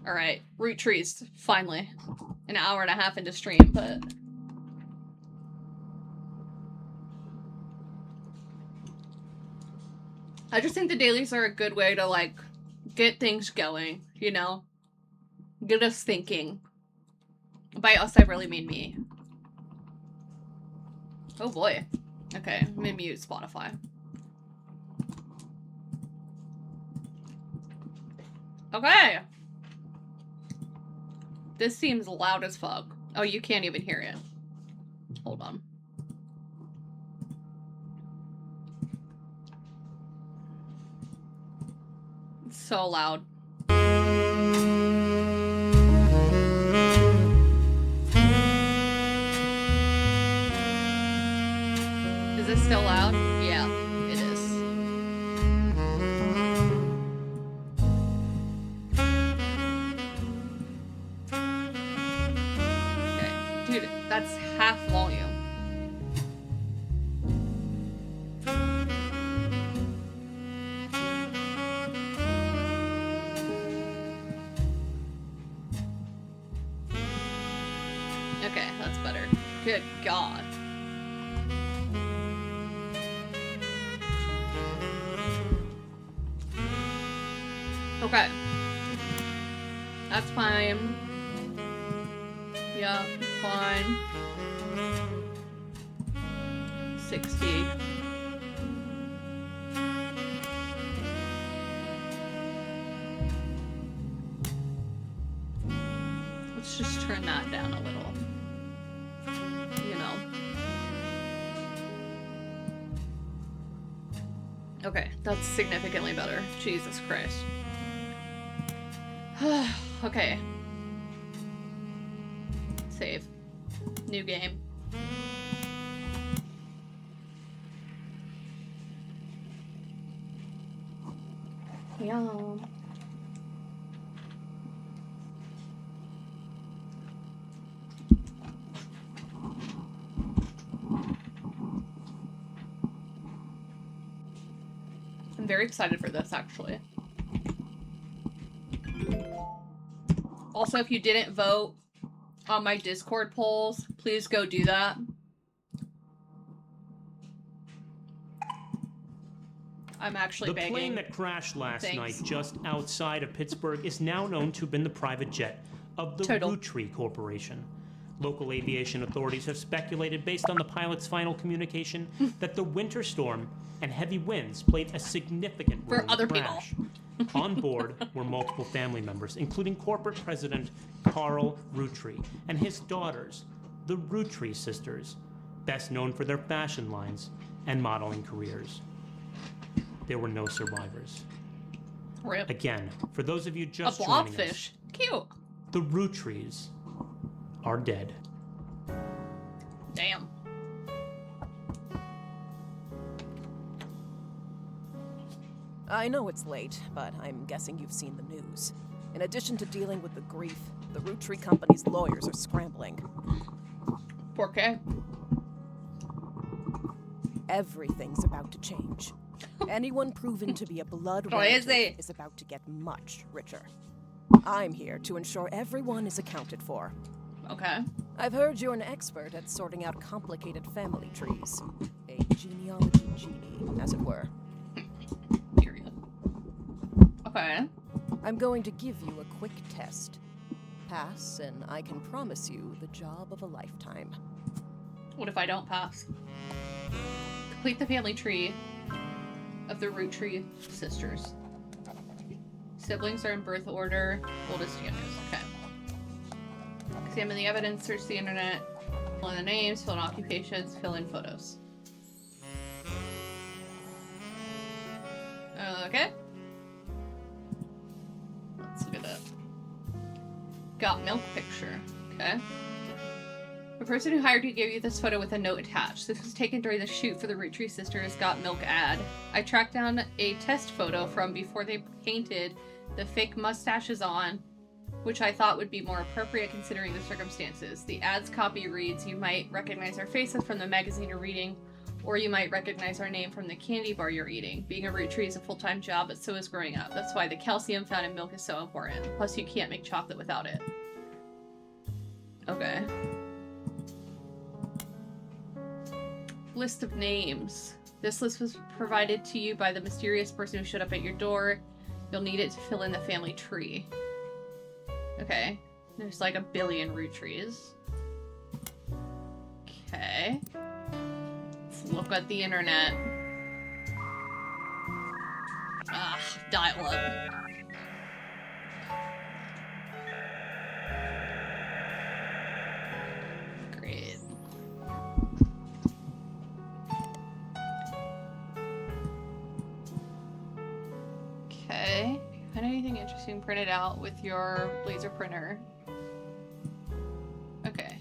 Alright, Roottrees, finally. An hour and a half into stream, but... I just think the dailies are a good way to, like, get things going, you know? Get us thinking. By us, I really mean me. Oh boy. Okay, I'm gonna mute Spotify. Okay! This seems loud as fuck. Oh, you can't even hear it. Hold on. It's so loud. Is it still loud? Yeah, it is. Okay, dude, that's half volume. Okay, that's better. Good God. Okay. That's fine. Yeah, fine. 60. Let's just turn that down a little. You know. Okay, that's significantly better. Jesus Christ. Okay. Save. New game. Yeah. I'm very excited for this, actually. Also, if you didn't vote on my Discord polls, please go do that. I'm actually begging. The plane that crashed last night just outside of Pittsburgh is now known to have been the private jet of the Roottrees Corporation. Local aviation authorities have speculated, based on the pilot's final communication, that the winter storm and heavy winds played a significant role in the crash. On board were multiple family members, including corporate president Carl Roottrees and his daughters, the Roottrees sisters, best known for their fashion lines and modeling careers. There were no survivors. Rip. Again, for those of you just joining us, a blobfish. Cute. The Roottrees are dead. Damn. I know it's late, but I'm guessing you've seen the news. In addition to dealing with the grief, the Roottrees company's lawyers are scrambling. ¿Por qué? Everything's about to change. Anyone proven to be a blood relative is about to get much richer. I'm here to ensure everyone is accounted for. Okay. I've heard you're an expert at sorting out complicated family trees. A genealogy genie, as it were. Period. Okay. I'm going to give you a quick test. Pass, and I can promise you the job of a lifetime. What if I don't pass? Complete the family tree of the Roottrees sisters. Siblings are in birth order. Oldest youngest. Okay. Examine the evidence, search the internet, fill in the names, fill in occupations, fill in photos. Okay. Let's look at that. Got milk picture. Okay. The person who hired you gave you this photo with a note attached. This was taken during the shoot for the Roottrees sisters Got Milk ad. I tracked down a test photo from before they painted the fake mustaches on, which I thought would be more appropriate considering the circumstances. The ad's copy reads, "You might recognize our faces from the magazine you're reading, Or you might recognize our name from the candy bar you're eating. Being a Roottrees is a full-time job, but so is growing up. That's why the calcium found in milk is so important. Plus, you can't make chocolate without it. Okay. List of names. This list was provided to you by the mysterious person who showed up at your door. You'll need it to fill in the family tree. Okay. There's like 1 billion Roottrees. Okay. Let's look at the internet. Ah, dial up. Great. Okay. Find anything interesting printed out with your laser printer. Okay.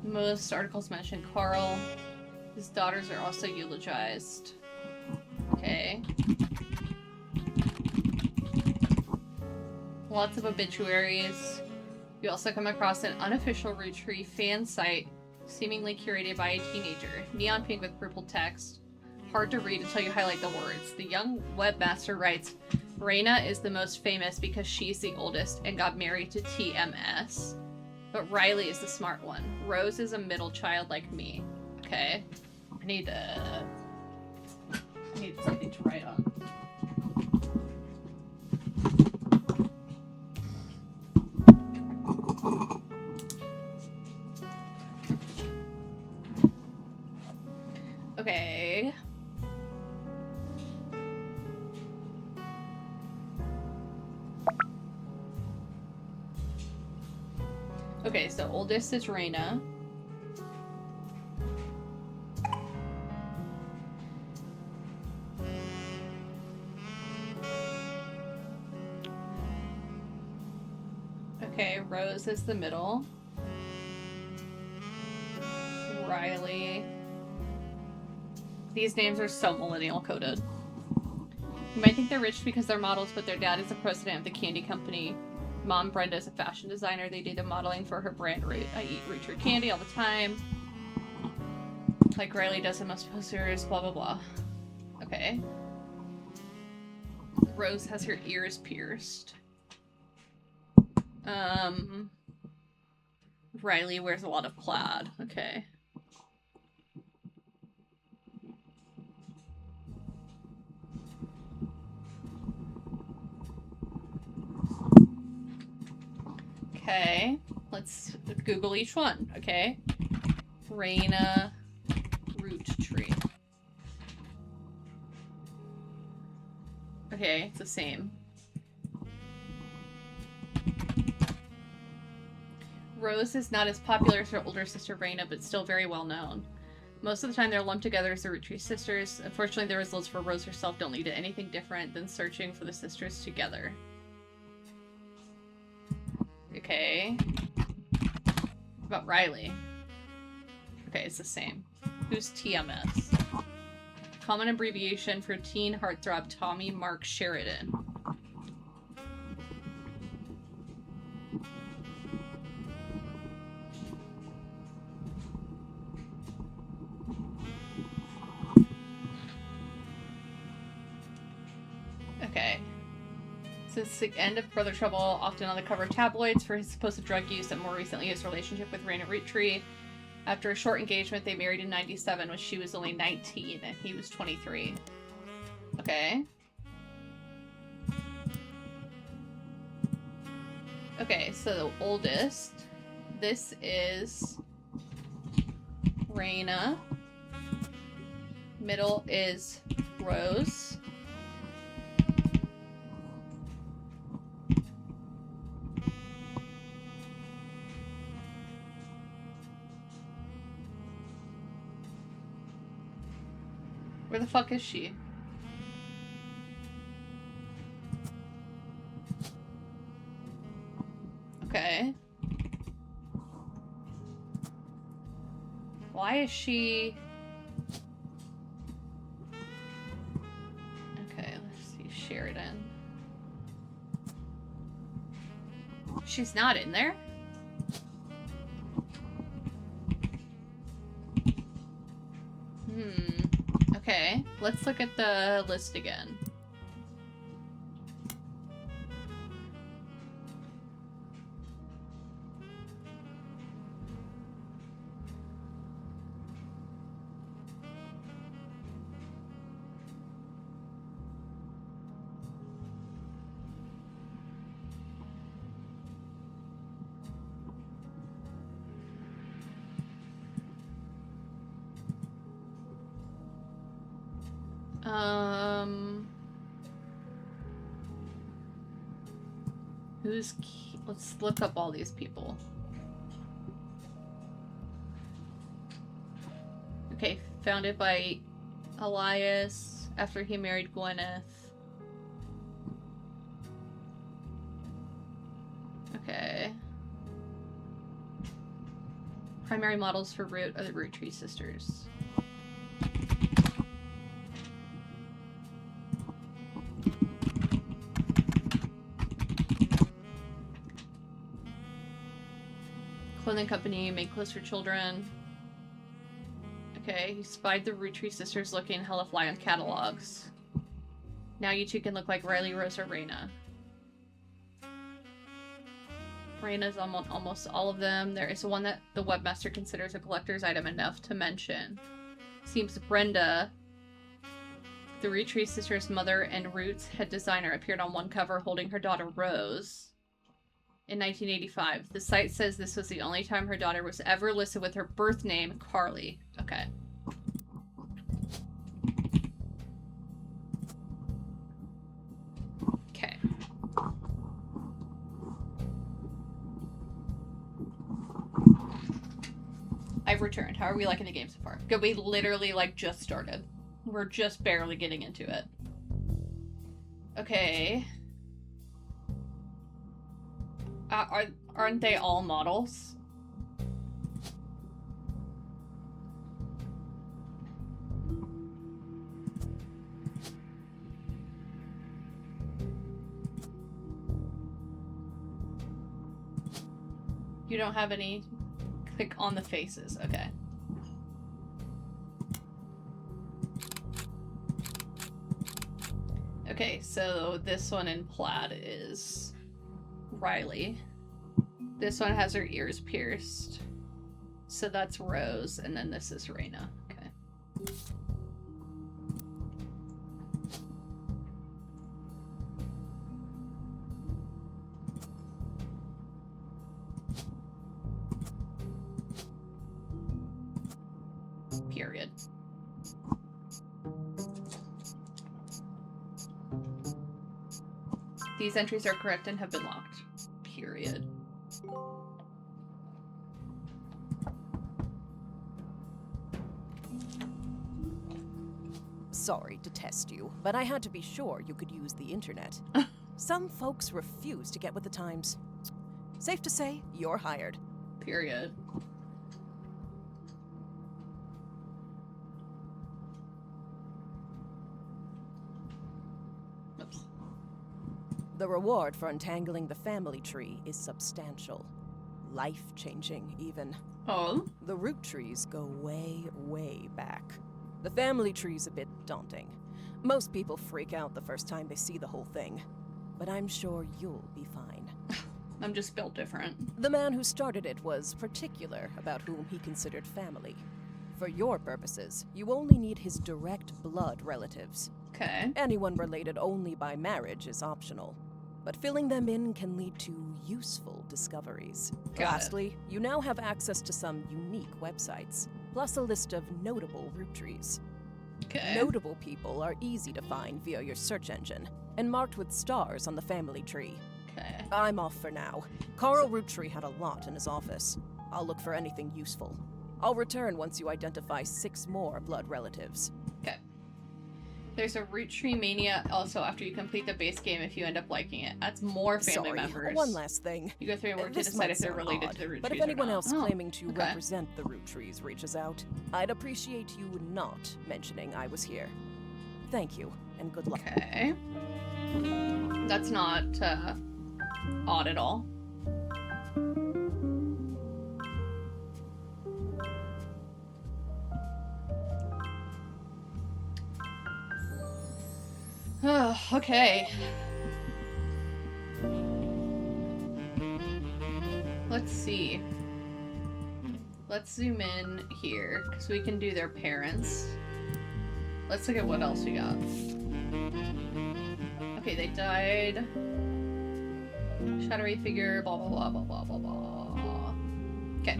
Most articles mention Carl. His daughters are also eulogized. Okay. Lots of obituaries. You also come across an unofficial Roottrees fan site, seemingly curated by a teenager. Neon pink with purple text. Hard to read until you highlight the words. The young webmaster writes, Raina is the most famous because she's the oldest and got married to TMS. But Riley is the smart one. Rose is a middle child like me. Okay. I need something to write on. Okay. Okay, so oldest is Raina. Okay, Rose is the middle. Riley. These names are so millennial coded. You might think they're rich because they're models, but their dad is the president of the candy company. Mom, Brenda, is a fashion designer. They do the modeling for her brand, I eat Roottrees candy all the time. Like Riley does in most posters, blah, blah, blah. Okay. Rose has her ears pierced. Riley wears a lot of plaid. Okay. Okay, let's Google each one, okay? Raina Roottrees. Okay, it's the same. Rose is not as popular as her older sister Raina, but still very well known. Most of the time they're lumped together as the Roottrees sisters. Unfortunately, the results for Rose herself don't lead to anything different than searching for the sisters together. Okay. What about Riley? Okay, it's the same. Who's TMS? Common abbreviation for teen heartthrob Tommy Mark Sheridan. Okay. Since the end of Brother Trouble, often on the cover of tabloids for his supposed drug use and more recently his relationship with Raina Roottrees. After a short engagement, they married in 97 when she was only 19 and he was 23. Okay. Okay, so the oldest. This is Raina. Middle is Rose. Where the fuck is she? Okay. Why is she... Okay, let's see. Sheridan. She's not in there? Okay, let's look at the list again. Let's look up all these people. Okay, founded by Elias after he married Gwyneth. Okay. Primary models for Root are the Roottrees sisters. Clothing company, make clothes for children. Okay, he spied the Roottrees sisters looking hella fly on catalogs. Now you two can look like Riley, Rose, or Raina. Raina's on almost all of them. There is one that the webmaster considers a collector's item enough to mention. Seems Brenda, the Roottrees sisters' mother and Root's head designer, appeared on one cover holding her daughter Rose. In 1985. The site says this was the only time her daughter was ever listed with her birth name, Carly. Okay. Okay. I've returned. How are we liking the game so far? Good, we literally, like, just started. We're just barely getting into it. Okay. Aren't they all models? You don't have any? Click on the faces. Okay. Okay, so this one in plaid is Riley. This one has her ears pierced. So that's Rose, and then this is Raina. Okay. Period. These entries are correct and have been locked. Period. Sorry to test you, but I had to be sure you could use the internet. Some folks refuse to get with the times. Safe to say, you're hired. Period. Oops. The reward for untangling the family tree is substantial. Life-changing, even. Oh? The Roottrees go way, way back. The family tree's a bit daunting. Most people freak out the first time they see the whole thing. But I'm sure you'll be fine. I'm just built different. The man who started it was particular about whom he considered family. For your purposes, you only need his direct blood relatives. Okay. Anyone related only by marriage is optional. But filling them in can lead to useful discoveries. Lastly, you now have access to some unique websites, plus a list of notable Roottrees. Okay. Notable people are easy to find via your search engine, and marked with stars on the family tree. Okay. I'm off for now. Carl Roottree had a lot in his office. I'll look for anything useful. I'll return once you identify 6 more blood relatives. Okay. There's a Roottree mania also after you complete the base game if you end up liking it. That's more family members. One last thing. You go through your work to decide if they're related to the Roottrees. But if anyone else not. claiming to represent the Roottrees reaches out, I'd appreciate you not mentioning I was here. Thank you, and good luck. Okay. That's not odd at all. Oh, okay. Let's see. Let's zoom in here, because we can do their parents. Let's look at what else we got. Okay, they died. Shadowy figure, blah, blah, blah, blah, blah, blah, blah. Okay.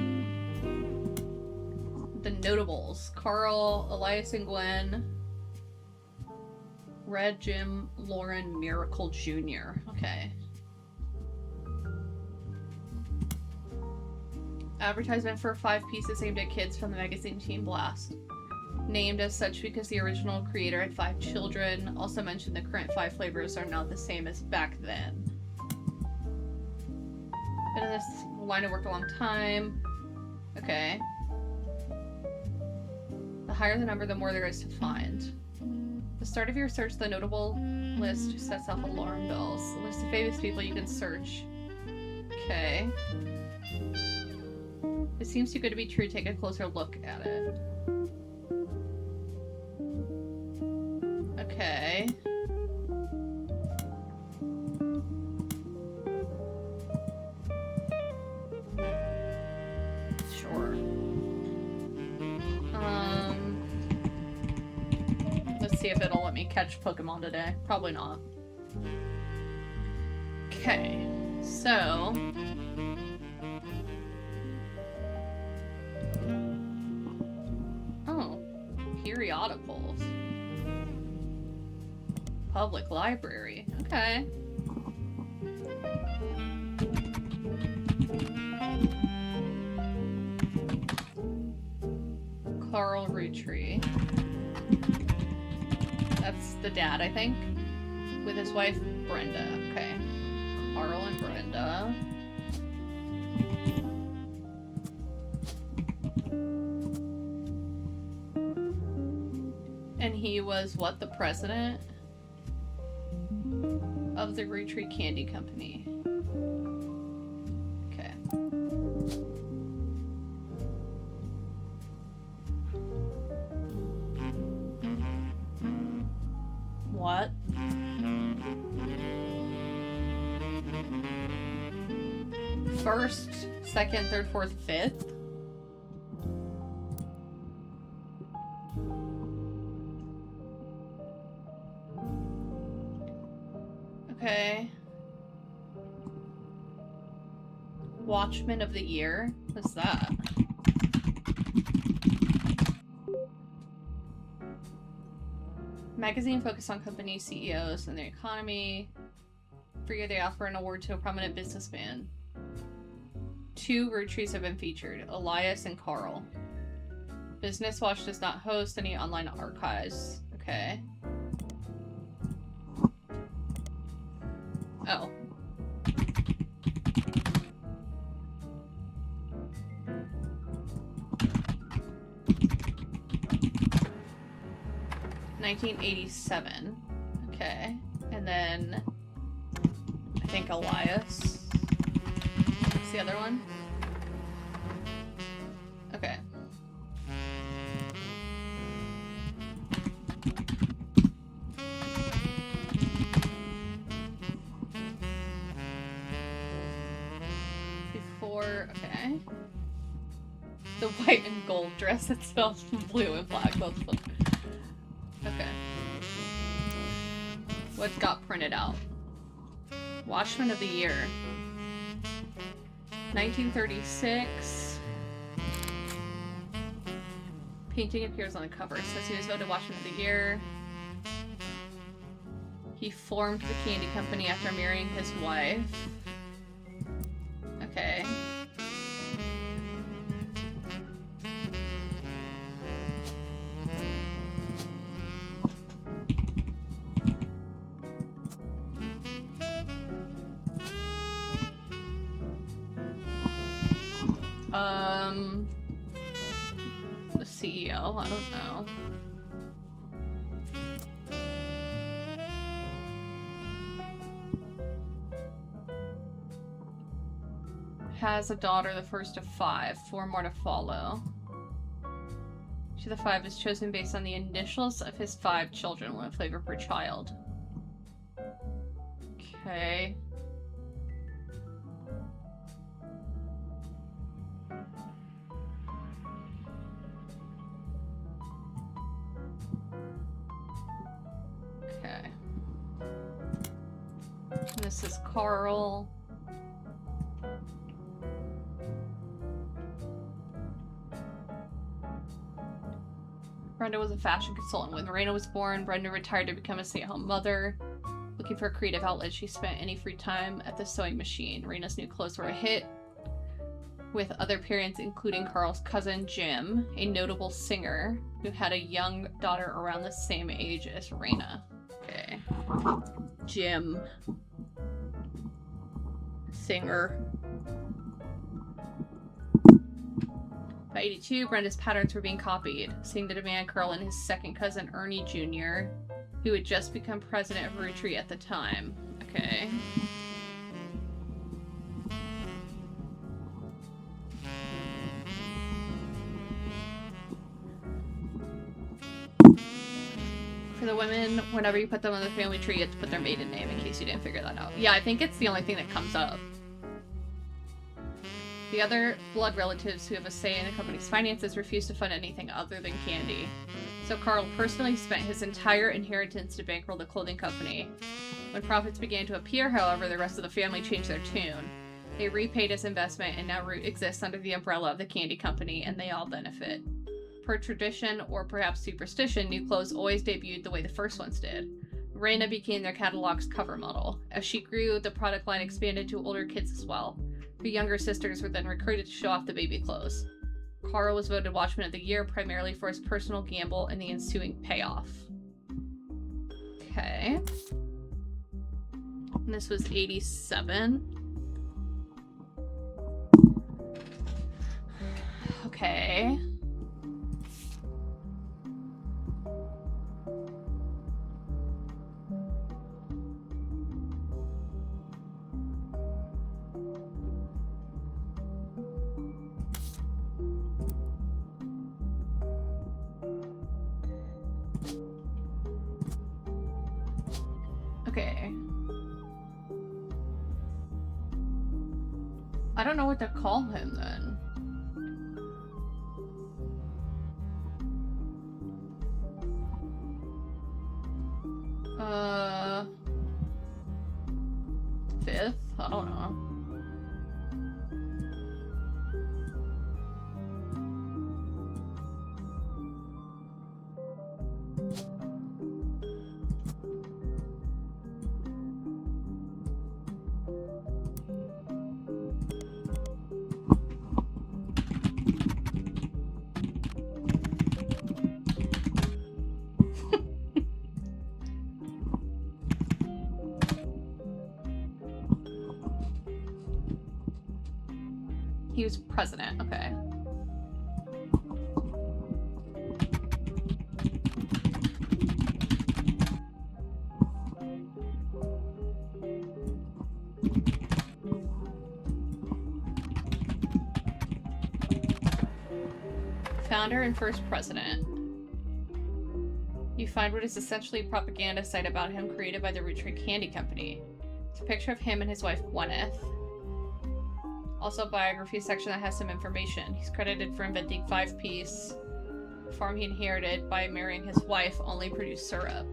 The notables. Carl, Elias and Gwen. Red, Jim, Lauren, Miracle Jr. Okay. Advertisement for 5 pieces aimed at kids from the magazine Teen Blast. Named as such because the original creator had 5 children. Also mentioned the current 5 flavors are not the same as back then. Been in this line of work a long time. Okay. The higher the number, the more there is to find. The start of your search, the notable list sets off alarm bells. A list of famous people you can search. Okay. It seems too good to be true. Take a closer look at it. Okay. Sure. Let's see if it'll let me catch Pokemon today. Probably not. Okay. So... periodicals. Public library. Okay. Carl Roottrees. That's the dad, I think. With his wife, Brenda. Okay. Carl and Brenda. And he was, what, the president of the Roottrees Candy Company. Okay. What? First, second, third, fourth, fifth? Okay. Watchman of the Year? What's that? Magazine focused on company CEOs and the economy. For year they offer an award to a prominent businessman. 2 Roottrees have been featured, Elias and Carl. Business Watch does not host any online archives. Okay. Oh. $1987. Okay. And then I think Elias. What's the other one? Okay. Okay. The white and gold dress itself, blue and black, both fun. Okay. What got printed out? Watchman of the Year. 1936. Painting appears on the cover. It says he was voted Watchman of the Year. He formed the candy company after marrying his wife. Okay. The CEO, I don't know. has a daughter, the first of 5. 4 more to follow. Each of the 5 is chosen based on the initials of his 5 children, 1 flavor per child. Okay. Okay. This is Carl. Brenda was a fashion consultant. When Raina was born, Brenda retired to become a stay-at-home mother. Looking for a creative outlet, she spent any free time at the sewing machine. Raina's new clothes were a hit, with other parents including Carl's cousin Jim, a notable singer who had a young daughter around the same age as Raina. Okay. Jim. Singer. By 82, Brenda's patterns were being copied, seeing the demand Carl and his second cousin Ernie Jr., who had just become president of Roottrees at the time. Okay. For the women, whenever you put them on the family tree, you have to put their maiden name, in case you didn't figure that out. Yeah, I think it's the only thing that comes up. The other blood relatives who have a say in the company's finances refuse to fund anything other than candy. So Carl personally spent his entire inheritance to bankroll the clothing company. When profits began to appear, however, the rest of the family changed their tune. They repaid his investment, and now Root exists under the umbrella of the candy company, and they all benefit. Per tradition, or perhaps superstition, new clothes always debuted the way the first ones did. Raina became their catalog's cover model. As she grew, the product line expanded to older kids as well. Her younger sisters were then recruited to show off the baby clothes. Carl was voted Watchman of the Year primarily for his personal gamble and the ensuing payoff. Okay. And this was 87. Okay. Okay. I don't know what to call him then. Fifth? I don't know. He was president, okay. Founder and first president. You find what is essentially a propaganda site about him created by the Roottrees Candy Company. It's a picture of him and his wife Gwyneth. Also a biography section that has some information. He's credited for inventing 5-piece. The farm he inherited by marrying his wife only produced syrup.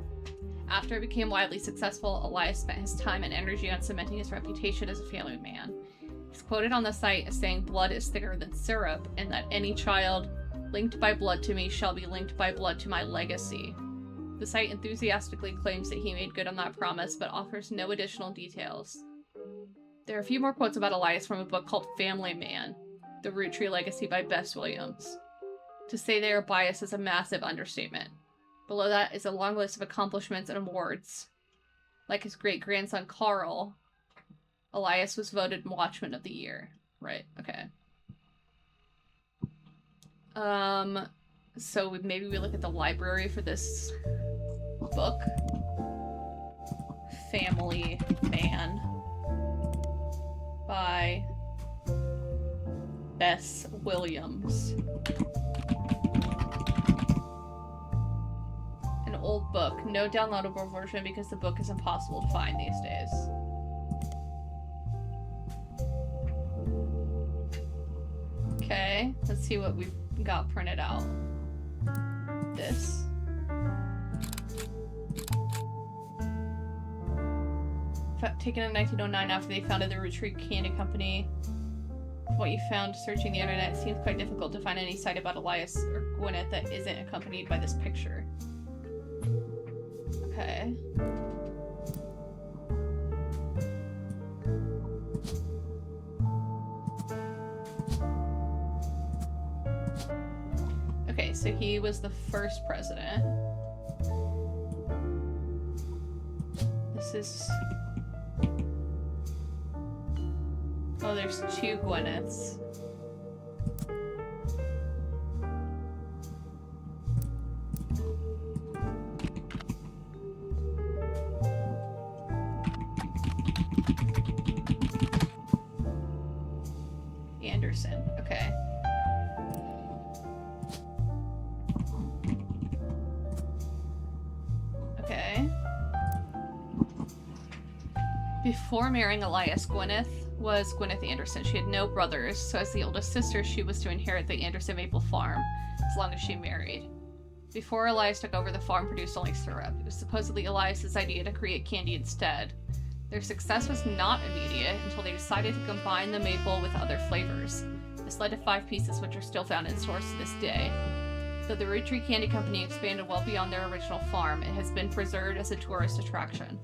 After it became widely successful, Elias spent his time and energy on cementing his reputation as a family man. He's quoted on the site as saying blood is thicker than syrup, and that any child linked by blood to me shall be linked by blood to my legacy. The site enthusiastically claims that he made good on that promise, but offers no additional details. There are a few more quotes about Elias from a book called Family Man, The Roottrees Legacy by Bess Williams. To say they are biased is a massive understatement. Below that is a long list of accomplishments and awards. Like his great-grandson Carl, Elias was voted Watchman of the Year. Right, okay. So maybe we look at the library for this book. Family Man by Bess Williams. An old book. No downloadable version because the book is impossible to find these days. Okay, let's see what we've got printed out. This. Taken in 1909 after they founded the Roottrees Candy Company. What you found searching the internet, it seems quite difficult to find any site about Elias or Gwyneth that isn't accompanied by this picture. Okay. Okay, so he was the first president. This is... Oh, there's two Gwyneths. Anderson, okay. Okay. Before marrying Elias, Gwyneth was Gwyneth Anderson. She had no brothers, so as the oldest sister, she was to inherit the Anderson Maple Farm as long as she married. Before Elias took over, the farm produced only syrup. It was supposedly Elias's idea to create candy instead. Their success was not immediate until they decided to combine the maple with other flavors. This led to 5 pieces, which are still found in stores to this day. Though the Roottrees Candy Company expanded well beyond their original farm, it has been preserved as a tourist attraction.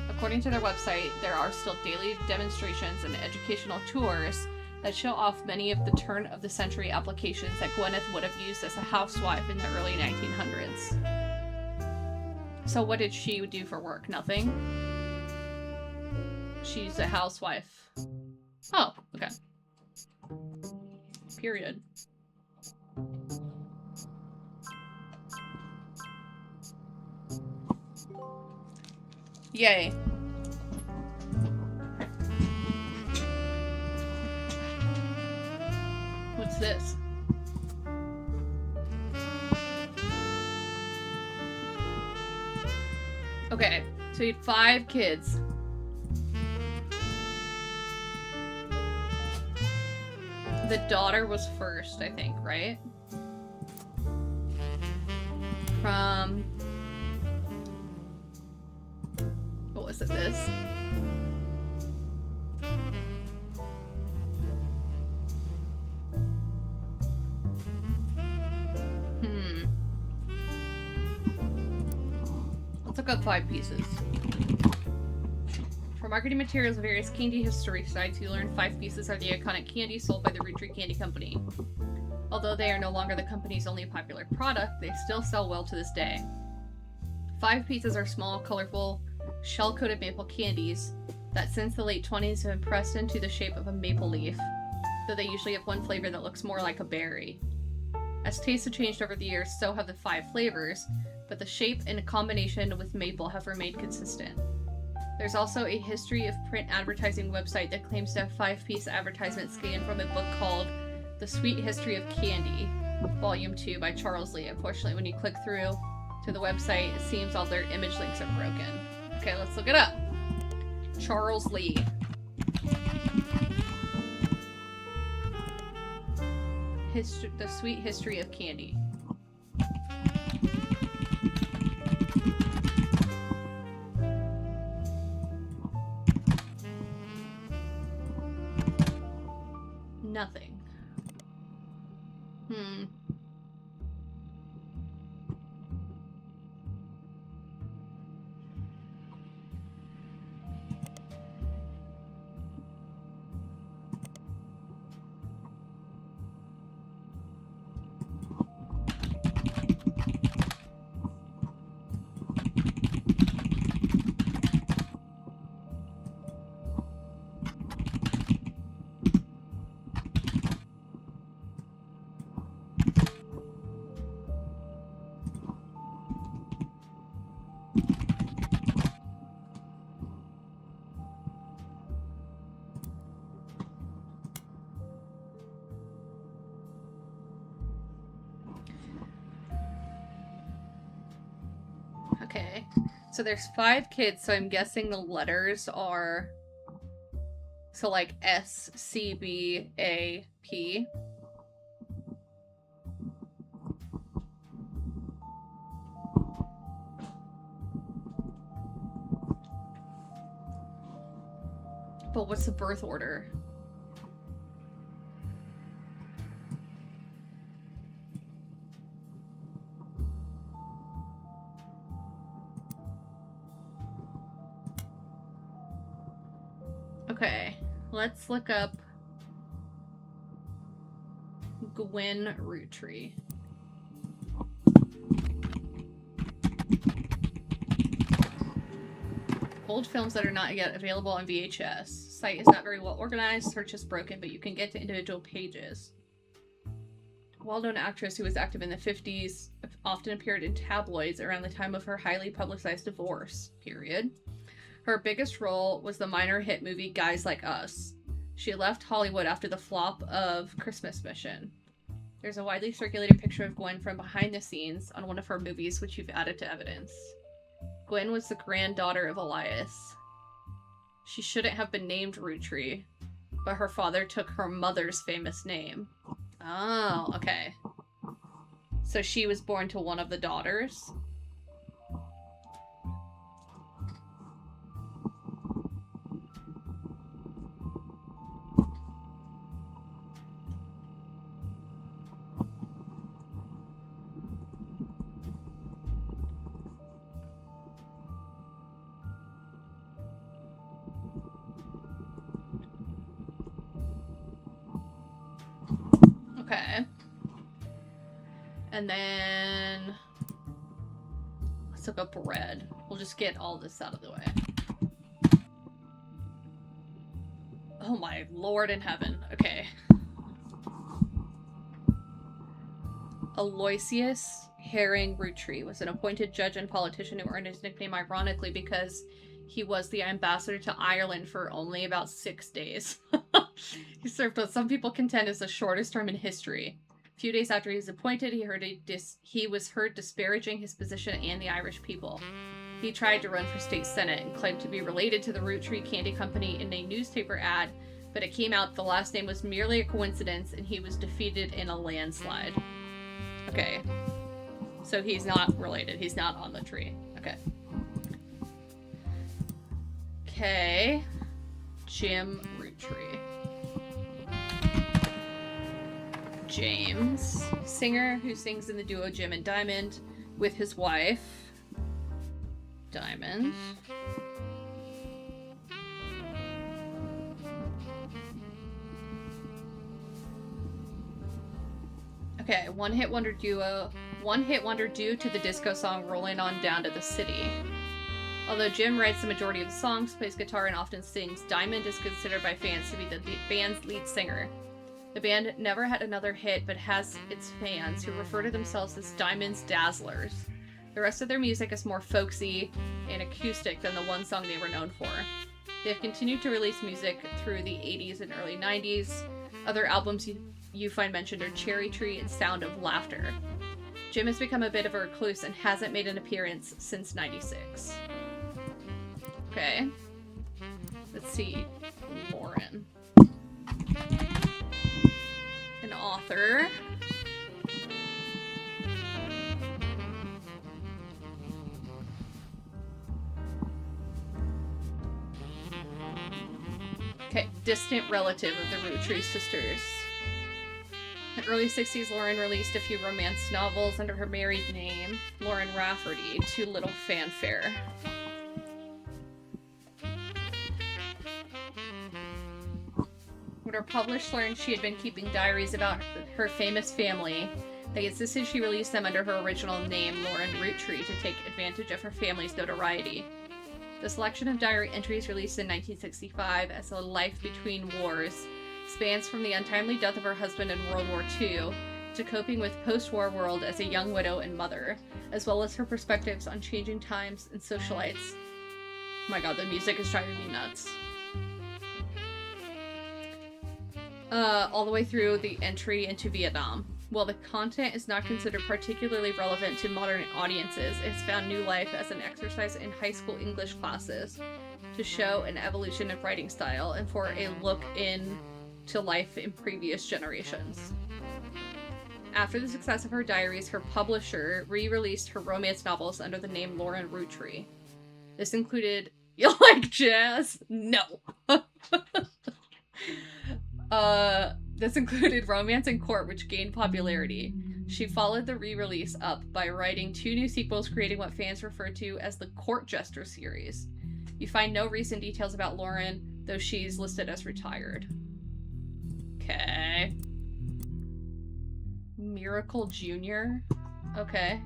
According to their website, there are still daily demonstrations and educational tours that show off many of the turn-of-the-century applications that Gwyneth would have used as a housewife in the early 1900s. So what did she do for work? Nothing? She's a housewife. Oh, okay. Period. Yay. What's this? Okay, so he had 5 kids. The daughter was first, I think, right? From... What was it, this? Let's look up 5 pieces. For marketing materials of various candy history sites, you learn 5 pieces are the iconic candy sold by the Roottrees Candy Company. Although they are no longer the company's only popular product, they still sell well to this day. 5 pieces are small, colorful, shell-coated maple candies that since the late 20s have been pressed into the shape of a maple leaf, though they usually have one flavor that looks more like a berry. As tastes have changed over the years, so have the 5 flavors, but the shape and combination with maple have remained consistent. There's also a history of print advertising website that claims to have 5-piece advertisements scanned from a book called The Sweet History of Candy, Volume 2 by Charles Lee. Unfortunately, when you click through to the website, it seems all their image links are broken. Okay, let's look it up. Charles Lee. The Sweet History of Candy. Nothing. Okay. So there's 5 kids, so I'm guessing the letters are... So, like, S, C, B, A, P. But what's the birth order? Okay, let's look up Gwen Roottrees. Old films that are not yet available on VHS. Site is not very well organized, search is broken, but you can get to individual pages. Well-known actress who was active in the 50s, often appeared in tabloids around the time of her highly publicized divorce, period. Her biggest role was the minor hit movie Guys Like Us. She left Hollywood after the flop of Christmas Mission. There's a widely circulated picture of Gwen from behind the scenes on one of her movies, which you've added to evidence. Gwen was the granddaughter of Elias. She shouldn't have been named Roottrees, but her father took her mother's famous name. Oh, okay. So she was born to one of the daughters? Okay. And then let's look up red. We'll just get all this out of the way. Oh my Lord in heaven. Okay. Aloysius Herring Roottrees was an appointed judge and politician who earned his nickname ironically because he was the ambassador to Ireland for only about 6 days. He served what some people contend is the shortest term in history. A few days after he was appointed, he was heard disparaging his position and the Irish people. He tried to run for state senate and claimed to be related to the Roottrees Candy Company in a newspaper ad, but it came out the last name was merely a coincidence and he was defeated in a landslide. Okay. So he's not related. He's not on the tree. Okay. Okay. Jim Roottrees. James, singer who sings in the duo Jim and Diamond with his wife, Diamond. Okay, one hit wonder due to the disco song Rolling On Down to the City. Although Jim writes the majority of the songs, plays guitar, and often sings, Diamond is considered by fans to be the band's lead singer. The band never had another hit, but has its fans, who refer to themselves as Diamond's Dazzlers. The rest of their music is more folksy and acoustic than the one song they were known for. They have continued to release music through the 80s and early 90s. Other albums you find mentioned are Cherry Tree and Sound of Laughter. Jim has become a bit of a recluse and hasn't made an appearance since '96. Okay. Let's see. Lauren. An author. Okay, distant relative of the Roottrees sisters. In the early 60s, Lauren released a few romance novels under her married name, Lauren Rafferty, to little fanfare. When her published learned she had been keeping diaries about her famous family, they insisted she release them under her original name, Lauren Roottrees, to take advantage of her family's notoriety. The selection of diary entries released in 1965 as A Life Between Wars spans from the untimely death of her husband in World War II to coping with post-war world as a young widow and mother, as well as her perspectives on changing times and socialites. Oh my god, the music is driving me nuts. All the way through the entry into Vietnam. While the content is not considered particularly relevant to modern audiences, it's found new life as an exercise in high school English classes to show an evolution of writing style and for a look into life in previous generations. After the success of her diaries, her publisher re-released her romance novels under the name Lauren Roottrees. This included... You like jazz? No. This included Romance in Court, which gained popularity. She followed the re-release up by writing 2 new sequels, creating what fans refer to as the Court Jester series. You find no recent details about Lauren, though she's listed as retired. Okay. Miracle Jr.? Okay.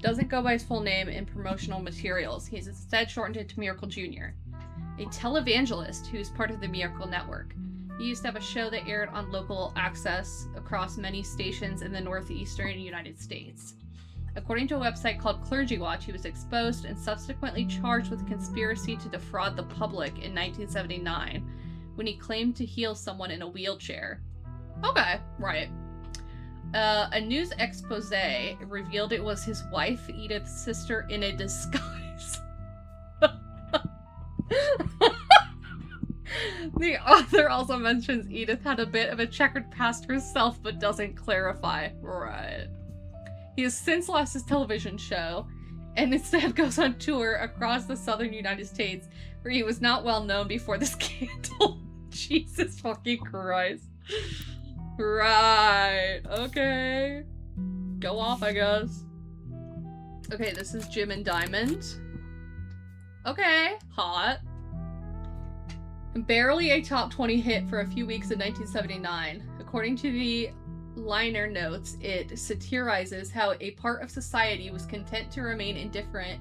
Doesn't go by his full name in promotional materials. He's instead shortened it to Miracle Jr., a televangelist who's part of the Miracle Network. He used to have a show that aired on local access across many stations in the northeastern United States. According to a website called Clergy Watch, he was exposed and subsequently charged with conspiracy to defraud the public in 1979 when he claimed to heal someone in a wheelchair. Okay, right. A news expose revealed it was his wife, Edith's sister, in a disguise. The author also mentions Edith had a bit of a checkered past herself, but doesn't clarify. Right. He has since lost his television show, and instead goes on tour across the southern United States, where he was not well known before the scandal. Jesus fucking Christ. Right. Okay. Go off, I guess. Okay, this is Jim and Diamond. Okay, hot. Barely a top 20 hit for a few weeks in 1979. According to the liner notes, it satirizes how a part of society was content to remain indifferent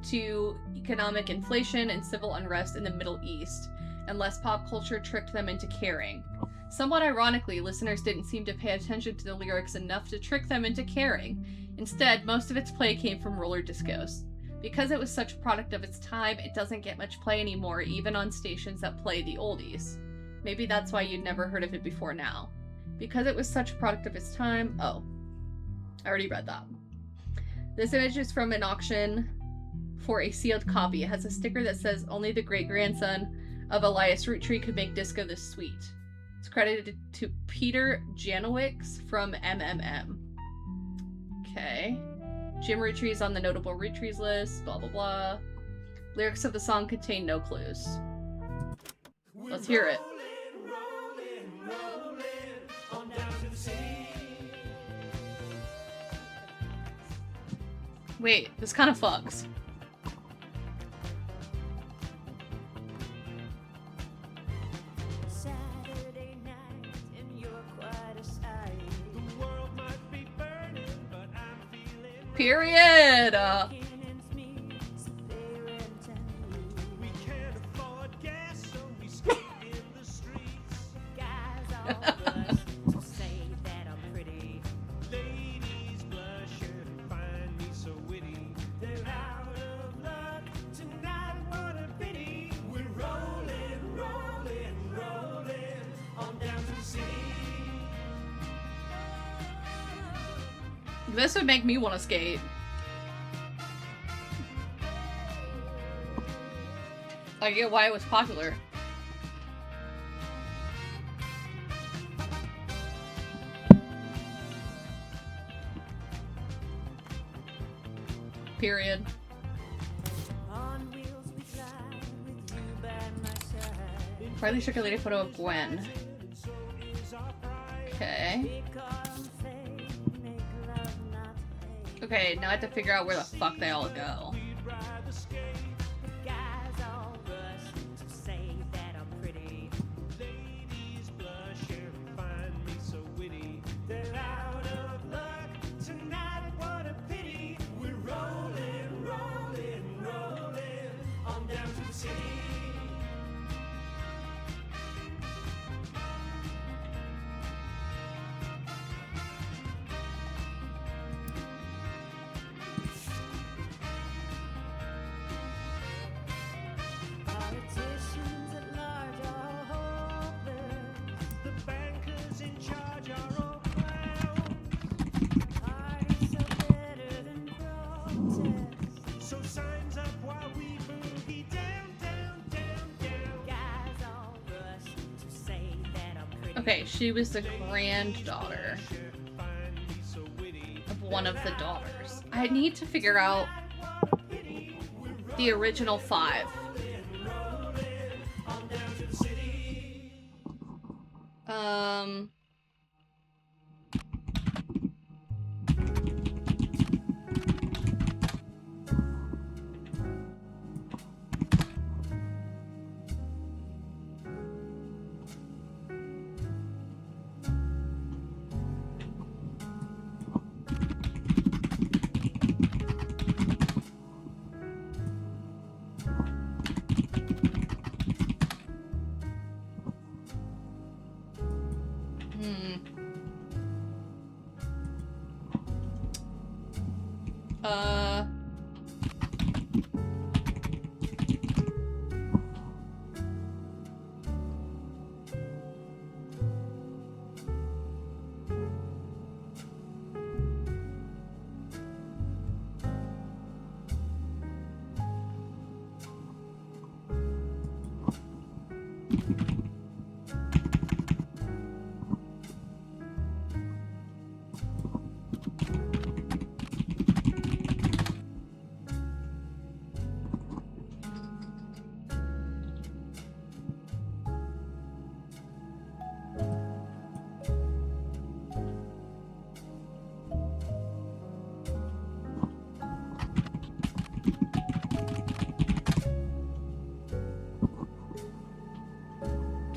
to economic inflation and civil unrest in the Middle East, unless pop culture tricked them into caring. Somewhat ironically, listeners didn't seem to pay attention to the lyrics enough to trick them into caring. Instead, most of its play came from roller discos. Because it was such a product of its time, it doesn't get much play anymore, even on stations that play the oldies. Maybe that's why you'd never heard of it before now. Because it was such a product of its time... Oh. I already read that. This image is from an auction for a sealed copy. It has a sticker that says, "Only the great-grandson of Elias Roottrees could make disco this sweet." It's credited to Peter Janowicz from MMM. Okay. Jim Roottrees on the notable Roottrees list, blah blah blah. Lyrics of the song contain no clues. Let's hear it. Wait, this kind of fucks. Period! This would make me want to skate. I get why it was popular. Period. Riley circulated a photo of Gwen. Okay. Okay, now I have to figure out where the fuck they all go. Okay, she was the granddaughter of one of the daughters. I need to figure out the original 5.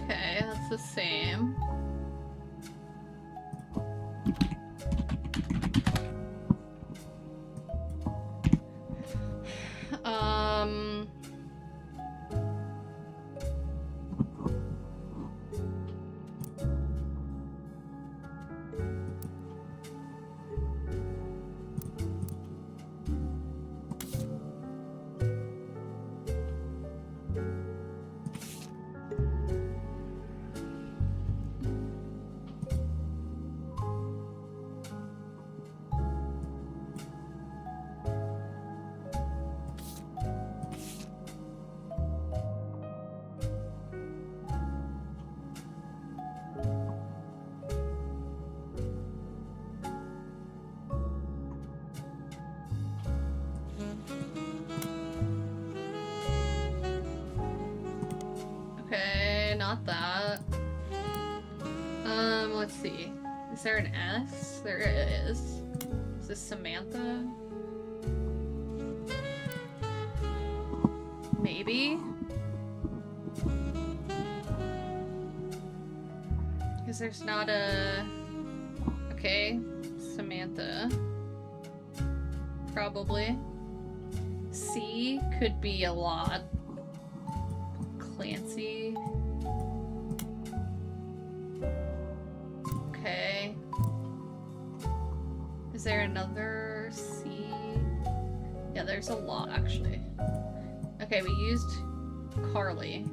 Okay, that's the same. Okay, not that. Let's see. Is there an S? There is. Is this Samantha? Maybe? Because there's not a... Okay, Samantha. Probably. C could be a lot. Clancy. Okay. Is there another C? Yeah, there's a lot, actually. Okay, we used Carly.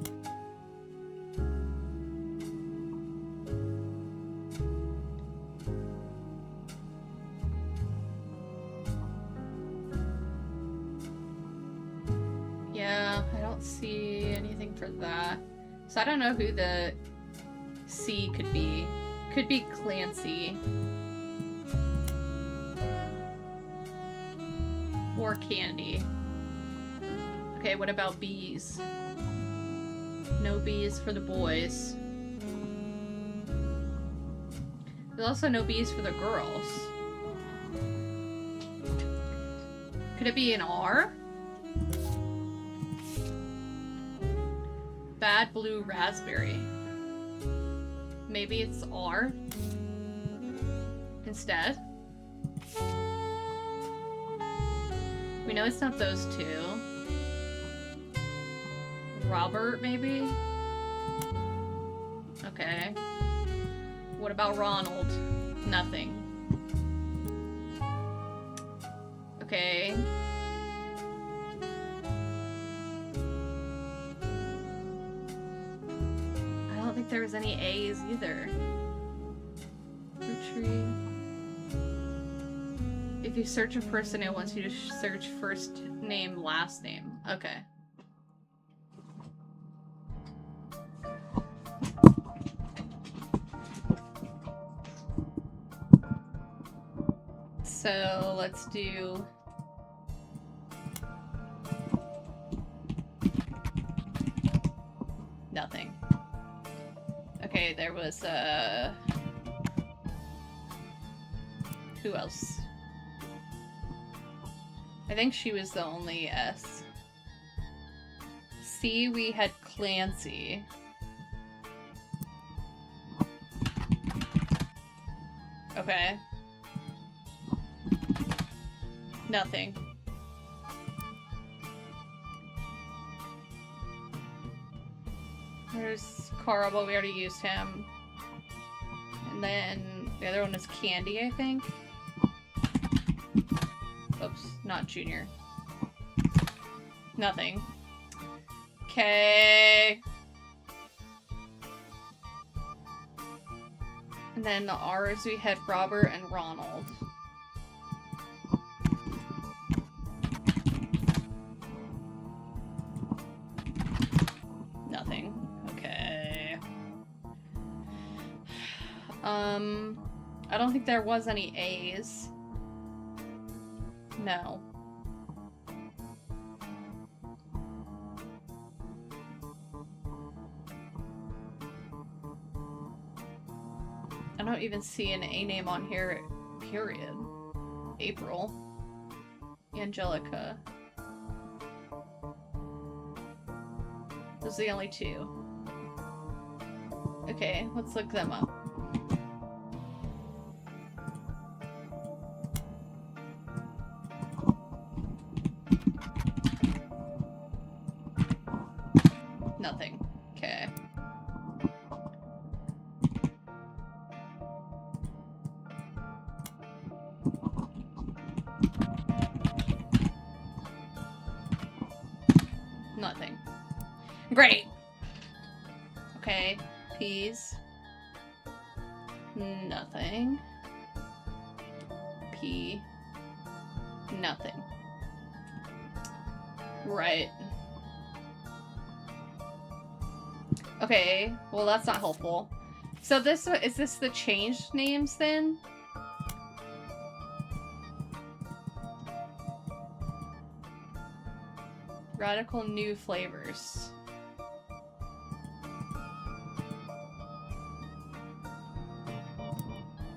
Yeah, I don't see anything for that. So I don't know who the C could be. Could be Clancy. Or Candy. Okay, what about B's? No B's for the boys. There's also no B's for the girls. Could it be an R? Bad Blue Raspberry. Maybe it's R instead. We know it's not those two. Robert, maybe? Okay. What about Ronald? Nothing. Okay. I don't think there was any A's either. Roottrees. If you search a person, it wants you to search first name, last name. Okay. So let's do... nothing. Okay, there was, who else? I think she was the only S. C, we had Clancy. Okay. Nothing. There's Carl, but we already used him. And then the other one is Candy, I think. Oops, not Junior. Nothing. Okay. And then the R's, we had Robert and Ronald. Nothing. Okay. I don't think there was any A's. No. I don't even see an A name on here, period. April. Angelica. Those are the only two. Okay, let's look them up. Nothing. Okay. Nothing. Great! Okay. P's. Nothing. P. Nothing. Right. Okay, well that's not helpful. So this, is this the changed names then? Radical new flavors.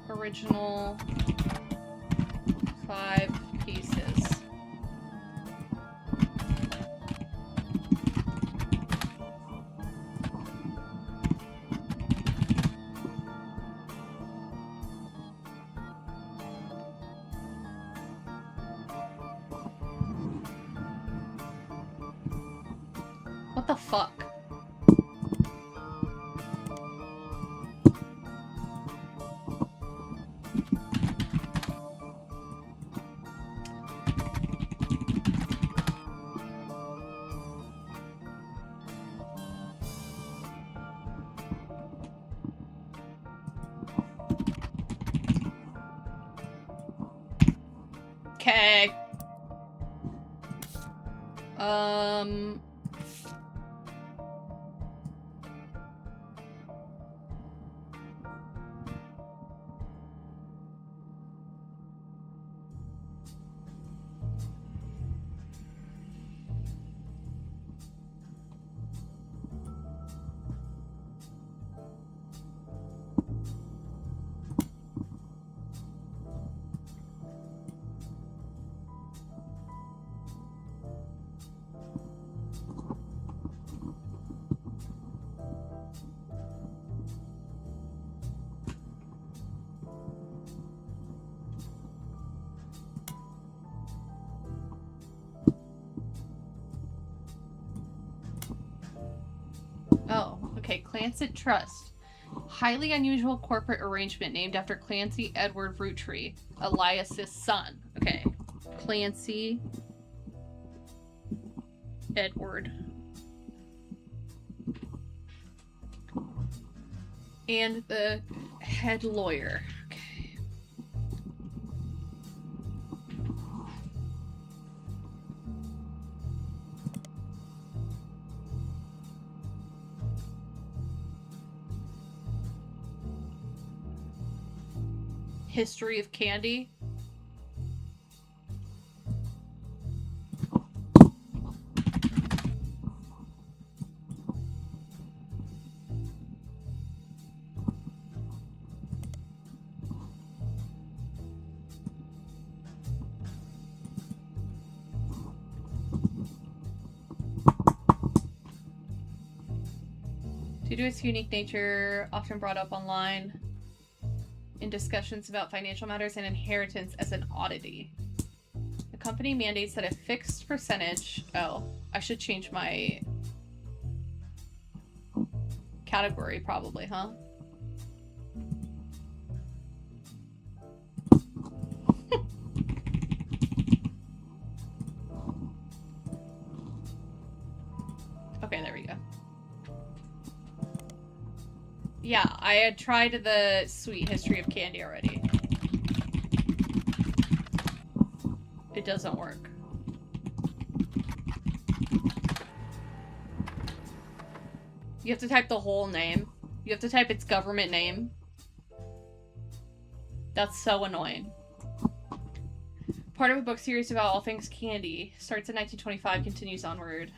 Original 5 pieces. What the fuck? Okay. Oh, okay. Clancy Trust. Highly unusual corporate arrangement named after Clancy Edward Roottrees, Elias's son. Okay. Clancy Edward. And the head lawyer. Okay. History of Candy. Due to its unique nature, often brought up online in discussions about financial matters and inheritance as an oddity. The company mandates that a fixed percentage... Oh, I should change my category probably, huh? Okay, there we go. Yeah, I had tried the sweet history of candy already. It doesn't work. You have to type the whole name. You have to type its government name. That's so annoying. Part of a book series about all things candy. Starts in 1925, continues onward.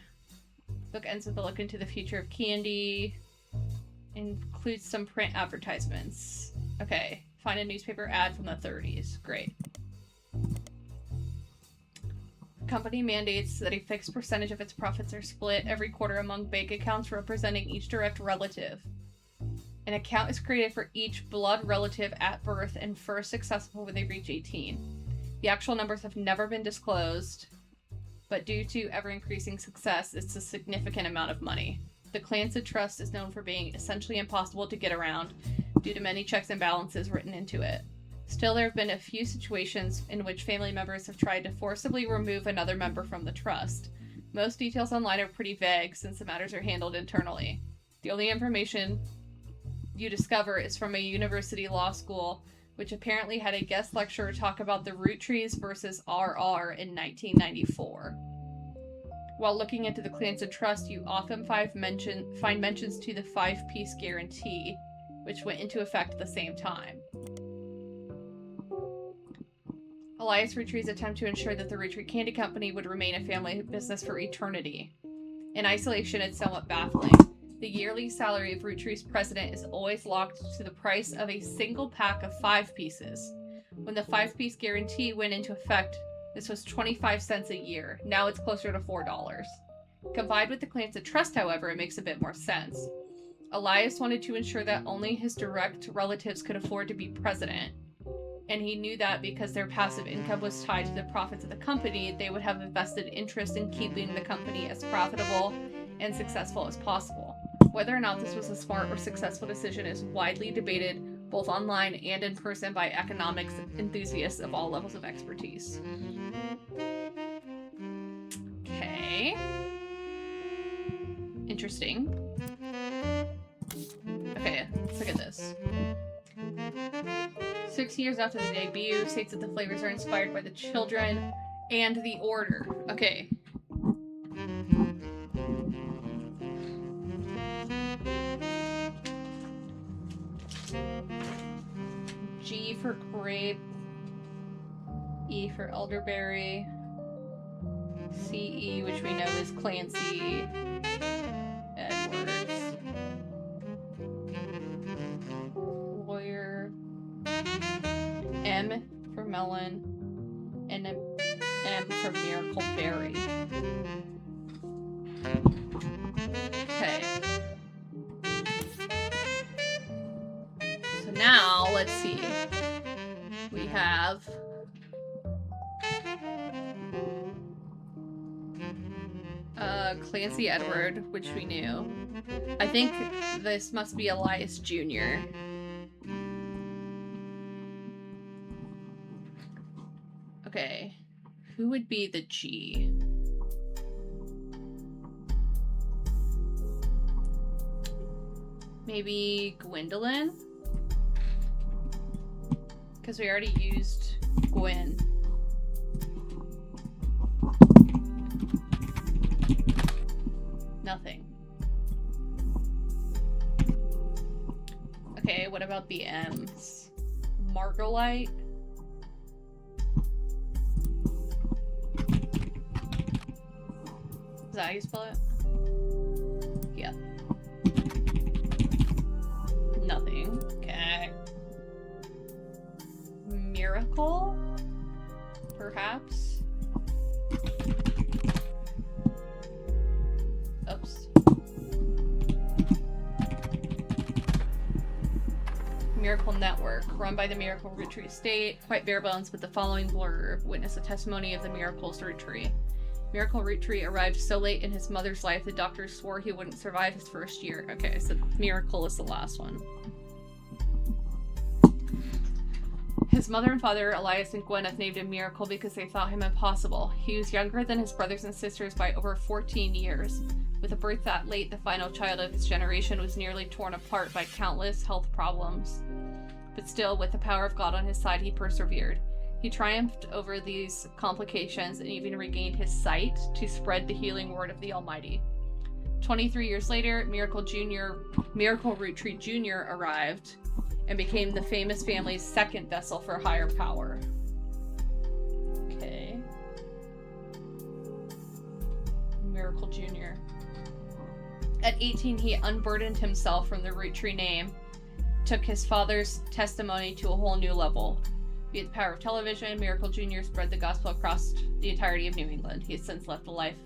Book ends with a look into the future of candy. Includes some print advertisements. Okay. Find a newspaper ad from the 30s. Great. Company mandates that a fixed percentage of its profits are split every quarter among bank accounts representing each direct relative. An account is created for each blood relative at birth and first accessible when they reach 18. The actual numbers have never been disclosed, but due to ever-increasing success, it's a significant amount of money. The Clancy Trust is known for being essentially impossible to get around due to many checks and balances written into it. Still, there have been a few situations in which family members have tried to forcibly remove another member from the trust. Most details online are pretty vague since the matters are handled internally. The only information you discover is from a university law school, which apparently had a guest lecturer talk about the Roottrees versus RR in 1994. While looking into the Clancy Trust, you often find mentions to the 5-piece guarantee, which went into effect at the same time. Elias Roottrees' attempt to ensure that the Roottree Candy Company would remain a family business for eternity. In isolation, it's somewhat baffling. The yearly salary of Roottree's president is always locked to the price of a single pack of 5 pieces. When the 5-piece guarantee went into effect, this was 25 cents a year. Now it's closer to $4. Combined with the Clancy Trust, however, it makes a bit more sense. Elias wanted to ensure that only his direct relatives could afford to be president. And he knew that because their passive income was tied to the profits of the company, they would have a vested interest in keeping the company as profitable and successful as possible. Whether or not this was a smart or successful decision is widely debated, both online and in person, by economics enthusiasts of all levels of expertise. Okay. Interesting. Okay, let's look at this. 6 years after the debut, states that the flavors are inspired by the children and the order. Okay. G for grape, E for elderberry, CE, which we know is Clancy Edwards, lawyer, M for melon, and an M for miracle berry. Okay. So now, let's see. We have Clancy Edward, which we knew. I think this must be Elias Jr. Okay. Who would be the G? Maybe Gwendolyn? Because we already used Gwen. Nothing. Okay, what about the M's? Margolite? Is that how you spell it? Yeah. Nothing. Okay. Miracle? Perhaps? Oops. run by the Miracle Roottrees estate. Quite bare bones, but the following blurb. Witness a testimony of the Miracle's Roottrees. Miracle Roottrees arrived so late in his mother's life, the doctors swore he wouldn't survive his first year. Okay, so Miracle is the last one. His mother and father, Elias and Gwyneth, named him Miracle because they thought him impossible. He was younger than his brothers and sisters by over 14 years. With a birth that late, the final child of his generation was nearly torn apart by countless health problems. But still, with the power of God on his side, he persevered. He triumphed over these complications and even regained his sight to spread the healing word of the Almighty. 23 years later, Miracle Roottrees Jr. arrived and became the famous family's second vessel for higher power. Okay. Miracle Jr. At 18, he unburdened himself from the Roottrees name, took his father's testimony to a whole new level. Via the power of television, Miracle Jr. spread the gospel across the entirety of New England. He has since left a life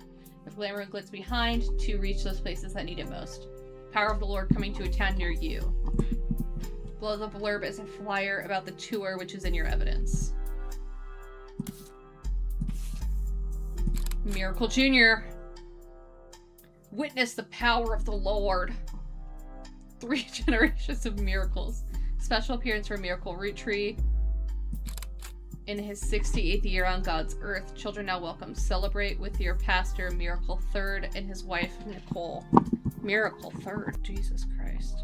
of glamour and glitz behind to reach those places that need it most. Power of the Lord coming to a town near you. Below the blurb is a flyer about the tour, which is in your evidence. Miracle Jr. Witness the power of the Lord. 3 generations of miracles. Special appearance for Miracle Roottrees. In his 68th year on God's earth, children now welcome. Celebrate with your pastor, Miracle Third, and his wife, Nicole. Miracle Third, Jesus Christ.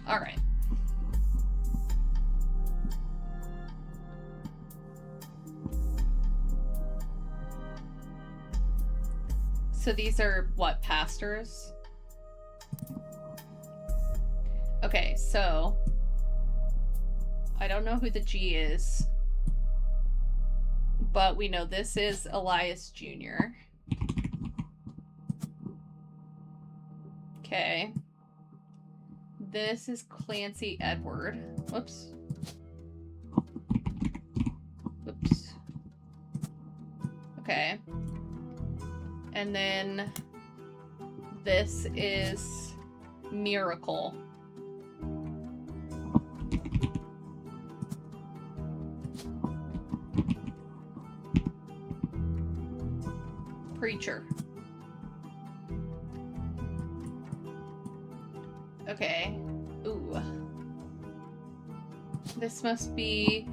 All right. So these are, what, pastors? Okay, so I don't know who the G is, but we know this is Elias Jr. Okay. This is Clancy Edward. Whoops. Whoops. Okay. And then this is Miracle. Preacher. Okay. Ooh. This must be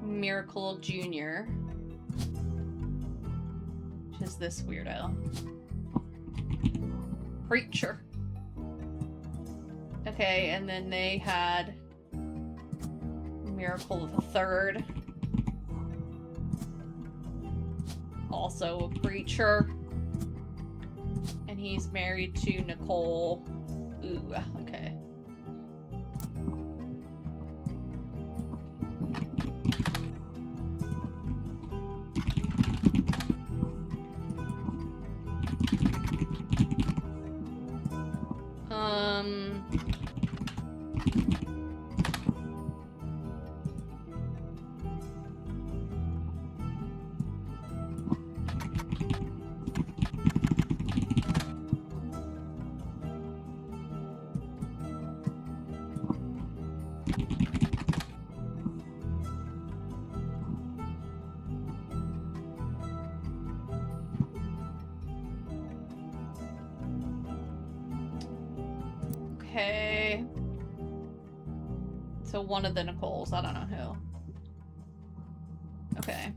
Miracle Jr. Which is this weirdo. Preacher. Okay, and then they had Miracle the Third. Also a preacher. And he's married to Nicole. Ooh, okay. Okay. So one of the Nicoles, I don't know who. Okay.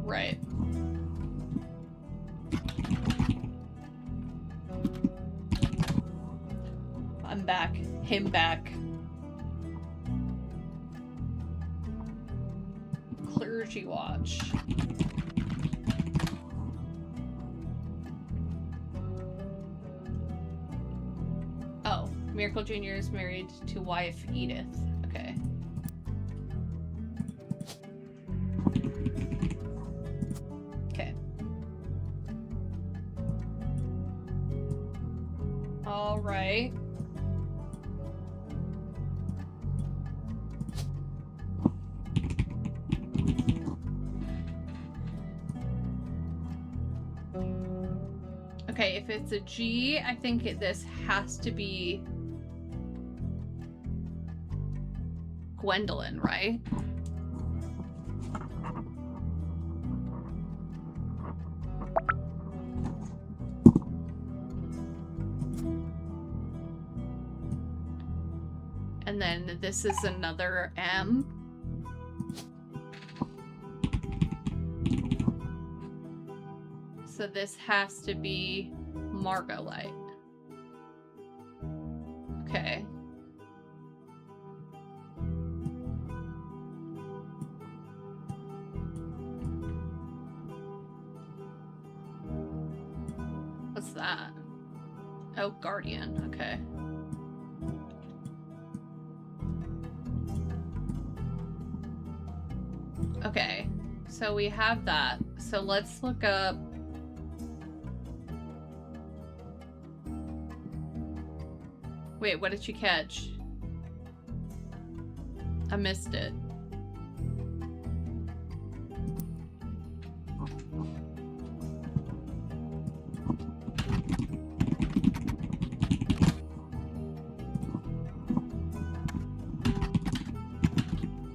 Right. I'm back. Him back. Clergy Watch. Oh, Miracle Jr. is married to wife Edith. Okay. Okay. All right. Okay, if it's a G, I think this has to be Gwendolyn, right? And then this is another M. So this has to be Margolite. Okay. What's that? Oh, Guardian. Okay. Okay. So we have that. So let's look up. Wait, what did she catch? I missed it.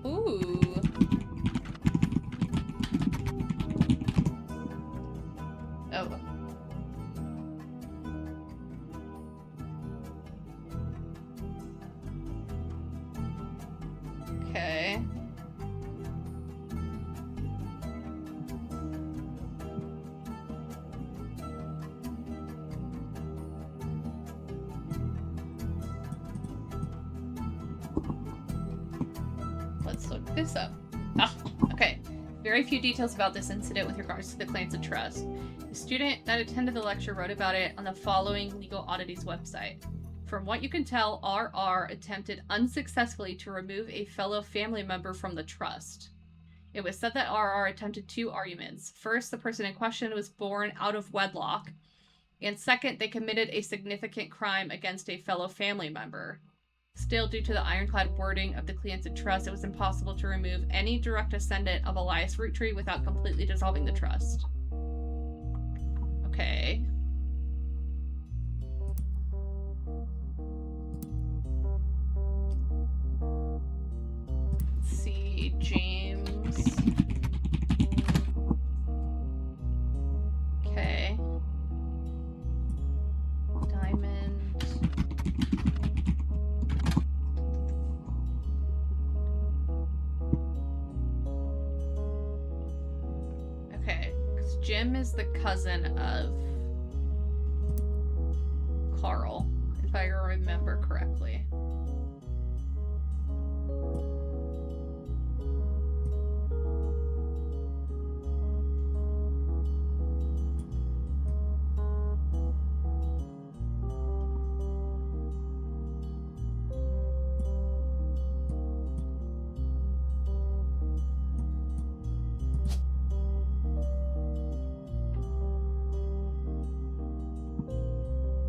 Ooh. Oh. Okay. Let's look this up. Ah, okay. Very few details about this incident with regards to the claims of trust. The student that attended the lecture wrote about it on the following Legal Oddities website. From what you can tell, RR attempted unsuccessfully to remove a fellow family member from the trust. It was said that RR attempted 2 arguments. First, the person in question was born out of wedlock. And second, they committed a significant crime against a fellow family member. Still, due to the ironclad wording of the Cleansed Trust, it was impossible to remove any direct descendant of Elias Roottrees without completely dissolving the trust. Okay. Let's see, James. Okay. Diamond. Okay, because Jim is the cousin of Carl, if I remember correctly.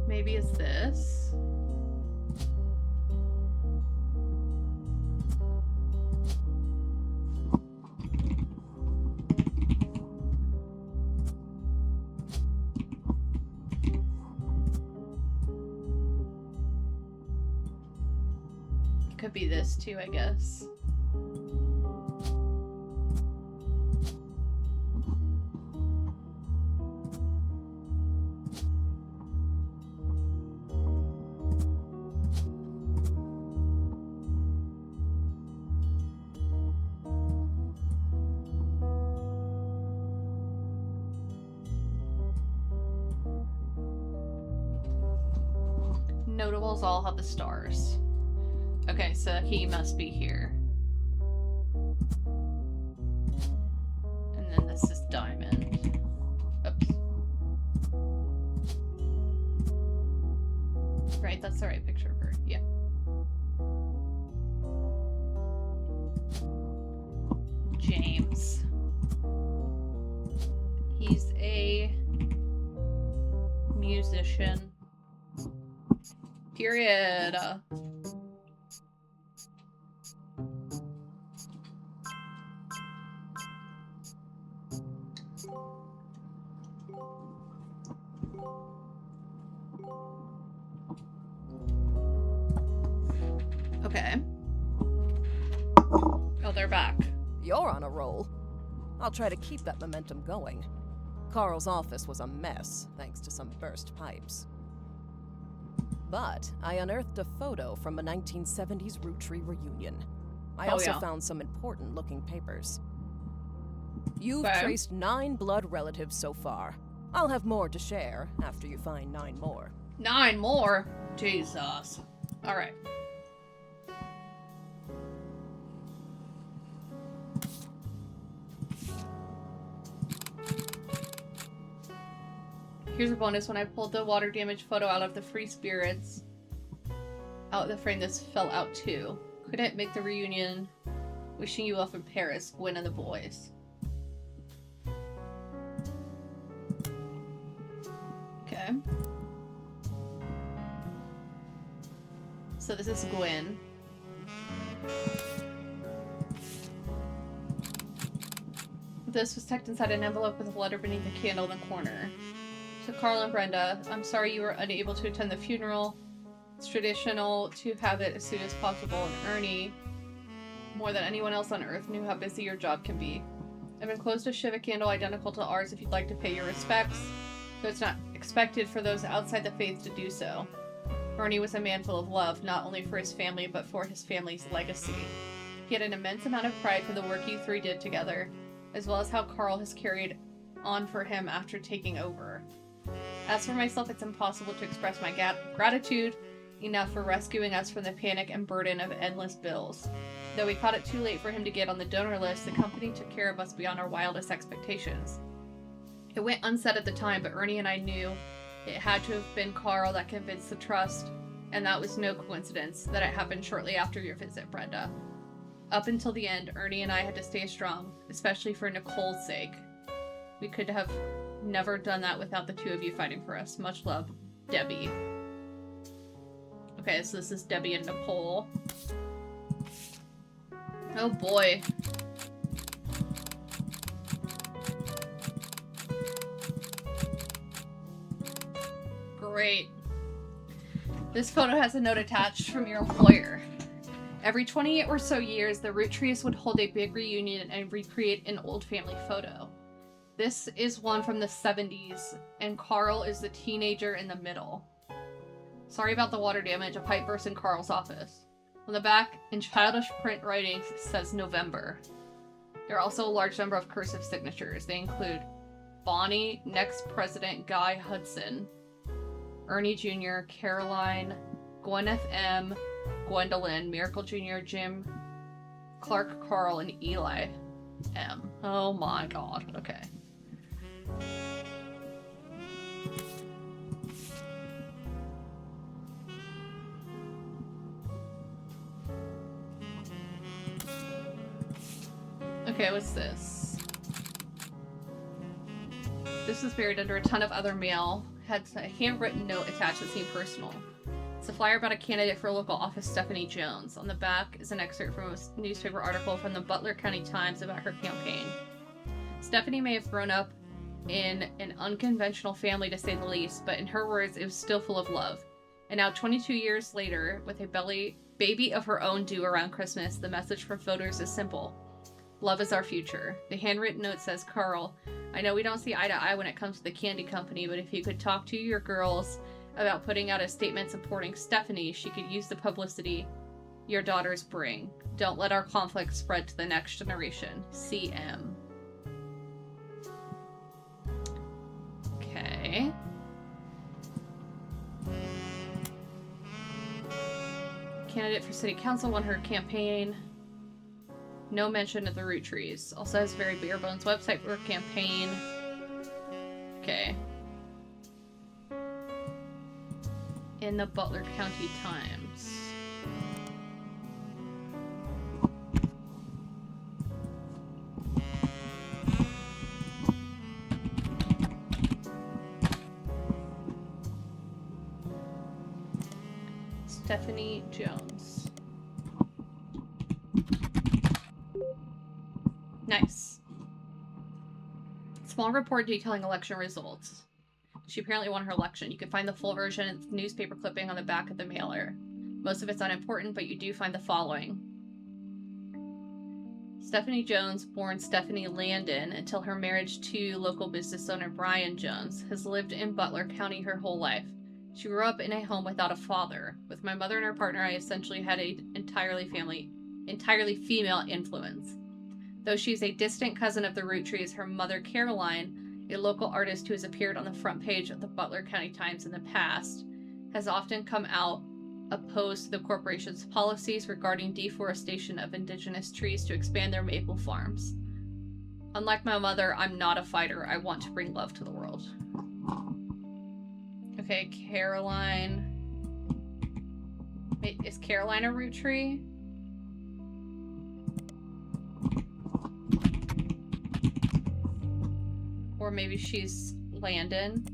Maybe it's this. It could be this too, I guess. Notables all have the stars. Okay, so he must be here. And then this is Diamond. Oops. Right, that's the right picture of her. Yeah. James. He's a musician. Period. Okay. Oh, they're back. You're on a roll. I'll try to keep that momentum going. Carl's office was a mess, thanks to some burst pipes. But I unearthed a photo from a 1970s Roottrees reunion. I also found some important-looking papers. You've traced 9 blood relatives so far. I'll have more to share after you find 9 more. 9 more? Jesus. Alright. Here's a bonus. When I pulled the water damage photo out of the free spirits, out of the frame, this fell out too. Couldn't make the reunion. Wishing you off in Paris, Gwen and the boys. Okay. So this is Gwen. This was tucked inside an envelope with a letter beneath the candle in the corner. To Carl and Brenda, I'm sorry you were unable to attend the funeral. It's traditional to have it as soon as possible, and Ernie, more than anyone else on Earth, knew how busy your job can be. I've enclosed a Shiva candle identical to ours if you'd like to pay your respects, though it's not expected for those outside the faith to do so. Ernie was a man full of love, not only for his family, but for his family's legacy. He had an immense amount of pride for the work you 3 did together, as well as how Carl has carried on for him after taking over. As for myself, it's impossible to express my gratitude enough for rescuing us from the panic and burden of endless bills. Though we caught it too late for him to get on the donor list, the company took care of us beyond our wildest expectations. It went unsaid at the time, but Ernie and I knew it had to have been Carl that convinced the trust, and that was no coincidence that it happened shortly after your visit, Brenda. Up until the end, Ernie and I had to stay strong, especially for Nicole's sake. We could have never done that without the 2 of you fighting for us. Much love, Debbie. Okay, so this is Debbie and Nicole. Oh boy. Great. This photo has a note attached from your employer. Every 20 or so years, the Roottrees would hold a big reunion and recreate an old family photo. This is one from the 70s, and Carl is the teenager in the middle. Sorry about the water damage. A pipe burst in Carl's office. On the back, in childish print writing, says November. There are also a large number of cursive signatures. They include Bonnie, next president Guy Hudson, Ernie Jr., Caroline, Gwyneth M., Gwendolyn, Miracle Jr., Jim, Clark, Carl, and Eli M. Oh my god. Okay. Okay, what's this? This was buried under a ton of other mail. Had a handwritten note attached that seemed personal. It's a flyer about a candidate for local office, Stephanie Jones. On the back is an excerpt from a newspaper article from the Butler County Times about her campaign. Stephanie may have grown up in an unconventional family, to say the least, but in her words, it was still full of love. And now, 22 years later, with a baby of her own due around Christmas, the message from voters is simple. Love is our future. The handwritten note says, Carl, I know we don't see eye to eye when it comes to the candy company, but if you could talk to your girls about putting out a statement supporting Stephanie, she could use the publicity your daughters bring. Don't let our conflict spread to the next generation. CM. Okay. Candidate for city council won her campaign. No mention of the Roottrees. Also has a very bare bones website for her campaign. Okay. In the Butler County Times. Stephanie Jones. Nice. Small report detailing election results. She apparently won her election. You can find the full version of the newspaper clipping on the back of the mailer. Most of it's unimportant, but you do find the following. Stephanie Jones, born Stephanie Landon until her marriage to local business owner Brian Jones, has lived in Butler County her whole life. She grew up in a home without a father. With my mother and her partner, I essentially had an entirely female influence. Though she's a distant cousin of the Roottrees, her mother, Caroline, a local artist who has appeared on the front page of the Butler County Times in the past, has often come out opposed to the corporation's policies regarding deforestation of indigenous trees to expand their maple farms. Unlike my mother, I'm not a fighter. I want to bring love to the world. Okay, Caroline. Wait, is Caroline a root tree? Or maybe she's Landon.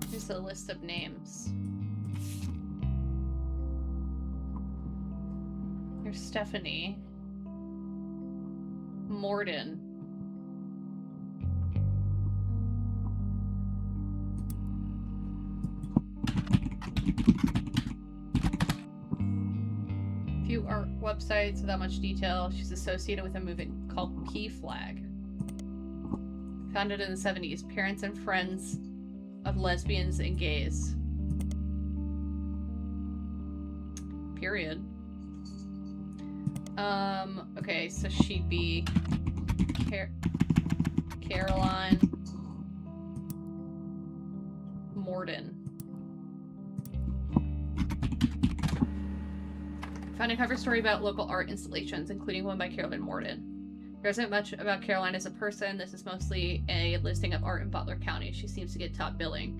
Here's a list of names. Here's Stephanie. Morden. Few art websites without much detail. She's associated with a movement called P-Flag. Founded in the 70s. Parents and friends of lesbians and gays. Period. Okay, so she'd be Caroline Morden. Found a cover story about local art installations, including one by Caroline Morden. There isn't much about Caroline as a person. This is mostly a listing of art in Butler County. She seems to get top billing.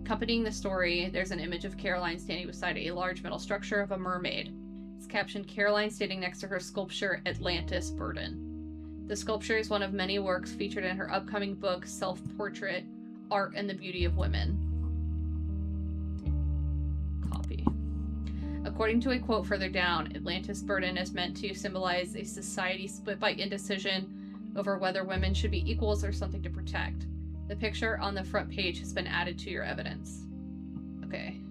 Accompanying the story, there's an image of Caroline standing beside a large metal structure of a mermaid. It's captioned, Caroline standing next to her sculpture, Atlantis Burden. The sculpture is one of many works featured in her upcoming book, Self-Portrait, Art and the Beauty of Women. Copy. According to a quote further down, Atlantis Burden is meant to symbolize a society split by indecision over whether women should be equals or something to protect. The picture on the front page has been added to your evidence. Okay.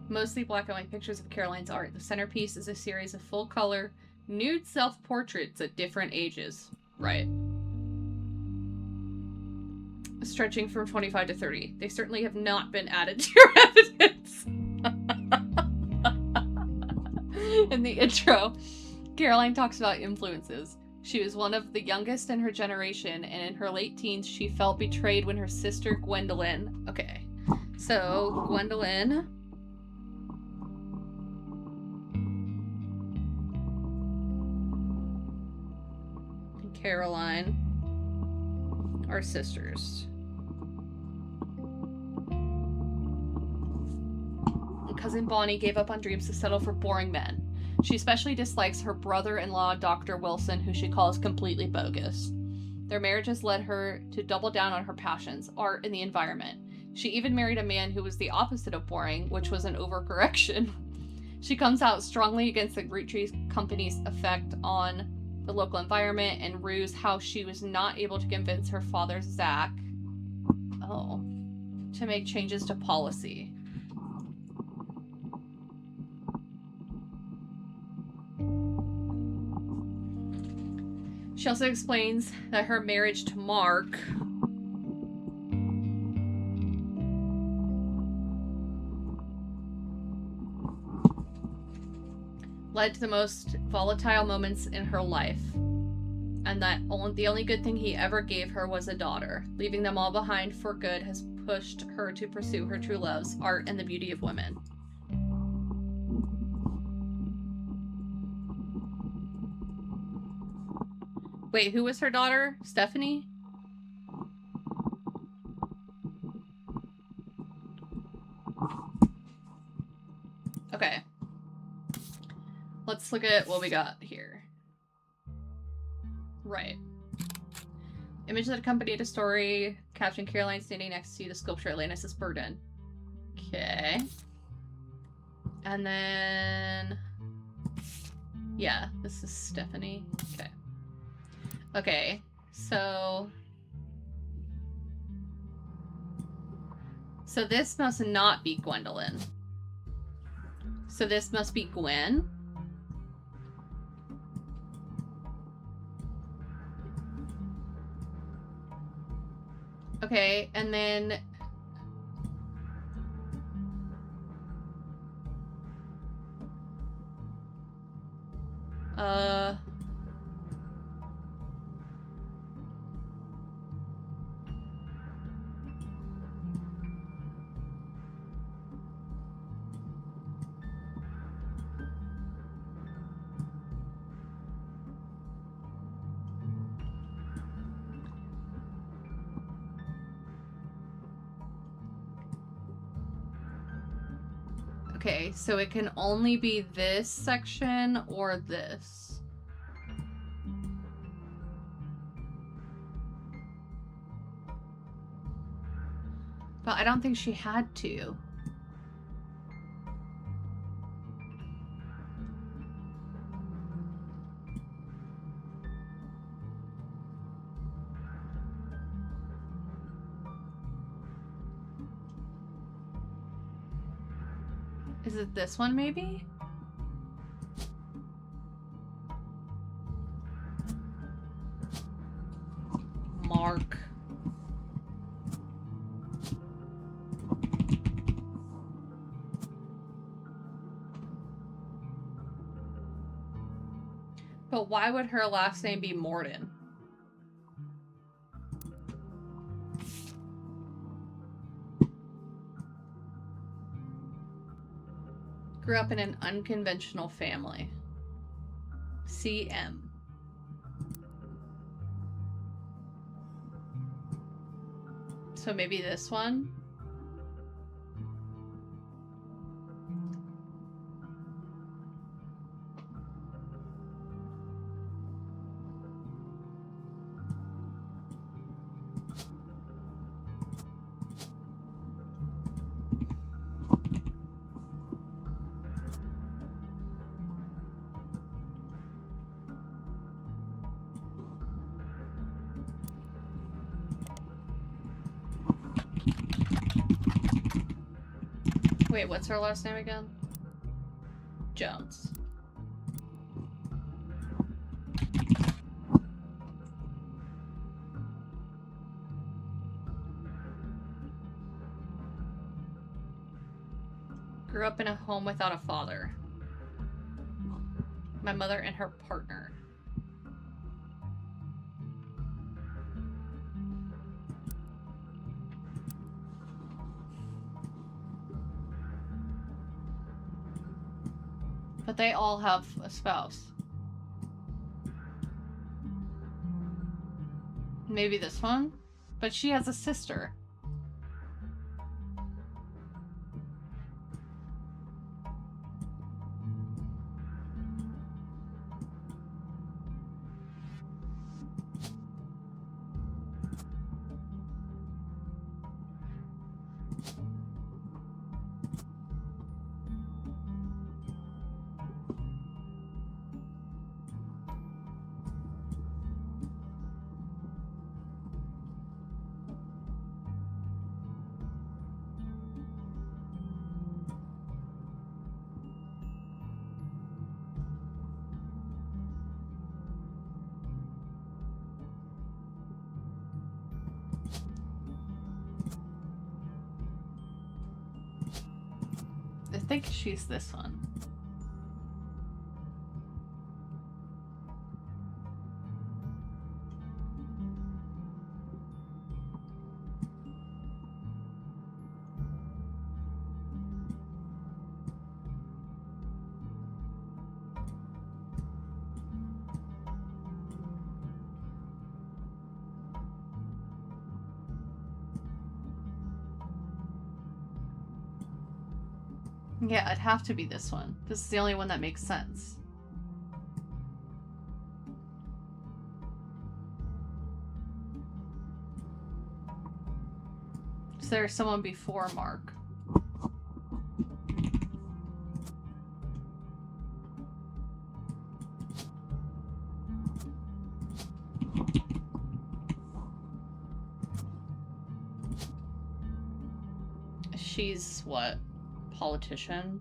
Mostly black and white pictures of Caroline's art. The centerpiece is a series of full-color, nude self-portraits at different ages. Right. Stretching from 25 to 30. They certainly have not been added to your evidence. In the intro, Caroline talks about influences. She was one of the youngest in her generation, and in her late teens, she felt betrayed when her sister Gwendolyn... Okay. So, Gwendolyn... Caroline are sisters. Cousin Bonnie gave up on dreams to settle for boring men. She especially dislikes her brother-in-law, Dr. Wilson, who she calls completely bogus. Their marriage has led her to double down on her passions, art and the environment. She even married a man who was the opposite of boring, which was an overcorrection. She comes out strongly against the Roottrees company's effect on the local environment and rues how she was not able to convince her father, Zach, to make changes to policy. She also explains that her marriage to Mark led to the most volatile moments in her life, and that the only good thing he ever gave her was a daughter. Leaving them all behind for good has pushed her to pursue her true loves, art and the beauty of women. Wait, who was her daughter? Stephanie? Okay. Let's look at what we got here. Right. Image that accompanied a story capturing Caroline standing next to the sculpture Atlantis' burden. Okay. And then... yeah, this is Stephanie. Okay. Okay, so... so this must not be Gwendolyn. So this must be Gwen. Okay, and then... okay, so it can only be this section or this. But I don't think she had to. Is it this one, maybe? Mark. But why would her last name be Morden? Grew up in an unconventional family. CM. So maybe this one? Wait, what's her last name again? Jones. Grew up in a home without a father. My mother and her partner. But they all have a spouse. Maybe this one? But she has a sister. I think she's this one. Yeah, it'd have to be this one. This is the only one that makes sense. Is there someone before Mark? She's what? Politician?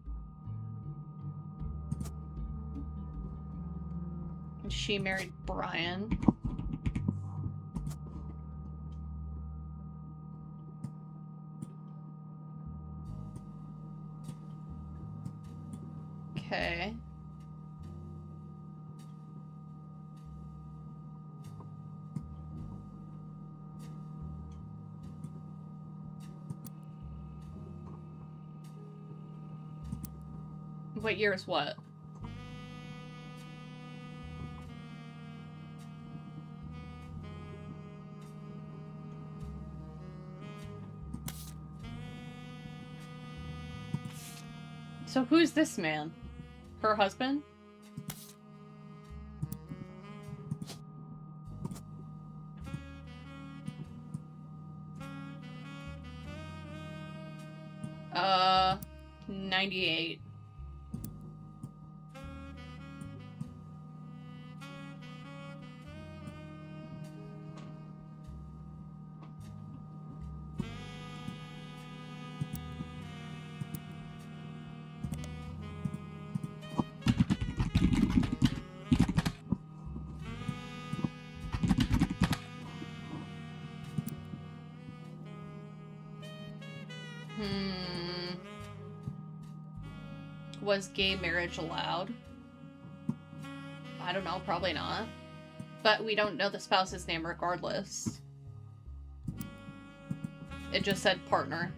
And she married Brian. Okay. What year is what? So who's this man? Her husband? Uh, 98. Was gay marriage allowed? I don't know, probably not. But we don't know the spouse's name regardless. It just said partner.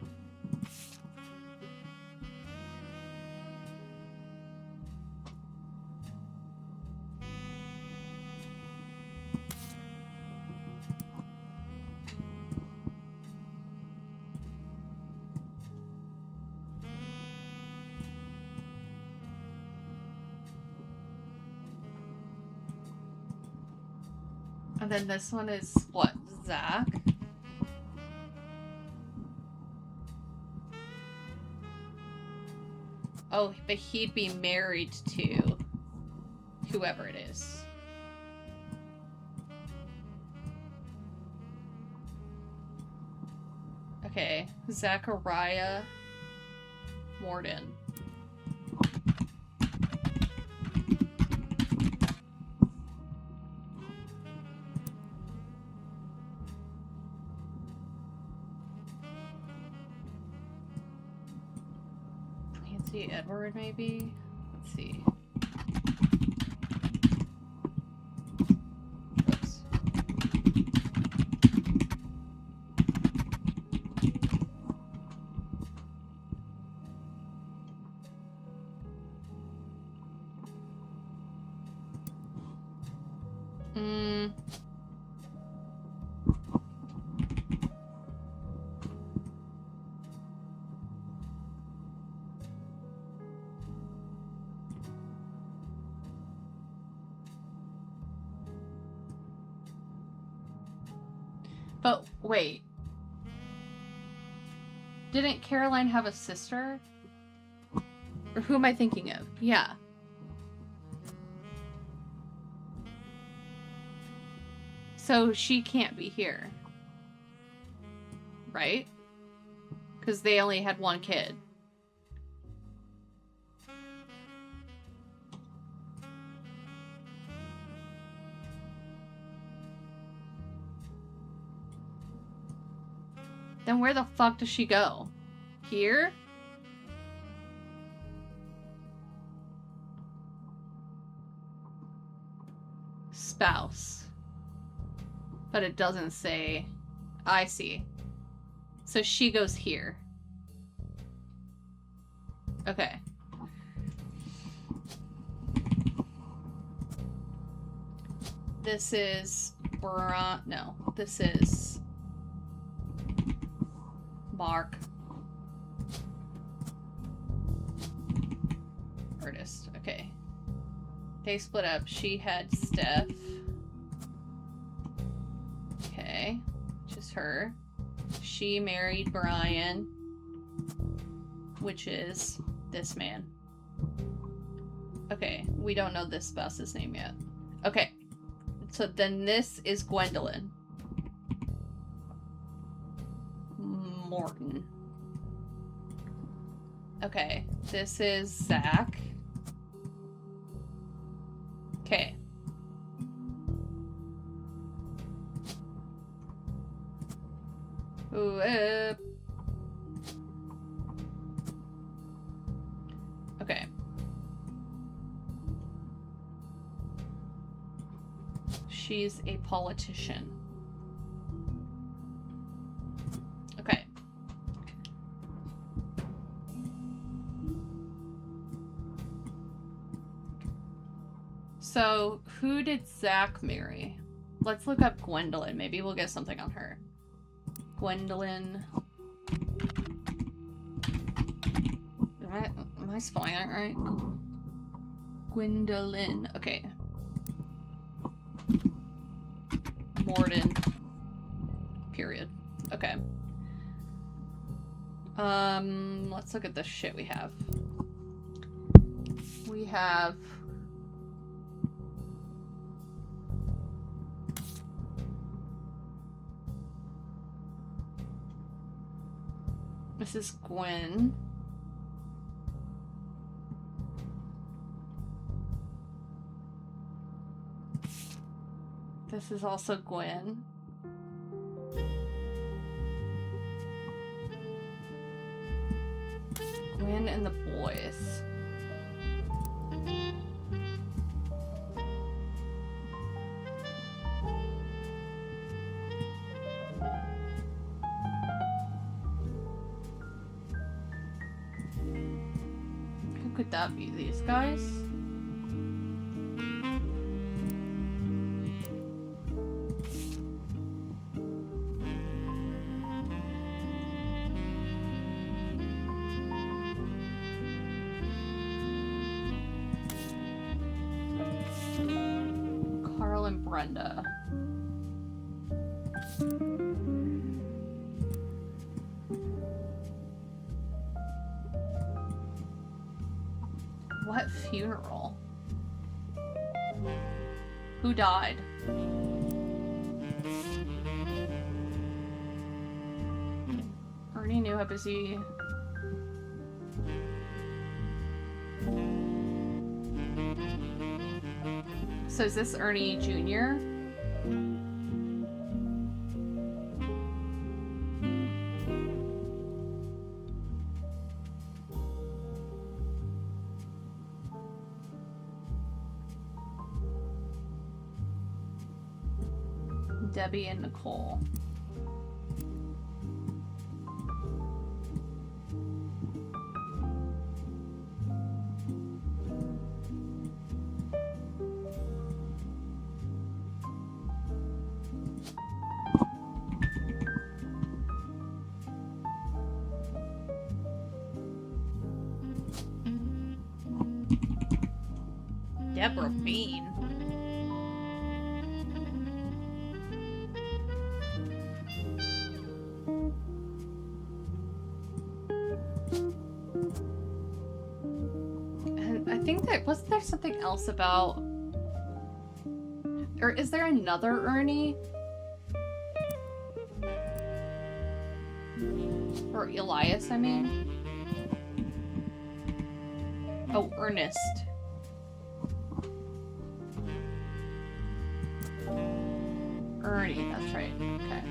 And then this one is what? Zach? Oh, but he'd be married to whoever it is. Okay, Zachariah Morden. Edward, maybe? Let's see. Oops. But wait. Didn't Caroline have a sister? Or who am I thinking of? Yeah. So she can't be here. Right? Because they only had one kid. Then where the fuck does she go? Here? Spouse. But it doesn't say. I see. So she goes here. Okay. This is no. This is Mark. artist. Okay. They split up. She had Steph. Okay. Just her. She married Brian, which is this man. Okay. We don't know this spouse's name yet. Okay. So then this is Gwendolyn. Morton. Okay. This is Zach. Okay. Ooh, okay. She's a politician. Okay. So, who did Zach marry? Let's look up Gwendolyn. Maybe we'll get something on her. Gwendolyn. Am I spelling that right? Gwendolyn. Okay. Morton. Period. Okay. Let's look at the shit we have. We have... This is Gwen. This is also Gwen. Gwen and the boys. Who could that be? These guys? Carl and Brenda. What funeral? Who died? Ernie knew how busy. So is this Ernie Jr.? Debbie and Nicole. Deborah Bean. And I think that, wasn't there something else about, or is there another Ernie? Or Elias, I mean. Oh, Ernest. Ernie, that's right. Okay.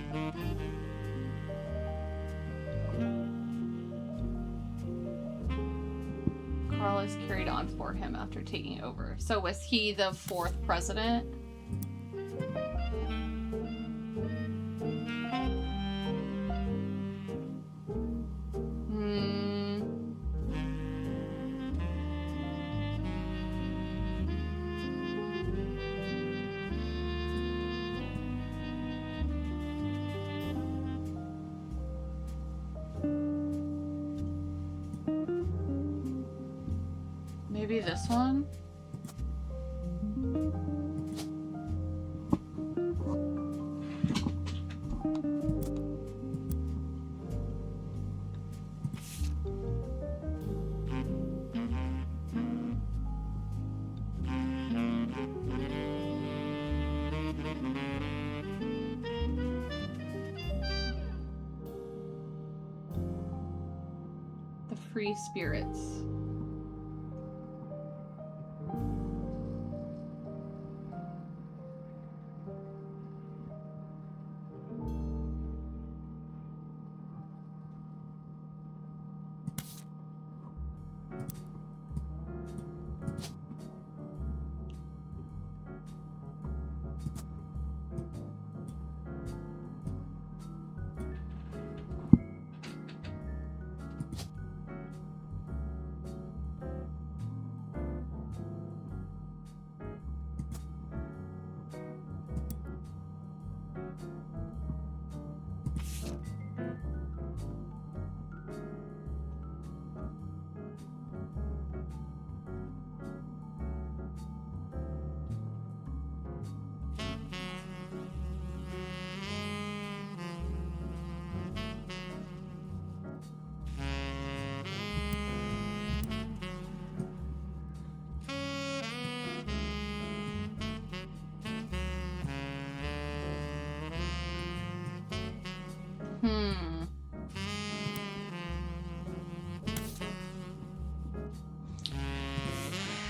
Carl is carried on for him after taking over. So was he the 4th president? Maybe Maybe this one? The free spirits.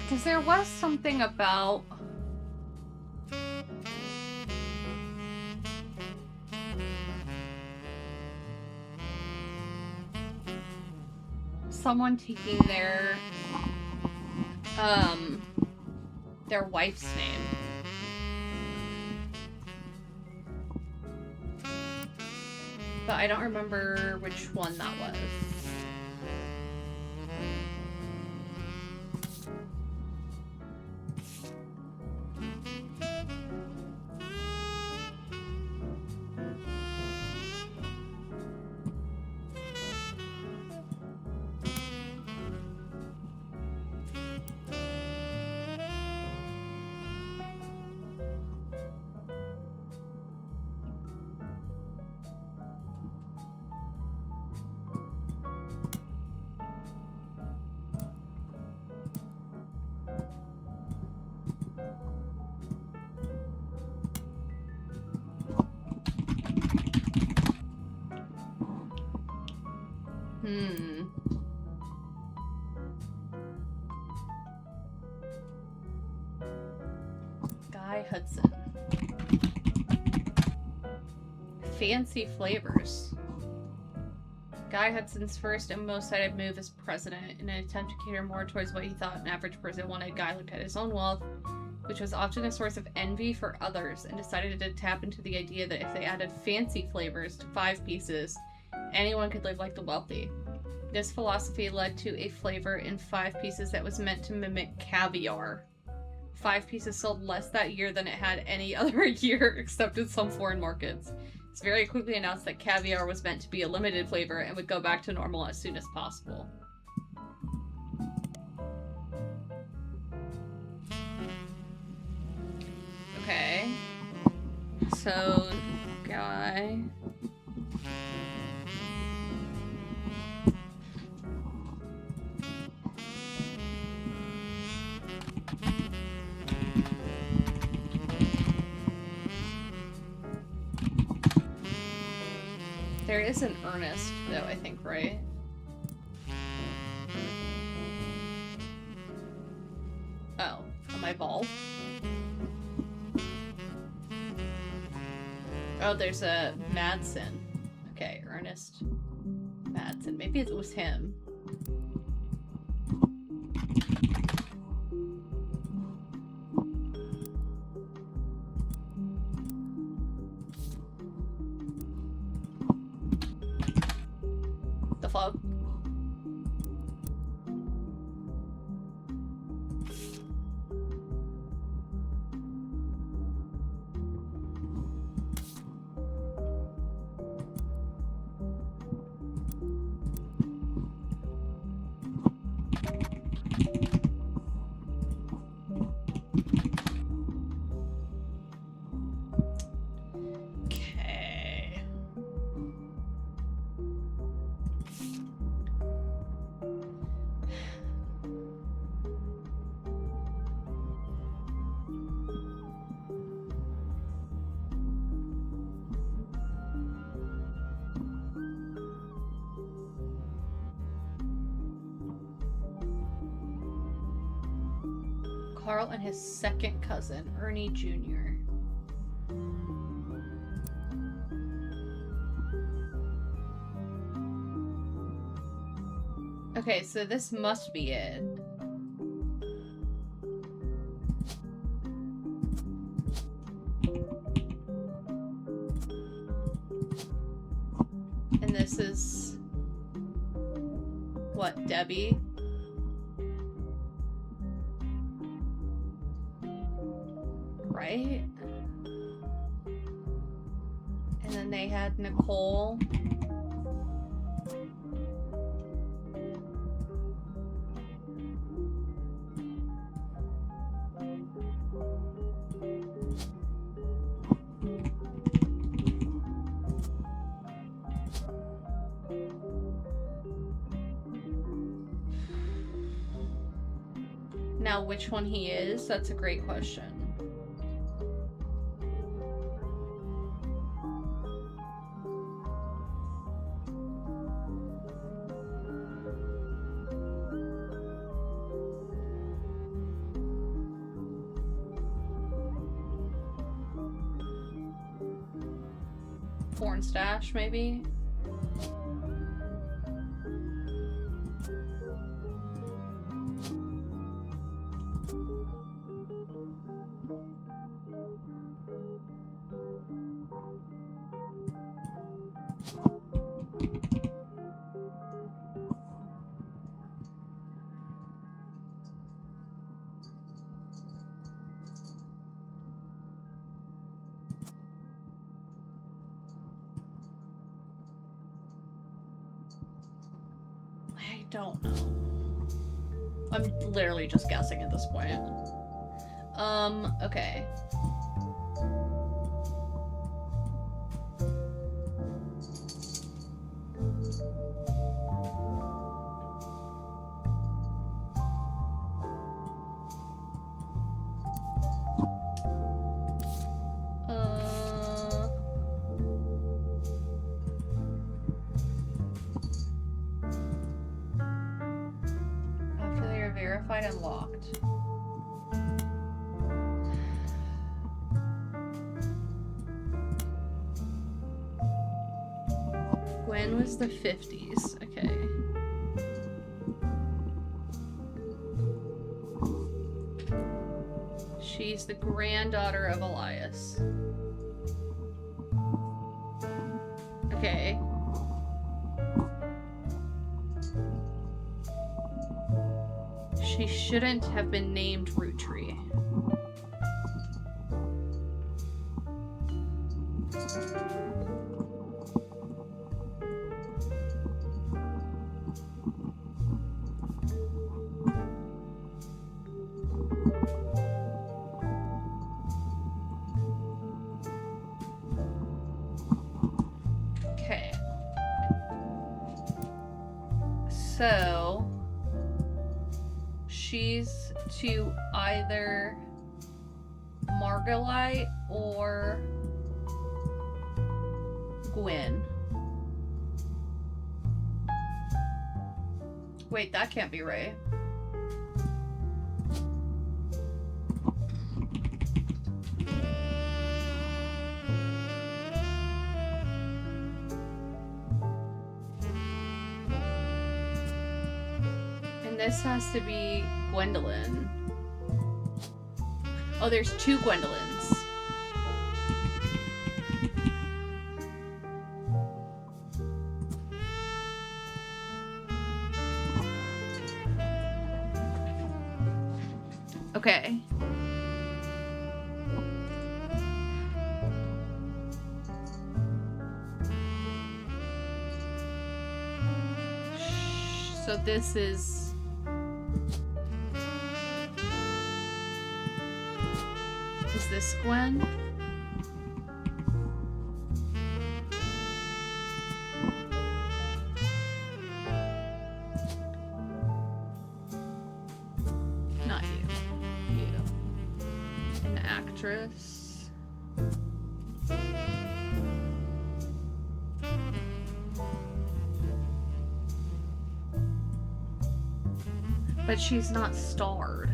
Because there was something about... someone taking their wife's name. But I don't remember which one that was. Guy Hudson. Fancy flavors. Guy Hudson's first and most cited move as president in an attempt to cater more towards what he thought an average person wanted. Guy looked at his own wealth, which was often a source of envy for others, and decided to tap into the idea that if they added fancy flavors to 5 pieces, anyone could live like the wealthy. This philosophy led to a flavor in 5 pieces that was meant to mimic caviar. 5 pieces sold less that year than it had any other year, except in some foreign markets. It's very quickly announced that caviar was meant to be a limited flavor and would go back to normal as soon as possible. Okay. So, guy... There is an Ernest, though, I think, right? Oh, am I bald? Oh, there's a Madsen. Okay, Ernest Madsen. Maybe it was him. The fuck? Carl and his second cousin, Ernie Jr. Okay, so this must be it. And this is... what, Debbie? Right? And then they had Nicole. Now, which one he is? That's a great question. Porn stash, maybe? I don't know. I'm literally just guessing at this point. Okay. Verified and locked. Gwen was the 50s. Okay. She's the granddaughter of Elias. Okay. She shouldn't have been named Roottrees. Okay. So... she's to either Margolite or Gwen. Wait, that can't be right. And this has to be Gwendolyn. Oh, there's two Gwendolyns. Okay. So this is... is this Gwen? Not you. You. An actress. But she's not starred.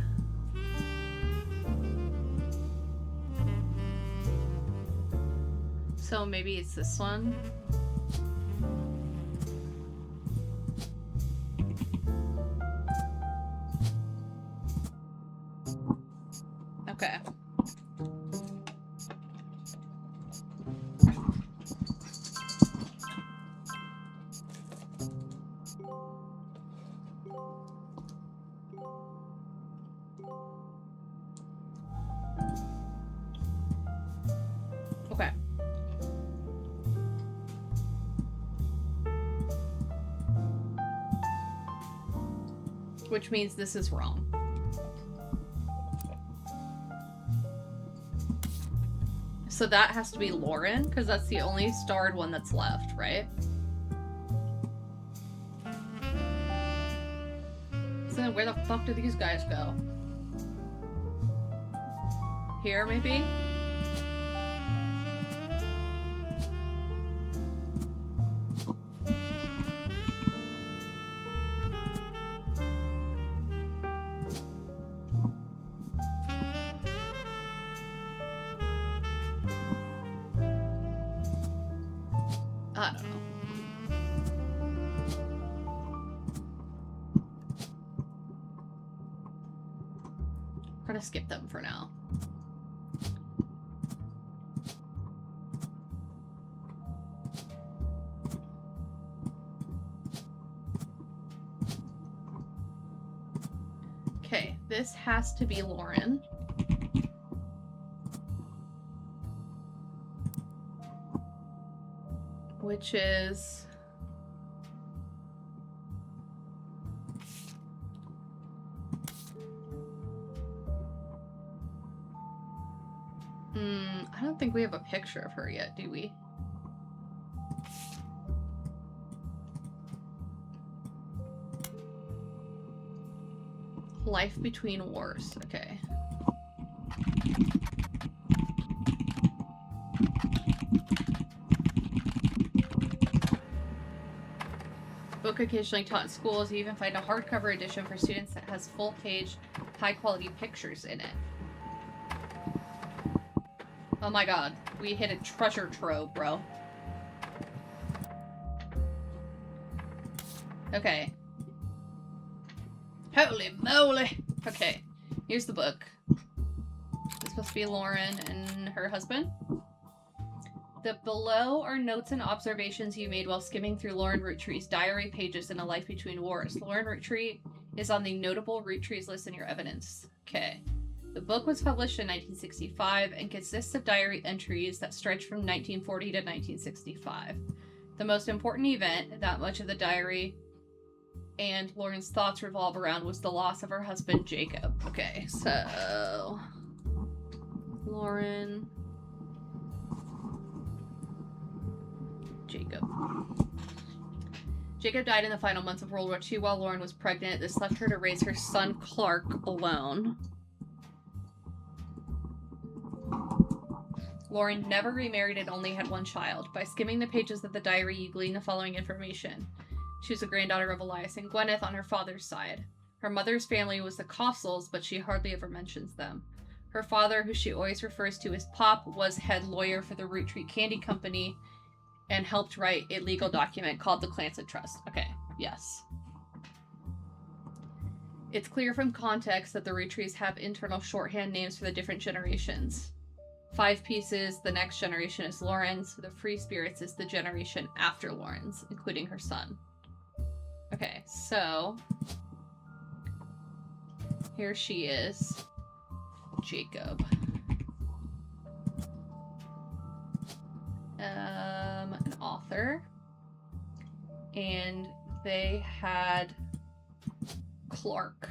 So maybe it's this one. Okay. Okay. Which means this is wrong. So that has to be Lauren, because that's the only starred one that's left, right? So then where the fuck do these guys go? Here, maybe? I don't know. We're gonna skip them for now. Okay, this has to be Lauren. Which is... I don't think we have a picture of her yet, do we? Life between wars. Okay. Book occasionally taught in schools. You even find a hardcover edition for students that has full-page, high-quality pictures in it. Oh my god. We hit a treasure trove, bro. Okay. Holy moly! Okay. Here's the book. It's supposed to be Lauren and her husband. The below are notes and observations you made while skimming through Lauren Roottrees' diary pages in A Life Between Wars. Lauren Roottree is on the notable Roottrees list in your evidence. Okay. The book was published in 1965 and consists of diary entries that stretch from 1940 to 1965. The most important event that much of the diary and Lauren's thoughts revolve around was the loss of her husband, Jacob. Okay, so... Lauren... Jacob. Jacob died in the final months of World War II while Lauren was pregnant. This left her to raise her son, Clark, alone. Lauren never remarried and only had one child. By skimming the pages of the diary, you glean the following information. She was the granddaughter of Elias and Gwyneth on her father's side. Her mother's family was the Costles, but she hardly ever mentions them. Her father, who she always refers to as Pop, was head lawyer for the Roottree Candy Company and helped write a legal document called the Clancy Trust. Okay, yes. It's clear from context that the Roottrees have internal shorthand names for the different generations. 5 Pieces, the next generation is Lauren's. The Free Spirits is the generation after Lauren's, including her son. Okay, so... here she is. Jacob. An author. And they had Clark.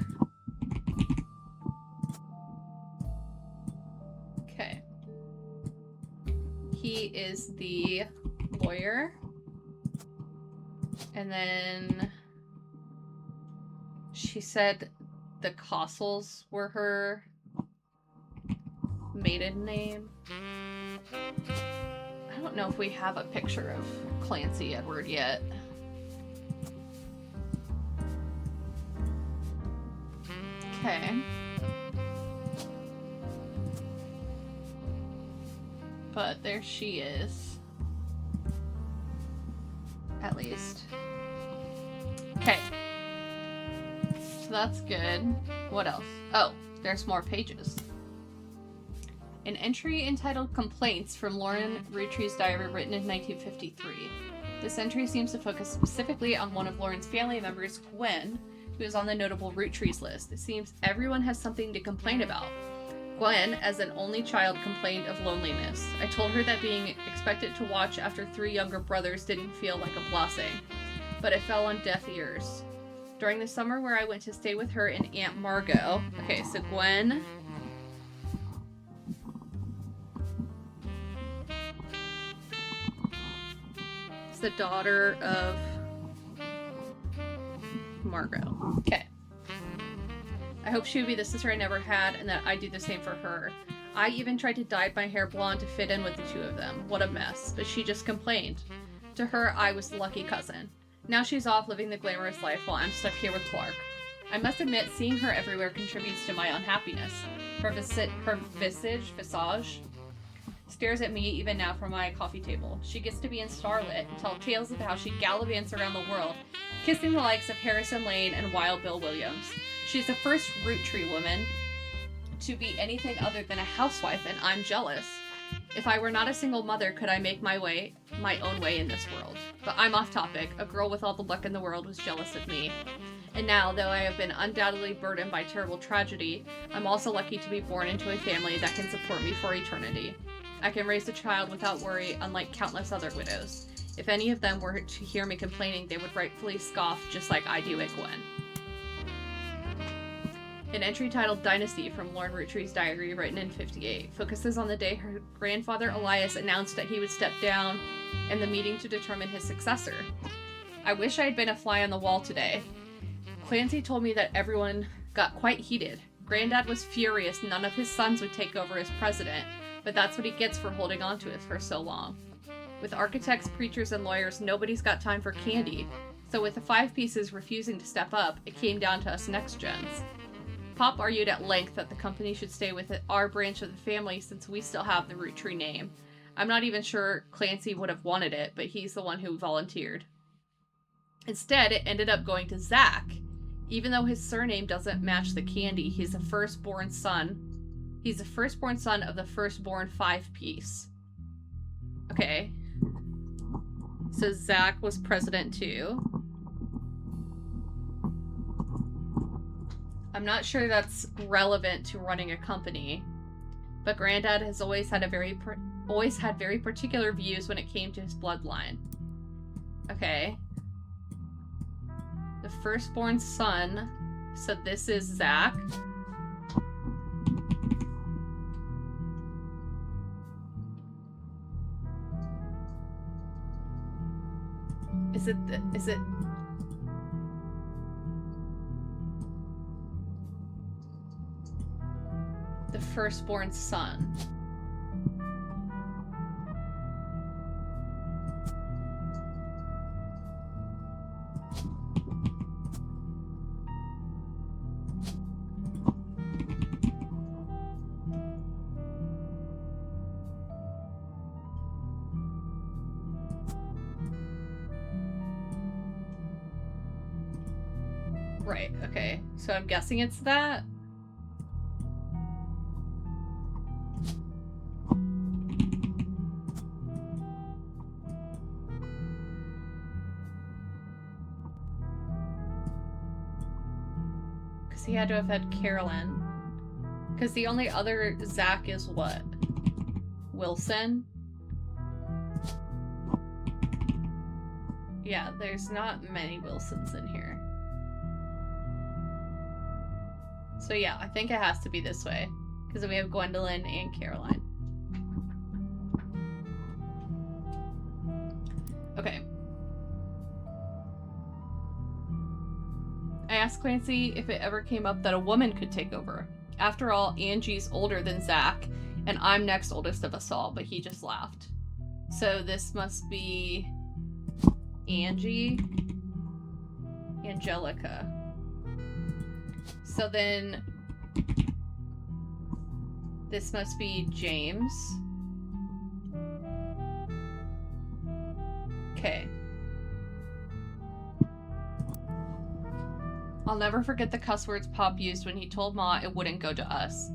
Okay. He is the lawyer. And then she said the Costles were her maiden name. I don't know if we have a picture of Clancy Edward yet. Okay. But there she is. at least. Okay. So that's good. What else? Oh, there's more pages. An entry entitled Complaints from Lauren Roottrees' diary written in 1953. This entry seems to focus specifically on one of Lauren's family members, Gwen, who is on the notable Roottrees list. It seems everyone has something to complain about. Gwen, as an only child, complained of loneliness. I told her that being expected to watch after 3 younger brothers didn't feel like a blessing, but it fell on deaf ears. During the summer where I went to stay with her and Aunt Margot. Okay, so Gwen is the daughter of Margot. Okay. I hope she would be the sister I never had and that I'd do the same for her. I even tried to dye my hair blonde to fit in with the 2 of them. What a mess. But she just complained. To her, I was the lucky cousin. Now she's off living the glamorous life while I'm stuck here with Clark. I must admit, seeing her everywhere contributes to my unhappiness. Her visage stares at me even now from my coffee table. She gets to be in Starlit and tell tales of how she gallivants around the world, kissing the likes of Harrison Lane and Wild Bill Williams. She's the first Roottree woman to be anything other than a housewife, and I'm jealous. If I were not a single mother, could I make my own way in this world? But I'm off topic. A girl with all the luck in the world was jealous of me. And now, though I have been undoubtedly burdened by terrible tragedy, I'm also lucky to be born into a family that can support me for eternity. I can raise a child without worry, unlike countless other widows. If any of them were to hear me complaining, they would rightfully scoff just like I do at Gwen. An entry titled Dynasty from Lauren Roottrees' diary, written in 1958, focuses on the day her grandfather Elias announced that he would step down and the meeting to determine his successor. I wish I had been a fly on the wall today. Clancy told me that everyone got quite heated. Granddad was furious none of his sons would take over as president, but that's what he gets for holding on to it for so long. With architects, preachers, and lawyers, nobody's got time for candy, so with the 5 pieces refusing to step up, it came down to us next gens. Pop argued at length that the company should stay with our branch of the family since we still have the Roottree name. I'm not even sure Clancy would have wanted it, but he's the one who volunteered. Instead, it ended up going to Zach. Even though his surname doesn't match the candy, he's the firstborn son. He's the firstborn son of the firstborn 5-piece. Okay. So Zach was president too. I'm not sure that's relevant to running a company, but Granddad has always had very particular views when it came to his bloodline. Okay. The firstborn son. So this is Zach. Is it the firstborn son? Right, okay. So I'm guessing it's that. Because he had to have had Carolyn. Because the only other Zach is what? Wilson? Yeah, there's not many Wilsons in here. So yeah, I think it has to be this way. Because then we have Gwendolyn and Caroline. Okay. I asked Clancy if it ever came up that a woman could take over. After all, Angie's older than Zach, and I'm next oldest of us all, but he just laughed. So this must be Angie, Angelica. So then this must be James. Okay. I'll never forget the cuss words Pop used when he told Ma it wouldn't go to us.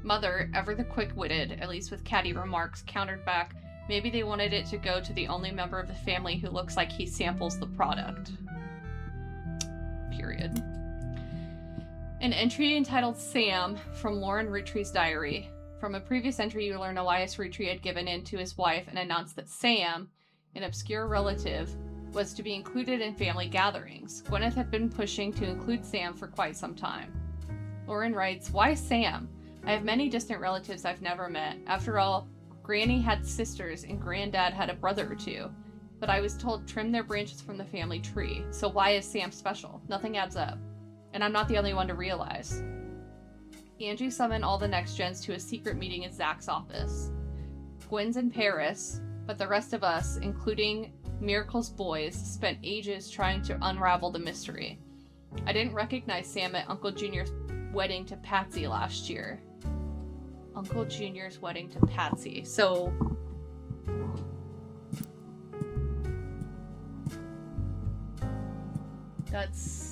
Mother, ever the quick-witted, at least with catty remarks, countered back, maybe they wanted it to go to the only member of the family who looks like he samples the product. Period. An entry entitled Sam from Lauren Roottrees' diary. From a previous entry, you learn Elias Roottree had given in to his wife and announced that Sam, an obscure relative, was to be included in family gatherings. Gwyneth had been pushing to include Sam for quite some time. Lauren writes, "Why Sam? I have many distant relatives I've never met. After all, Granny had sisters and Granddad had a brother or two. But I was told trim their branches from the family tree. So why is Sam special? Nothing adds up. And I'm not the only one to realize." Angie summoned all the next gens to a secret meeting in Zach's office. Gwen's in Paris, but the rest of us, including Miracle's boys, spent ages trying to unravel the mystery. I didn't recognize Sam at Uncle Junior's wedding to Patsy last year. Uncle Junior's wedding to Patsy. So... that's...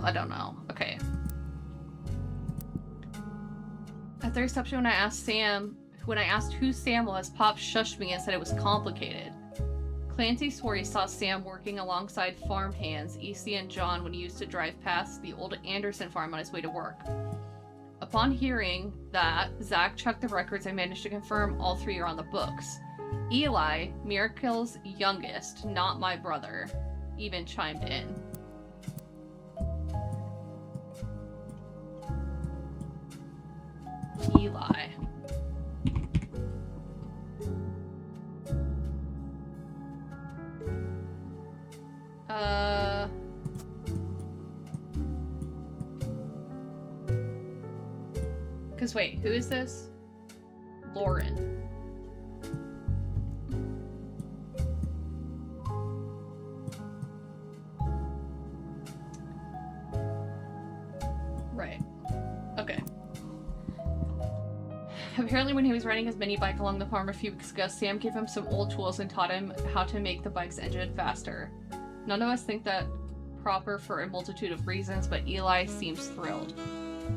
I don't know. Okay. At the reception, when I asked who Sam was, Pop shushed me and said it was complicated. Clancy swore he saw Sam working alongside farm hands, EC and John, when he used to drive past the old Anderson farm on his way to work. Upon hearing that, Zach checked the records and managed to confirm all three are on the books. Eli, Miracle's youngest, not my brother, even chimed in. Eli. Cause wait, who is this? Lauren. Right. Okay. Apparently when he was riding his mini bike along the farm a few weeks ago, Sam gave him some old tools and taught him how to make the bike's engine faster. None of us think that proper for a multitude of reasons, but Eli seems thrilled.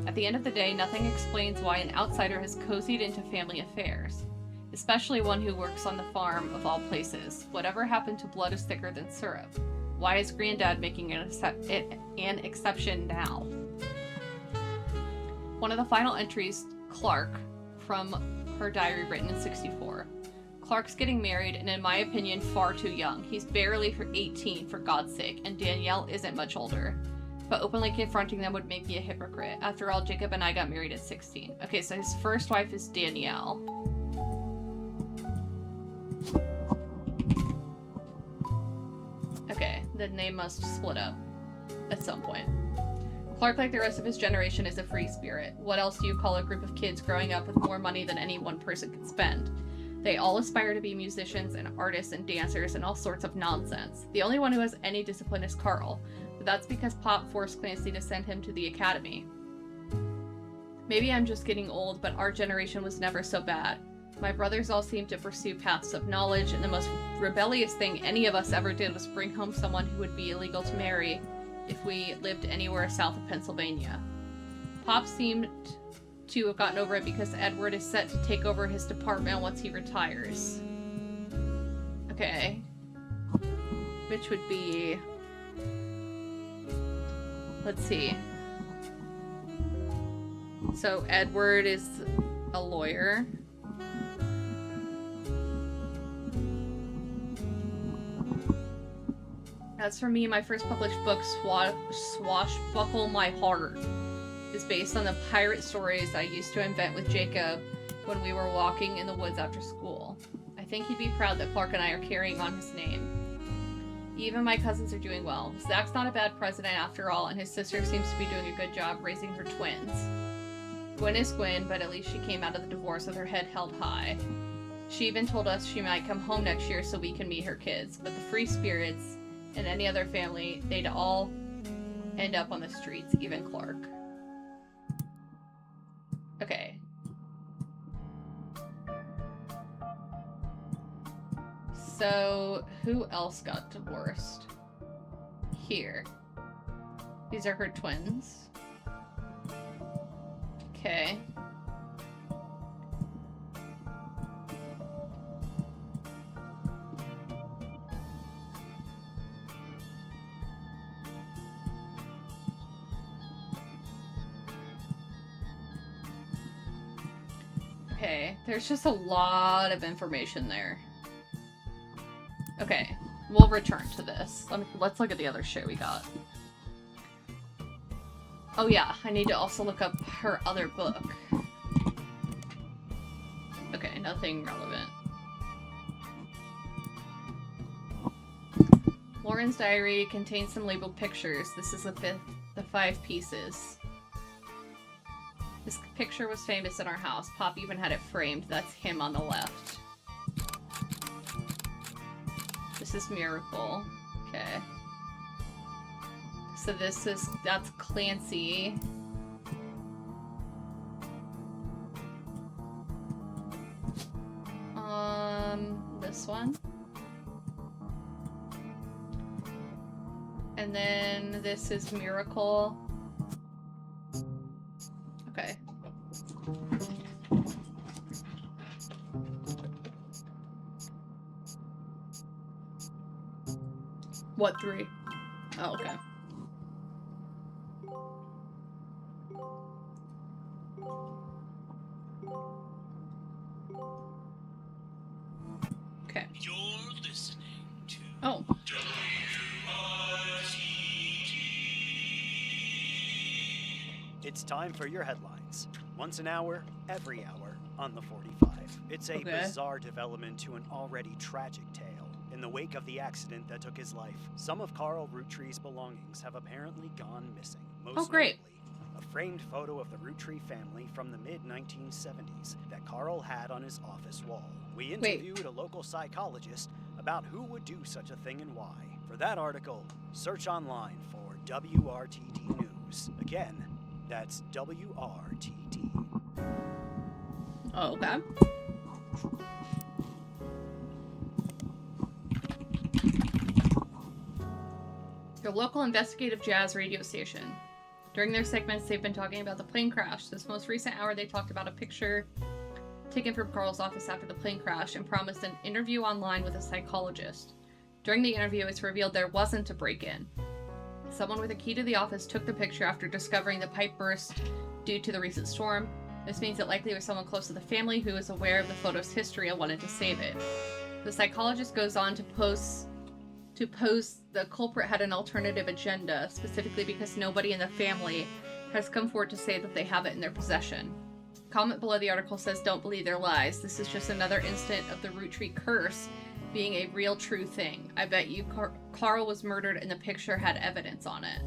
At the end of the day, nothing explains why an outsider has cozied into family affairs, especially one who works on the farm of all places. Whatever happened to blood is thicker than syrup? Why is Granddad making an exception now? One of the final entries, Clark, from her diary written in '64. Clark's getting married, and in my opinion, far too young. He's barely 18, for God's sake, and Danielle isn't much older. But openly confronting them would make me a hypocrite. After all, Jacob and I got married at 16. Okay, so his first wife is Danielle. Okay, then they must split up at some point. Clark, like the rest of his generation, is a free spirit. What else do you call a group of kids growing up with more money than any one person can spend? They all aspire to be musicians and artists and dancers and all sorts of nonsense. The only one who has any discipline is Carl, but that's because Pop forced Clancy to send him to the academy. Maybe I'm just getting old, but our generation was never so bad. My brothers all seemed to pursue paths of knowledge, and the most rebellious thing any of us ever did was bring home someone who would be illegal to marry if we lived anywhere south of Pennsylvania. Pop seemed to have gotten over it because Edward is set to take over his department once he retires. Okay. Which would be... let's see. So Edward is a lawyer. As for me, my first published book, Swashbuckle My Heart, is based on the pirate stories I used to invent with Jacob when we were walking in the woods after school. I think he'd be proud that Clark and I are carrying on his name. Even my cousins are doing well. Zach's not a bad president after all, and his sister seems to be doing a good job raising her twins. Gwen is Gwen, but at least she came out of the divorce with her head held high. She even told us she might come home next year so we can meet her kids, but the free spirits and any other family, they'd all end up on the streets, even Clark. Okay. So, who else got divorced? Here. These are her twins. Okay. Okay, there's just a lot of information there. Okay, we'll return to this. Let's look at the other shit we got. Oh yeah, I need to also look up her other book. Okay, nothing relevant. Lauren's diary contains some labeled pictures. This is the 5 pieces. This picture was famous in our house. Pop even had it framed. That's him on the left. This is Miracle. Okay. So that's Clancy. This one. And then this is Miracle. Okay. What 3? Oh, okay. Okay. You're listening to Oh. It's time for your headlines. Once an hour, every hour, on the 45. It's a bizarre development to an already tragic tale. In the wake of the accident that took his life, some of Carl Roottree's belongings have apparently gone missing. Most great. notably, a framed photo of the Roottree family from the mid-1970s that Carl had on his office wall. We interviewed a local psychologist about who would do such a thing and why. For that article, search online for WRTD News. Again, that's WRTD. Oh, okay. Your local investigative jazz radio station. During their segments, they've been talking about the plane crash. This most recent hour, they talked about a picture taken from Carl's office after the plane crash and promised an interview online with a psychologist. During the interview, it's revealed there wasn't a break-in. Someone with a key to the office took the picture after discovering the pipe burst due to the recent storm. This means it likely was someone close to the family who was aware of the photo's history and wanted to save it. The psychologist goes on to pose the culprit had an alternative agenda, specifically because nobody in the family has come forward to say that they have it in their possession. Comment below the article says, "Don't believe their lies. This is just another instant of the Roottree curse being a real true thing. I bet you Carl was murdered and the picture had evidence on it."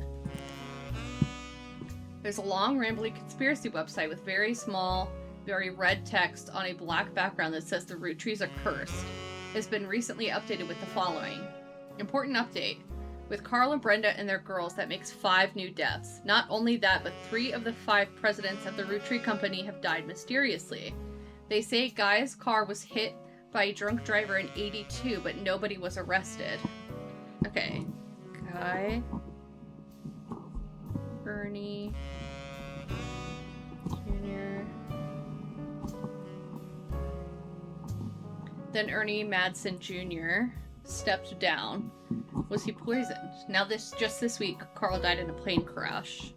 There's a long, rambling conspiracy website with very small, very red text on a black background that says the Roottrees are cursed. It's been recently updated with the following. Important update. With Carl and Brenda and their girls, that makes 5 new deaths. Not only that, but 3 of the 5 presidents of the Roottree Company have died mysteriously. They say Guy's car was hit by a drunk driver in '82, but nobody was arrested. Okay. Guy. Ernie. Jr. Then Ernie Madsen Jr. stepped down. Was he poisoned? Now just this week, Carl died in a plane crash.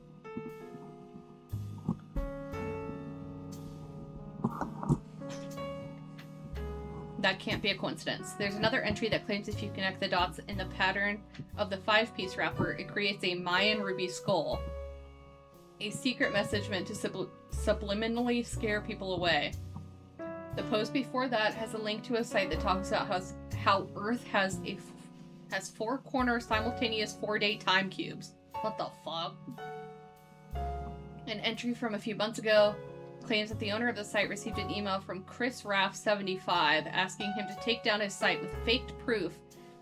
That can't be a coincidence. There's another entry that claims if you connect the dots in the pattern of the 5-piece wrapper, it creates a Mayan ruby skull. A secret message meant to subliminally scare people away. The post before that has a link to a site that talks about how Earth has 4 corner simultaneous 4-day time cubes. What the fuck? An entry from a few months ago claims that the owner of the site received an email from Chris Raff75 asking him to take down his site with faked proof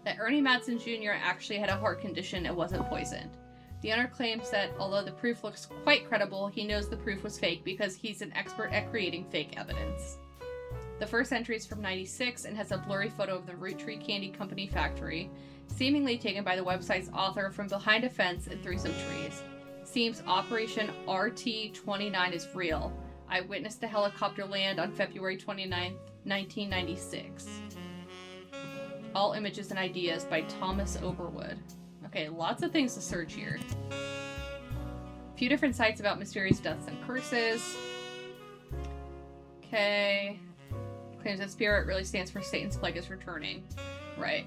that Ernie Madsen Jr. actually had a heart condition and wasn't poisoned. The owner claims that although the proof looks quite credible, he knows the proof was fake because he's an expert at creating fake evidence. The first entry is from '96 and has a blurry photo of the Roottrees Candy Company factory, seemingly taken by the website's author from behind a fence and through some trees. Seems Operation RT-29 is real. I witnessed a helicopter land on February 29th, 1996. All images and ideas by Thomas Overwood. Okay, lots of things to search here. A few different sites about mysterious deaths and curses. Okay. Claims that spirit really stands for Satan's plague is returning. Right.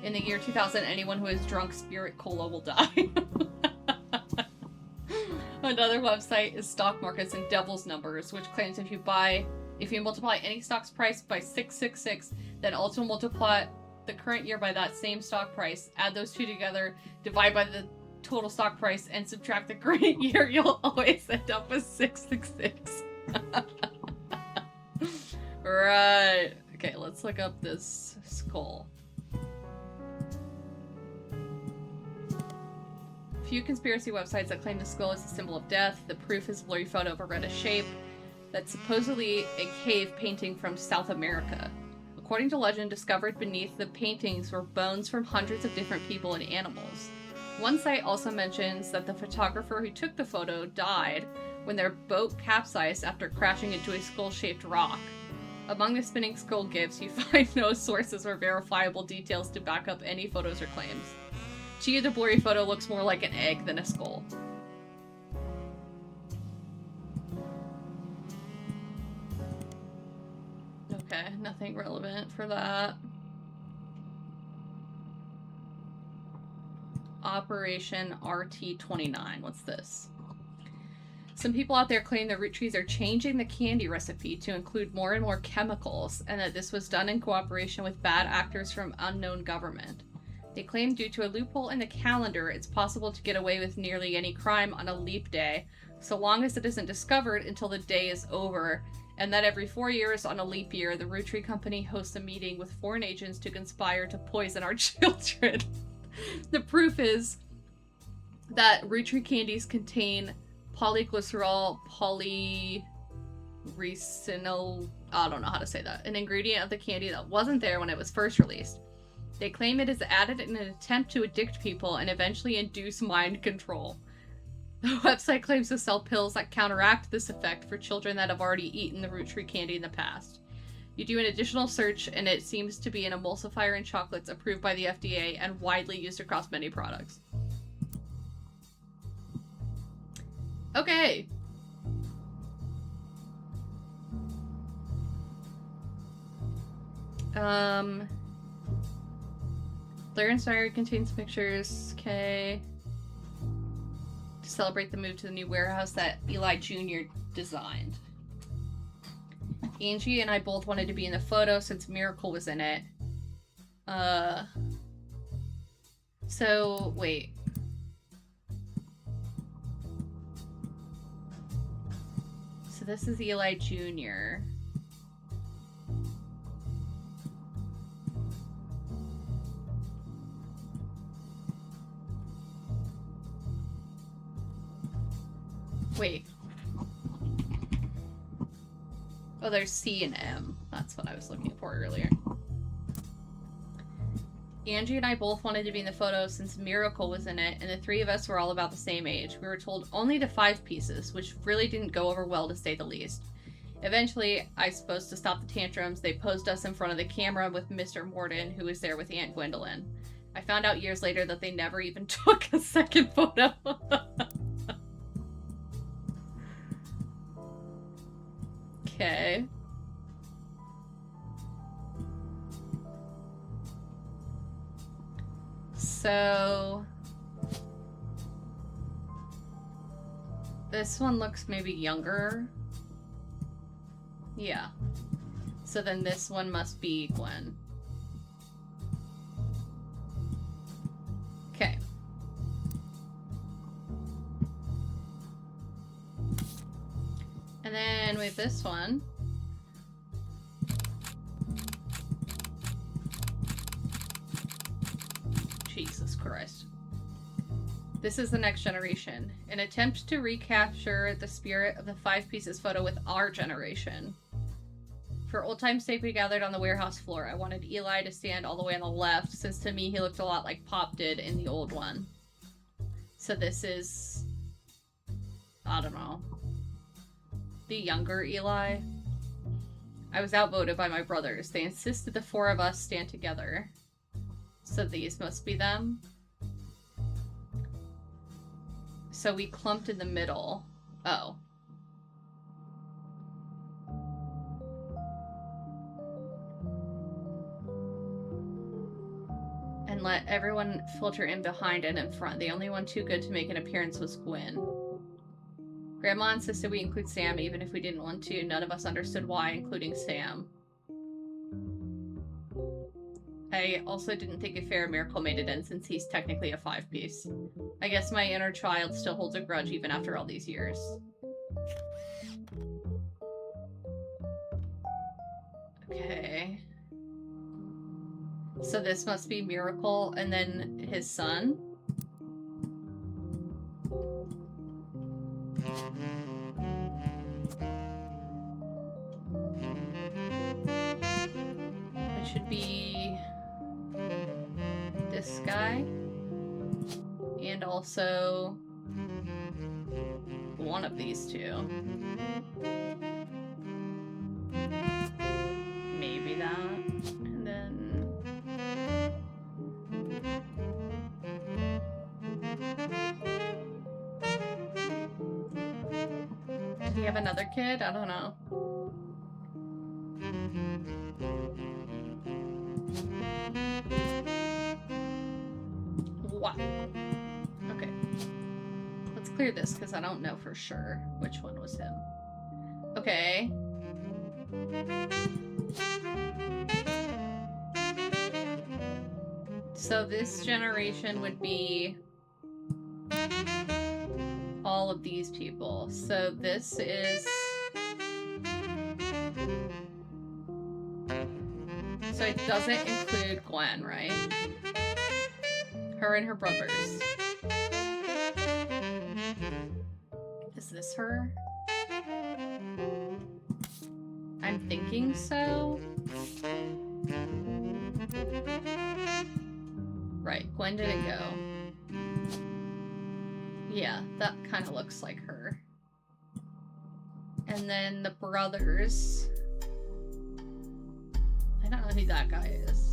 In the year 2000, anyone who is drunk spirit cola will die. Another website is Stock Markets and Devil's Numbers, which claims if you multiply any stock's price by 666, then also multiply the current year by that same stock price, add those two together, divide by the total stock price, and subtract the current year, you'll always end up with 666. Right. Okay, let's look up this skull. Few conspiracy websites that claim the skull is a symbol of death. The proof is a blurry photo of a reddish shape that's supposedly a cave painting from South America. According to legend, discovered beneath the paintings were bones from hundreds of different people and animals. One site also mentions that the photographer who took the photo died when their boat capsized after crashing into a skull-shaped rock. Among the spinning skull gifts, you find no sources or verifiable details to back up any photos or claims. To you, the blurry photo looks more like an egg than a skull. Okay, nothing relevant for that. Operation RT-29. What's this? Some people out there claim the Roottrees are changing the candy recipe to include more and more chemicals, and that this was done in cooperation with bad actors from unknown government. They claim due to a loophole in the calendar, it's possible to get away with nearly any crime on a leap day, so long as it isn't discovered until the day is over, and that every 4 years on a leap year, the Roottrees Company hosts a meeting with foreign agents to conspire to poison our children. The proof is that Roottrees candies contain polyglycerol, polyresinol, I don't know how to say that, an ingredient of the candy that wasn't there when it was first released. They claim it is added in an attempt to addict people and eventually induce mind control. The website claims to sell pills that counteract this effect for children that have already eaten the Roottrees candy in the past. You do an additional search, and it seems to be an emulsifier in chocolates approved by the FDA and widely used across many products. Okay. Clarence Diary contains pictures. Okay. To celebrate the move to the new warehouse that Eli Jr. designed. Angie and I both wanted to be in the photo since Miracle was in it. So, wait. So this is Eli Jr. Wait. Oh, there's C and M. That's what I was looking for earlier. Angie and I both wanted to be in the photo since Miracle was in it, and the three of us were all about the same age. We were told only the 5 pieces, which really didn't go over well to say the least. Eventually, I suppose to stop the tantrums, they posed us in front of the camera with Mr. Morden, who was there with Aunt Gwendolyn. I found out years later that they never even took a second photo. Okay. So this one looks maybe younger. Yeah. So then this one must be Gwen. Okay. And then with this one, Jesus Christ. This is the next generation. An attempt to recapture the spirit of the 5 Pieces photo with our generation. For old time's sake, we gathered on the warehouse floor. I wanted Eli to stand all the way on the left, since to me he looked a lot like Pop did in the old one. So this is... I don't know. The younger Eli. I was outvoted by my brothers. They insisted the 4 of us stand together. So these must be them. So we clumped in the middle. Oh. And let everyone filter in behind and in front. The only one too good to make an appearance was Gwen. Grandma insisted we include Sam even if we didn't want to. None of us understood why, including Sam. I also didn't think a fair miracle made it in since he's technically a 5-piece. I guess my inner child still holds a grudge even after all these years. Okay. So this must be Miracle and then his son. It should be this guy. And also one of these two. Maybe that. And then... Did he have another kid? I don't know. What? Okay. Let's clear this because I don't know for sure which one was him. Okay. So this generation would be all of these people. So this is... So it doesn't include Gwen, right? Her and her brothers. Is this her? I'm thinking so. Right, Gwen didn't go. Yeah, that kind of looks like her. And then the brothers. I don't know who that guy is.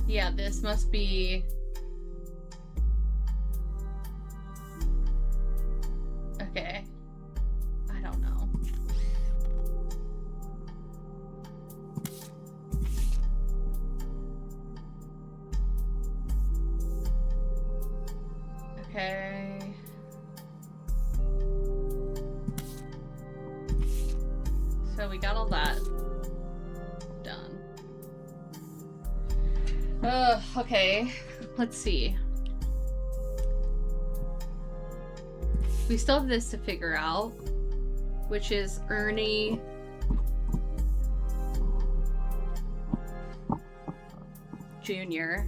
Yeah, this must be... Okay. I don't know. Okay. So we got all that done. Okay. Let's see. We still have this to figure out, which is Ernie Jr.,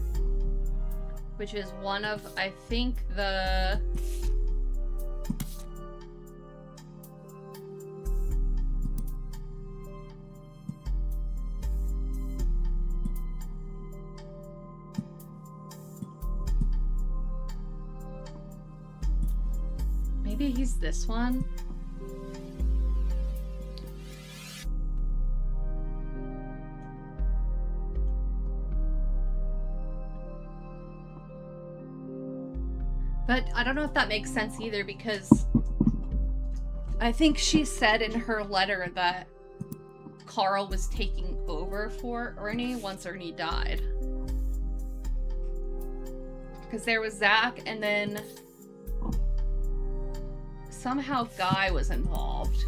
which is one of, I think, the... Maybe he's this one? But I don't know if that makes sense either, because I think she said in her letter that Carl was taking over for Ernie once Ernie died. Because there was Zach, and then somehow Guy was involved.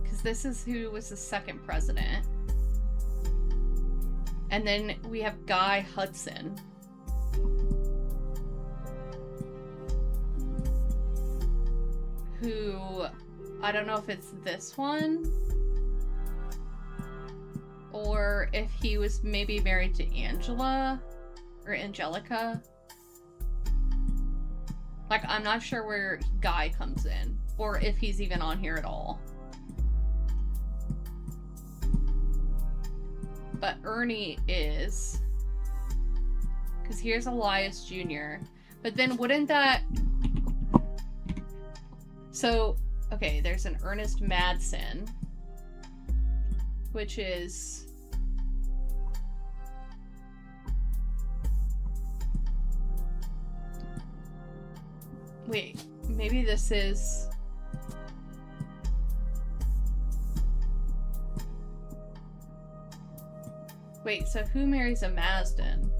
Because this is who was the second president. And then we have Guy Hudson. Who I don't know if it's this one. Or if he was maybe married to Angela. Or Angelica. Like, I'm not sure where Guy comes in. Or if he's even on here at all. But Ernie is. Because here's Elias Jr. But then wouldn't that... So, okay, there's an Ernest Madsen. Which is... Wait, maybe this is... Wait, so who marries a Marsden?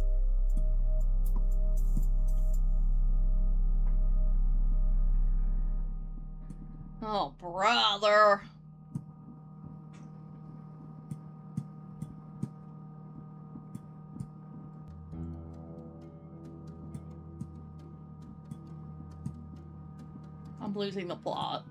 Oh, brother. I'm losing the plot.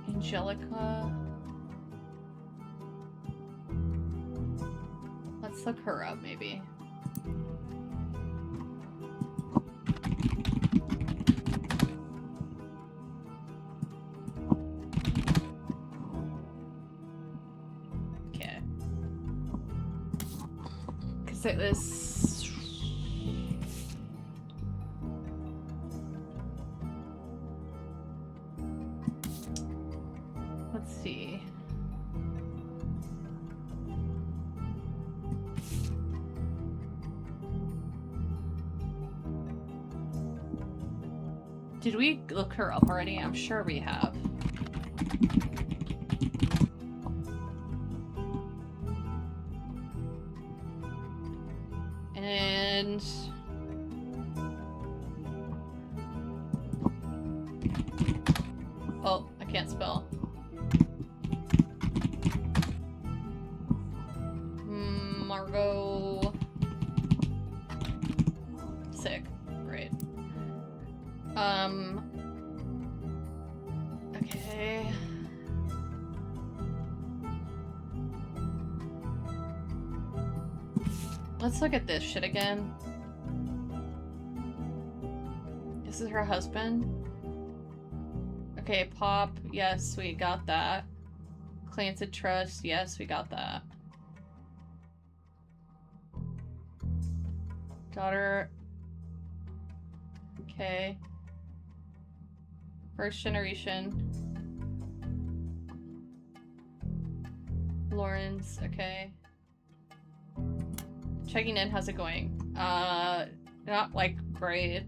Angelica. Let's look her up, maybe. Okay. Because it was... Let's see. Did we look her up already? I'm sure we have. And... Oh, I can't spell. Margot... Sick. Great. Okay. Let's look at this shit again. This is her husband. Okay, Pop, yes, we got that. Clanted Trust, yes, we got that. Daughter. Okay. First generation. Lawrence, okay. Checking in, how's it going? Not like great.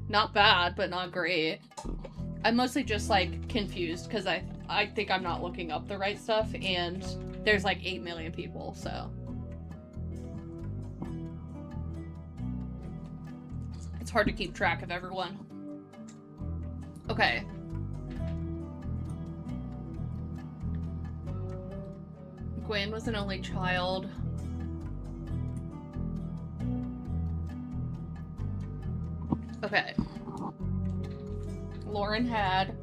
Not bad, but not great. I'm mostly just like confused because I think I'm not looking up the right stuff and there's like 8 million people, so. It's hard to keep track of everyone. Okay. Gwen was an only child. Okay. Lauren had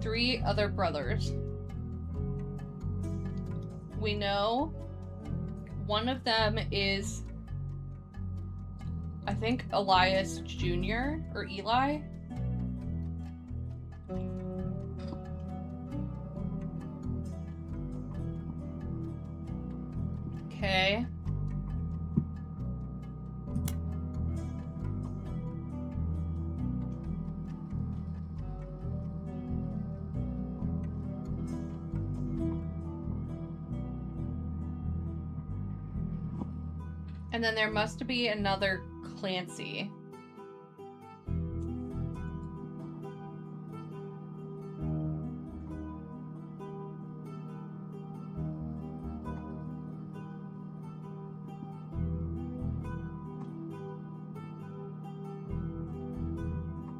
3 other brothers. We know one of them is, I think, Elias Jr. or Eli. Okay. And then there must be another Clancy.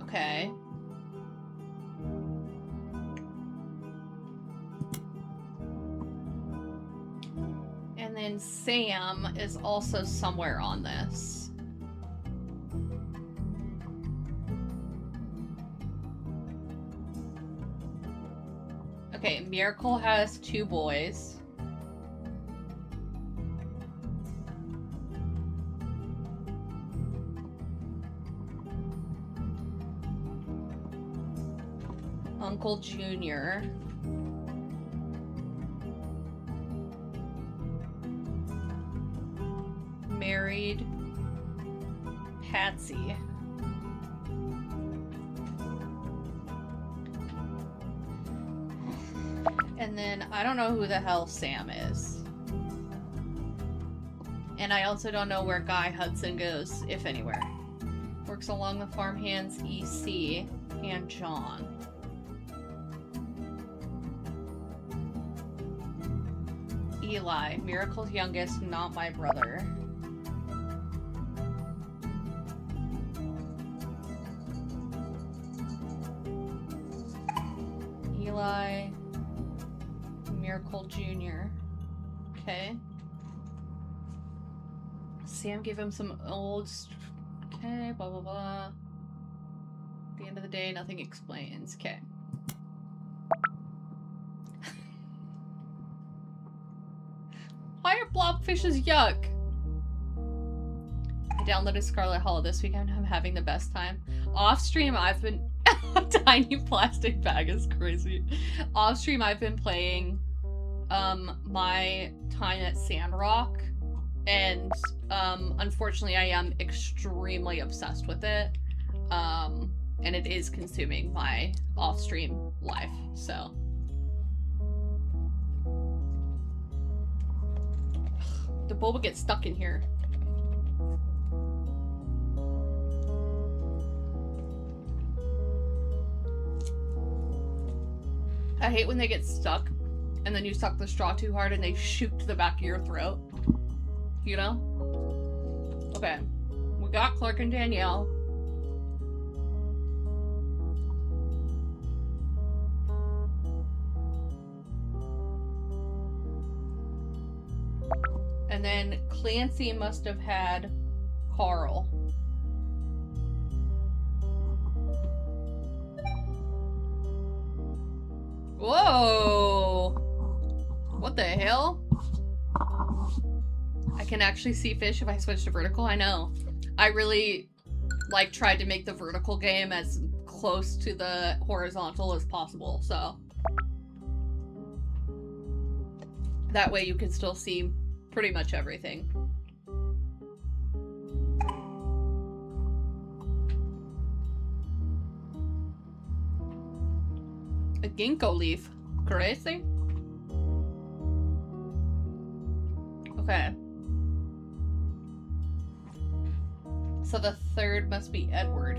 Okay. And then Sam is also somewhere on this. Okay, Miracle has 2 boys. Uncle Junior. Married Patsy. And then I don't know who the hell Sam is. And I also don't know where Guy Hudson goes, if anywhere. Works along the farmhands EC and John. Eli, Miracle's youngest, not my brother. Eli, Miracle Jr. Okay. Sam gave him some old... Okay, blah blah blah. At the end of the day, nothing explains. Okay. Why are blobfishes yuck? I downloaded Scarlet Hollow this weekend. I'm having the best time. Off stream, I've been... A tiny plastic bag is crazy. Off stream, I've been playing my time at Sandrock. And unfortunately, I am extremely obsessed with it. And it is consuming my off-stream life, so... The boba gets stuck in here. I hate when they get stuck and then you suck the straw too hard and they shoot to the back of your throat. You know? Okay. We got Clark and Danielle. And then Clancy must have had Carl. Whoa! What the hell? I can actually see fish if I switch to vertical. I know. I really, like, tried to make the vertical game as close to the horizontal as possible, so. That way you can still see pretty much everything. A ginkgo leaf. Crazy. Okay. So the third must be Edward.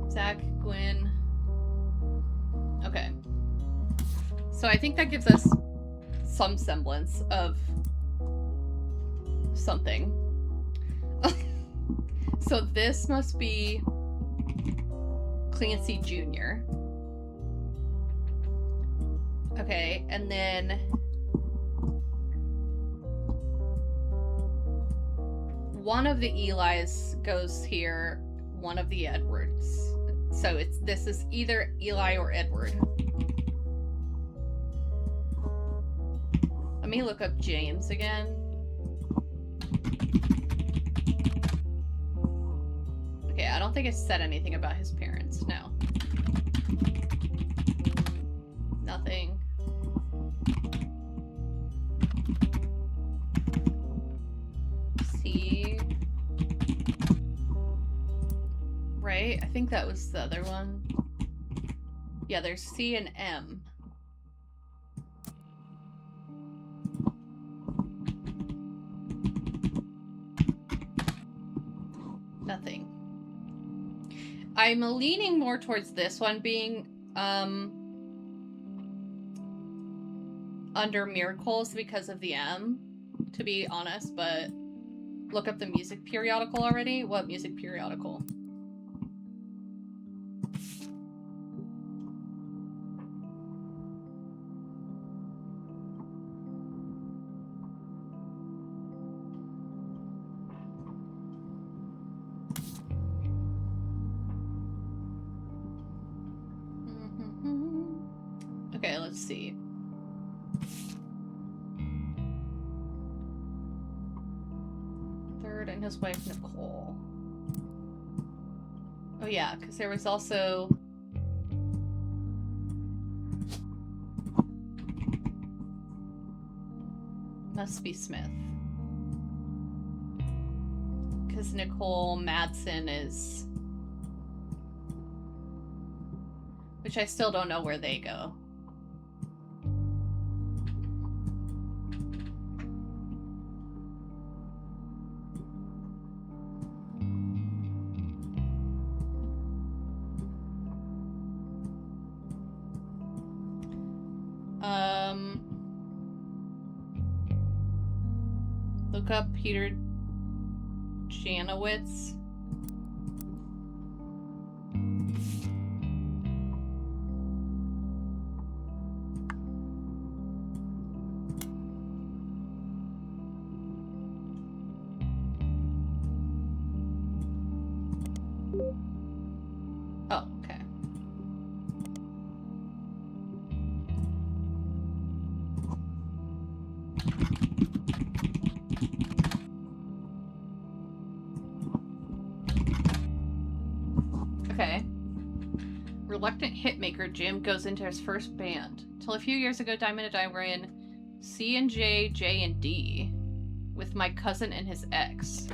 Zach, Gwen. Okay. So I think that gives us some semblance of something. So this must be Clancy Jr. Okay, and then one of the Eli's goes here, one of the Edwards. So this is either Eli or Edward. Let me look up James again. Okay, I don't think it said anything about his parents, no. Nothing. C. Right? I think that was the other one. Yeah, there's C and M. Nothing. I'm leaning more towards this one being under Miracles because of the M, to be honest, but look up the music periodical already. What music periodical? Okay, let's see. Third and his wife Nicole. Oh yeah, because there was also must be Smith. Because Nicole Madsen is, which I still don't know where they go. Look up Peter Janowitz. Oh, okay. Okay. Reluctant hitmaker Jim goes into his first band. Till a few years ago, Diamond and I were in C&J, J and D with my cousin and his ex.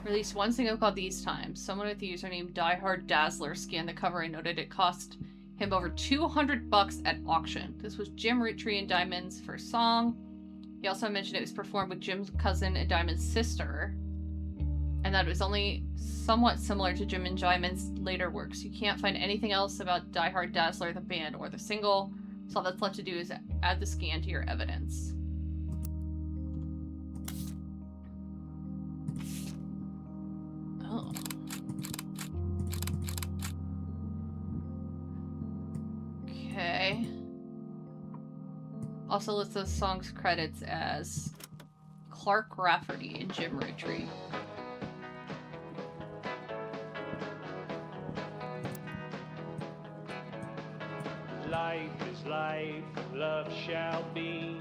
Released one single called These Times. Someone with the username Die-Hard Dazzler scanned the cover and noted it cost him over $200 at auction. This was Jim Roottrees and Diamond's first song. He also mentioned it was performed with Jim's cousin and Diamond's sister, and that it was only somewhat similar to Jim and Diamond's later works. You can't find anything else about Die Hard Dazzler, the band, or the single, so all that's left to do is add the scan to your evidence. Oh. Okay. Also lists the song's credits as Clark Rafferty and Jim Roottrees. Life is life, love shall be.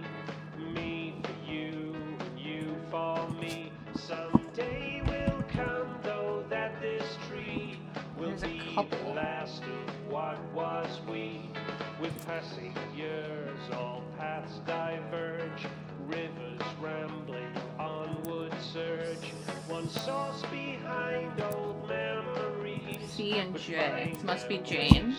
Me for you, and you for me. Someday will come, though, that this tree will be the last of what was we. With passing years, all paths diverge. Rivers rambling, onward surge. One source behind old memories. C and J. This must be Jane.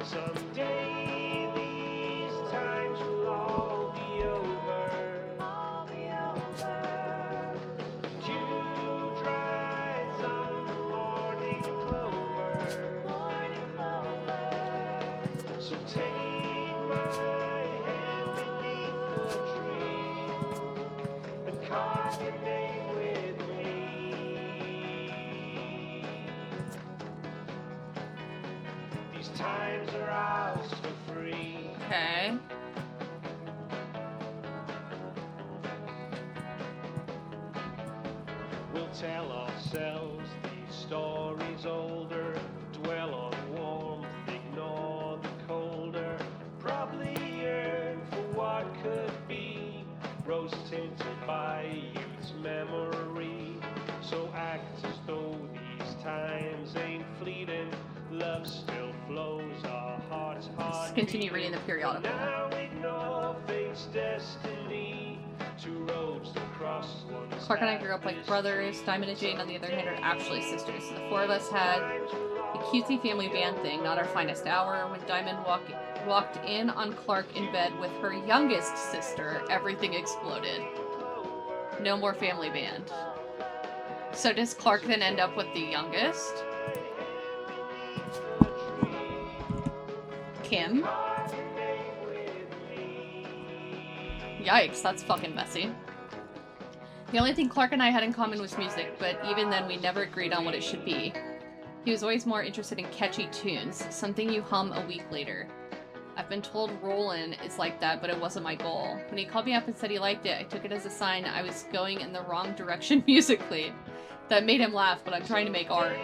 Someday these times will all be over. All be over. Dew dries on the morning clover. Morning clover. So take my hand beneath the tree and carve your name with me. These times are ours for free. Okay. We'll tell ourselves these stories older. Dwell on warmth, ignore the colder. Probably yearn for what could be. Rose tinted by youth's memory. So act as though these times ain't fleeting. Love still flows, our hearts hard. Let's continue reading the periodical. Now ignore fate's destiny. Two roads that cross one. Clark and I grew up like brothers. Diamond and Jane, on the other hand, are actually sisters. The four of us had a cutesy family band thing, not our finest hour. When Diamond walked in on Clark in bed with her youngest sister, everything exploded. No more family band. So does Clark then end up with the youngest? Kim? Yikes, that's fucking messy. The only thing Clark and I had in common was music, but even then we never agreed on what it should be. He was always more interested in catchy tunes, something you hum a week later. I've been told Roland is like that, but it wasn't my goal. When he called me up and said he liked it, I took it as a sign I was going in the wrong direction musically. That made him laugh, but I'm trying to make art.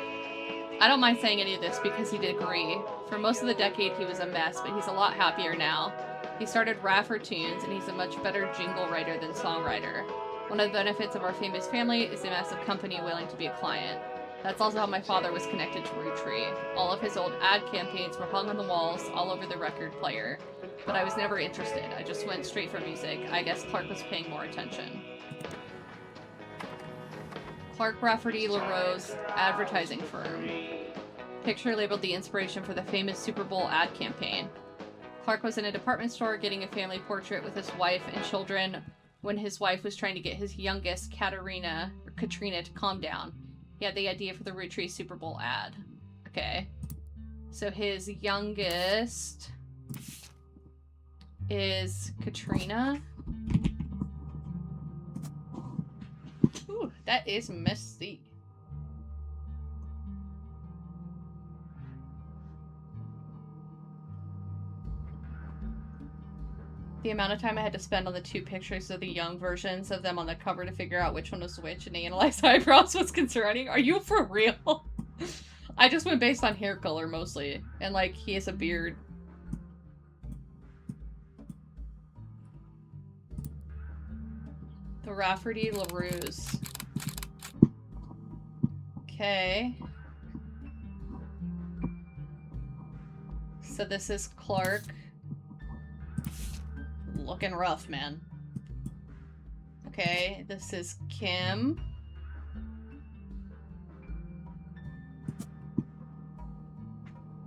I don't mind saying any of this because he did agree. For most of the decade, he was a mess, but he's a lot happier now. He started Raffer Tunes, and he's a much better jingle writer than songwriter. One of the benefits of our famous family is the massive company willing to be a client. That's also how my father was connected to Roottrees. All of his old ad campaigns were hung on the walls all over the record player. But I was never interested. I just went straight for music. I guess Clark was paying more attention. Clark Rafferty LaRose advertising firm. Picture labeled the inspiration for the famous Super Bowl ad campaign. Clark was in a department store getting a family portrait with his wife and children when his wife was trying to get his youngest, Katrina, to calm down. He had the idea for the Roottrees Super Bowl ad. Okay. So his youngest is Katrina. Ooh, that is messy. The amount of time I had to spend on the two pictures of the young versions of them on the cover to figure out which one was which and analyze eyebrows was concerning. Are you for real? I just went based on hair color mostly. And like, he has a beard. The Rafferty LaRuse. Okay. So this is Clark. Looking rough, man. Okay, this is Kim.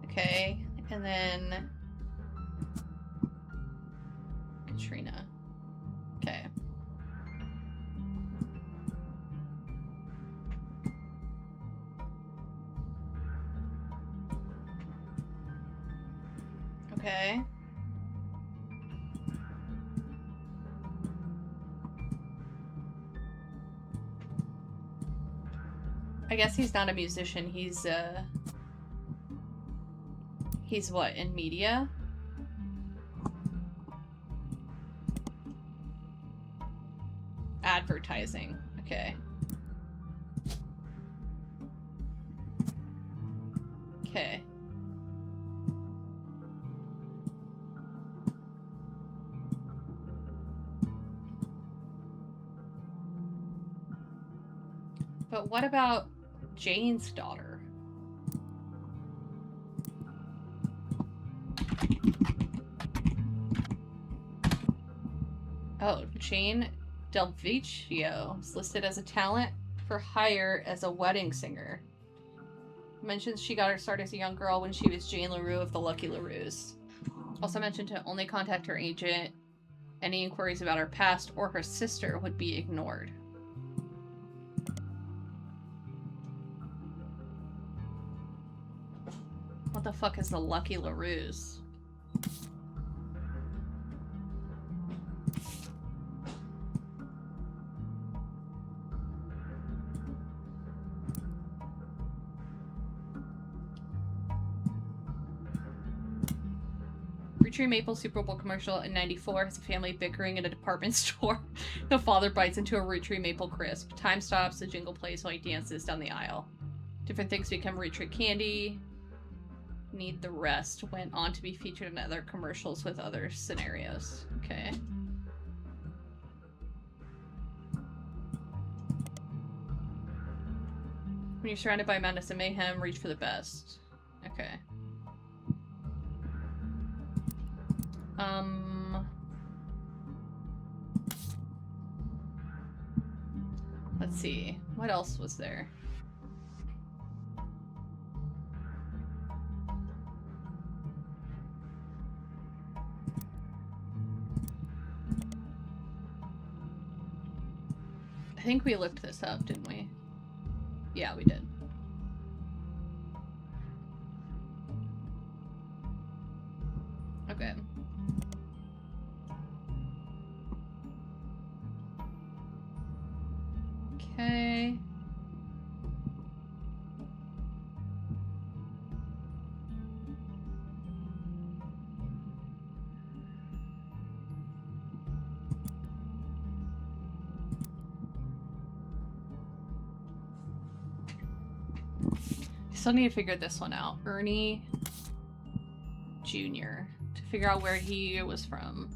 Okay, and then Katrina. Okay. Okay. I guess he's not a musician, he's what, in media? Advertising, okay. Okay. But what about Jane's daughter? Oh, Jane Delvecchio is listed as a talent for hire as a wedding singer. Mentions she got her start as a young girl when she was Jane LaRue of the Lucky LaRues. Also mentioned to only contact her agent. Any inquiries about her past or her sister would be ignored. What the fuck is the Lucky LaRues? Roottrees Maple Super Bowl commercial in '94 has a family bickering in a department store. The father bites into a Roottrees Maple crisp. Time stops, the jingle plays while he dances down the aisle. Different things become Roottrees candy. Need the Rest went on to be featured in other commercials with other scenarios. Okay. When you're surrounded by madness and mayhem, reach for the best. Okay. Let's see. What else was there? I think we looked this up, didn't we? Yeah, we did. Okay. Okay. still need to figure this one out. Ernie Jr. To figure out where he was from.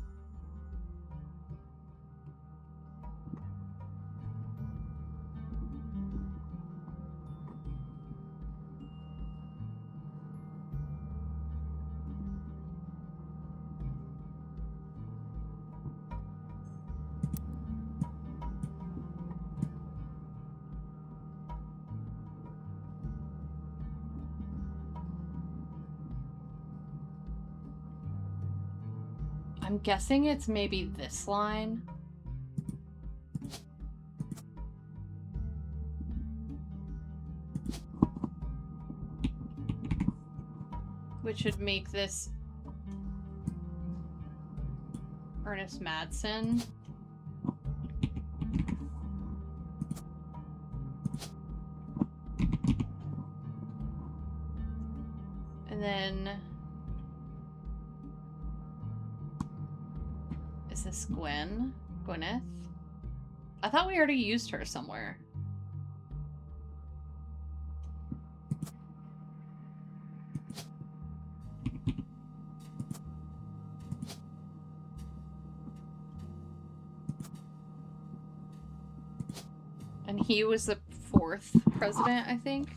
I'm guessing it's maybe this line. Which would make this Ernest Madsen. And then... Is this Gwen? Gwyneth? I thought we already used her somewhere. And he was the 4th president, I think?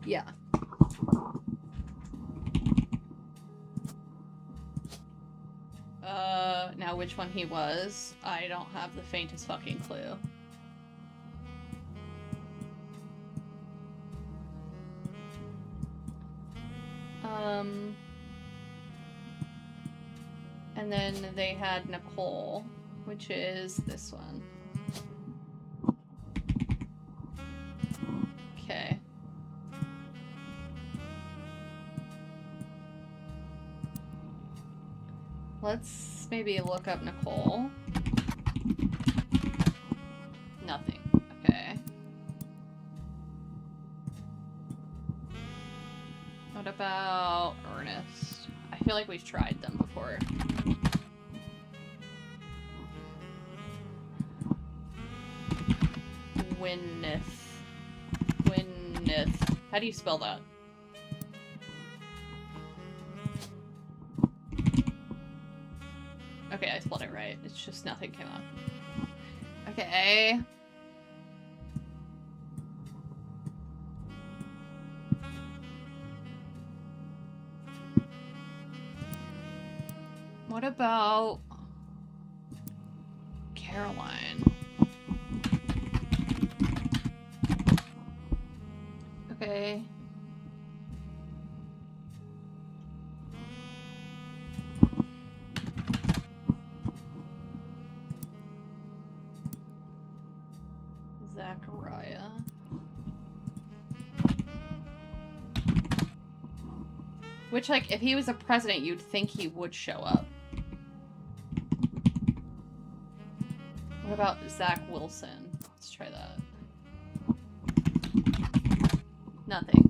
Yeah. Now which one he was, I don't have the faintest fucking clue. And then they had Nicole, which is this one. Okay. Let's maybe look up Nicole. Nothing. Okay. What about Ernest? I feel like we've tried them before. Gwyneth. Gwyneth. How do you spell that? Okay, I spelled it right. It's just nothing came up. Okay. What about Caroline? Okay. Zachariah. Which, like, if he was a president, you'd think he would show up. What about Zach Wilson? Let's try that. Nothing.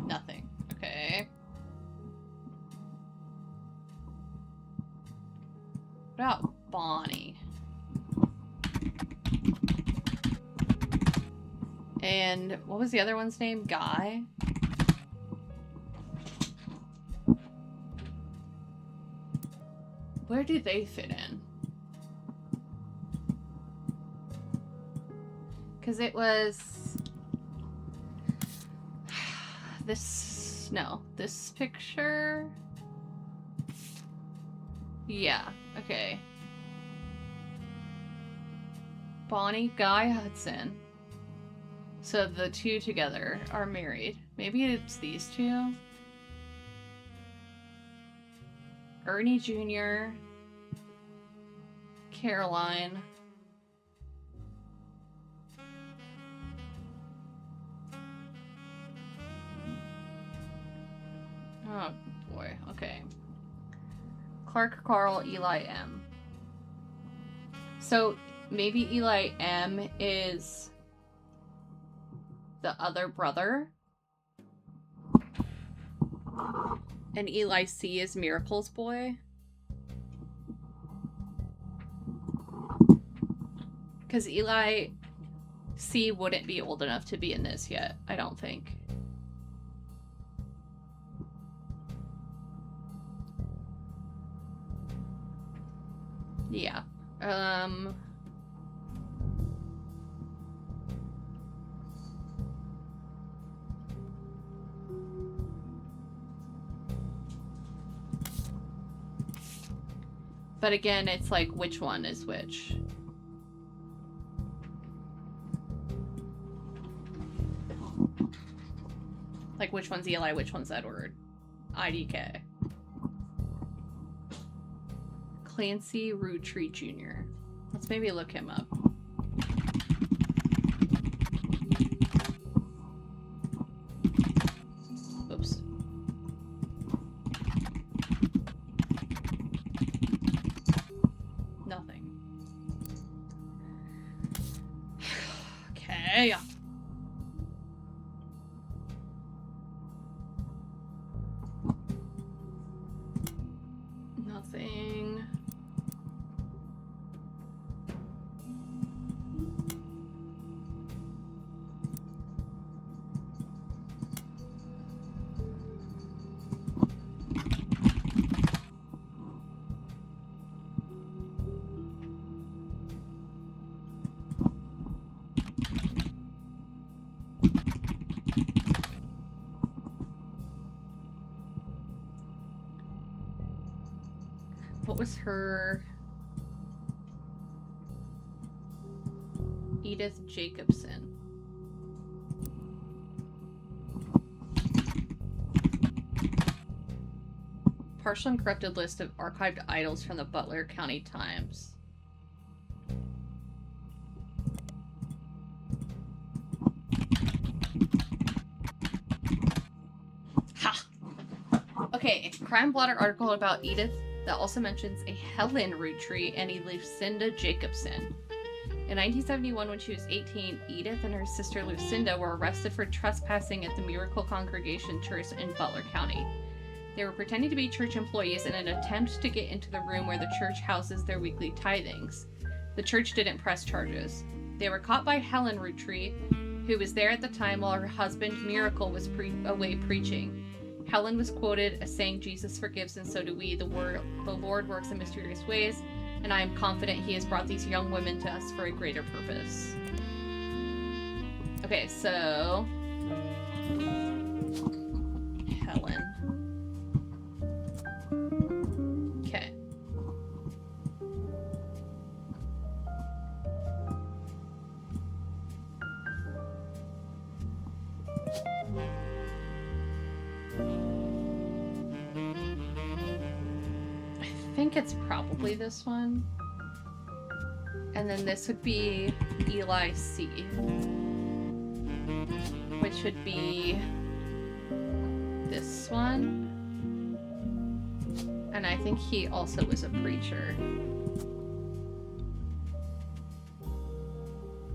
Nothing. Okay. What about Bonnie? And what was the other one's name? Guy? Where do they fit in? Because it was... this... No. This picture... Yeah. Okay. Bonnie, Guy, Hudson. So the two together are married. Maybe it's these two? Ernie Jr., Caroline. Oh boy, okay. Clark, Carl, Eli, M. So maybe Eli M is the other brother. And Eli C is Miracle's boy. Because Eli C wouldn't be old enough to be in this yet, I don't think. Yeah. But again, it's like, which one is which? Like, which one's Eli, which one's Edward? IDK. Clancy Roottrees Jr. Let's maybe look him up. Oops. Nothing. Okay. Nothing. What was her? Edith Jacobson. Partial and corrupted list of archived idols from the Butler County Times. Ha! Okay, crime blotter article about Edith that also mentions a Helen Roottrees and a Lucinda Jacobson. In 1971, when she was 18, Edith and her sister Lucinda were arrested for trespassing at the Miracle Congregation Church in Butler County. They were pretending to be church employees in an attempt to get into the room where the church houses their weekly tithings. The church didn't press charges. They were caught by Helen Roottrees, who was there at the time while her husband Miracle was away preaching. Helen was quoted as saying, "Jesus forgives and so do we. The Lord works in mysterious ways, and I am confident he has brought these young women to us for a greater purpose." Okay, so... Helen. Okay. I think it's probably this one. And then this would be Eli C. Which would be this one. And I think he also was a preacher.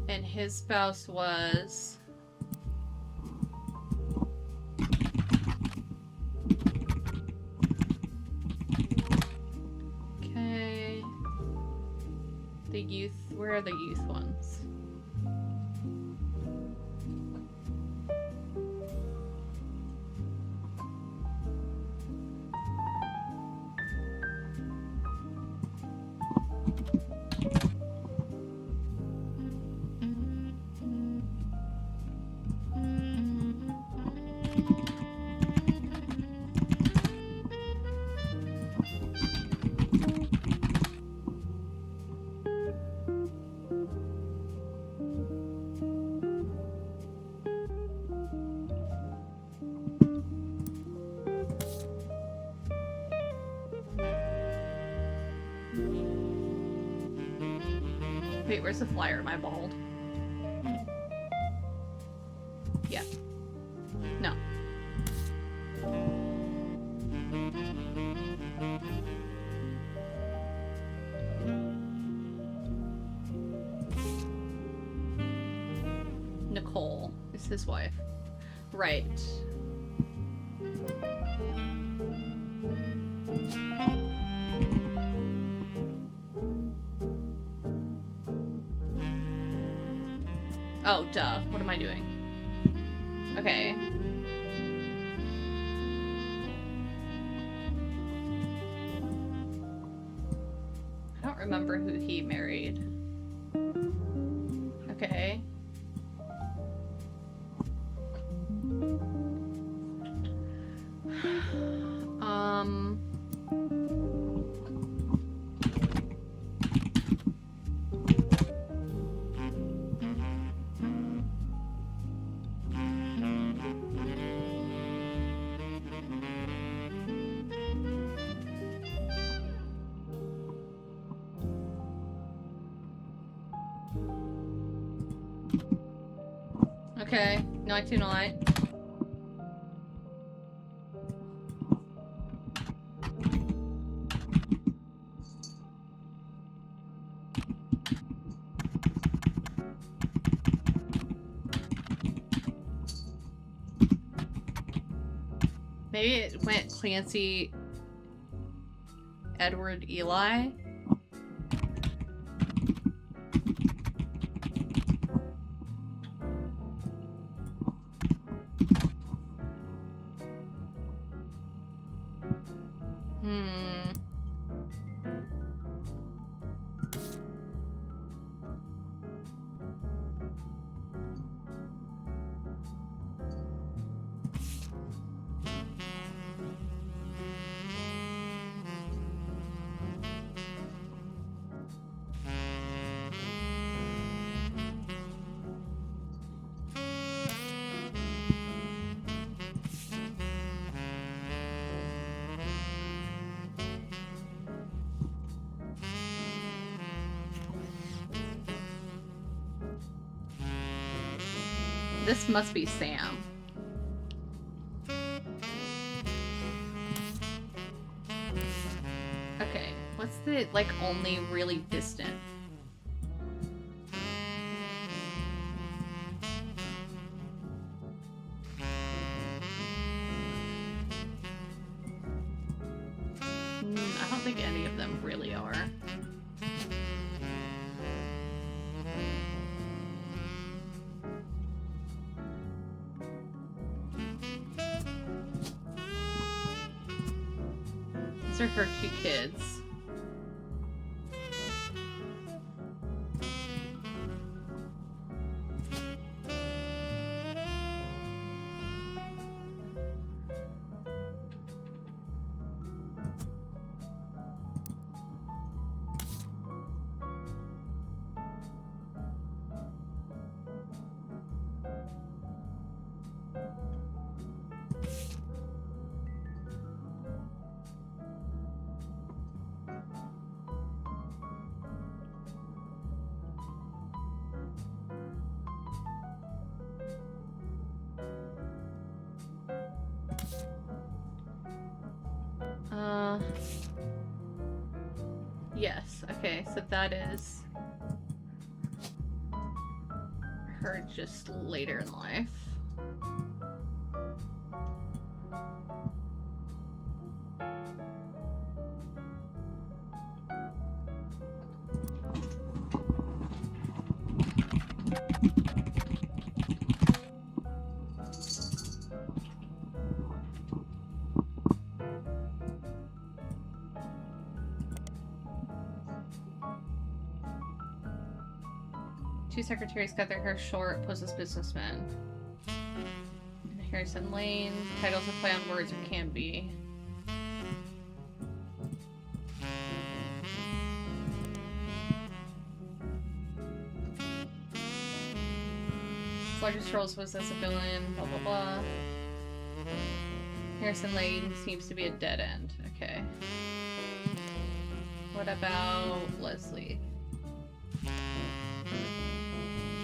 And his spouse was... Okay. The youth... Where are the youth ones? Wait, where's the flyer? Am I bald? Yeah. No. Yes, his wife. Right. Oh, duh. What am I doing? Okay. I don't remember who he married. Okay. Okay, no, I do not. Maybe it went Clancy, Edward, Eli. This must be Sam. Okay, what's the, like, only really distant? I don't think any of them really are. These are her 2 kids. Yes, okay, so that is her just later in life. Two secretaries cut their hair short, pose as businessmen. In Harrison Lane, titles that play on words or can be. His largest roles was as a villain, blah blah blah. Harrison Lane seems to be a dead end. Okay. What about Leslie?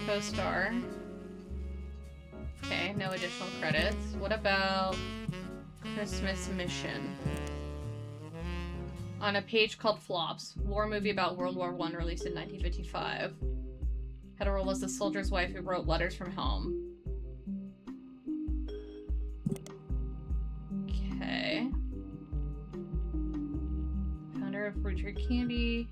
Co-star. Okay, no additional credits. What about Christmas Mission? On a page called Flops, war movie about World War I released in 1955. Had a role as the soldier's wife who wrote letters from home. Owner of Roottrees Candy.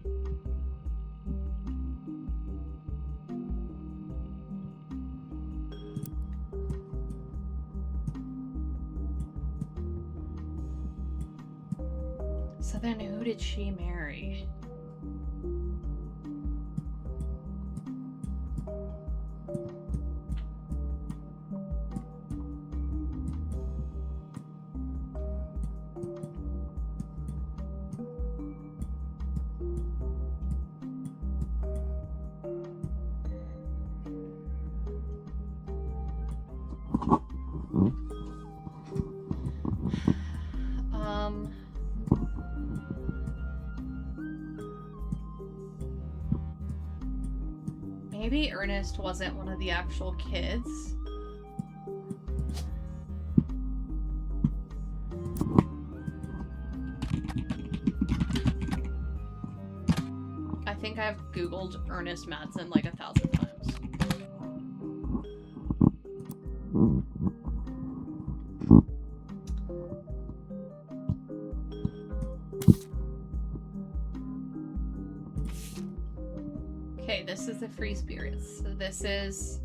So then who did she marry? Maybe Ernest wasn't one of the actual kids. I think I've Googled Ernest Madsen like 1,000 times. Okay, this is the free spirits. So this is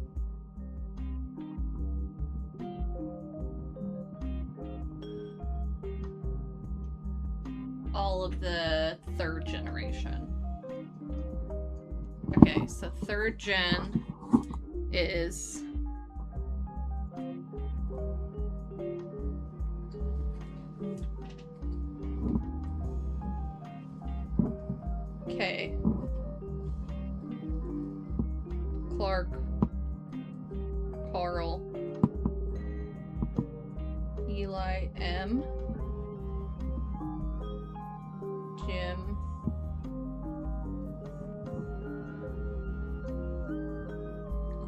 all of the third generation. Okay, so third gen is okay. Clark, Carl, Eli M, Jim,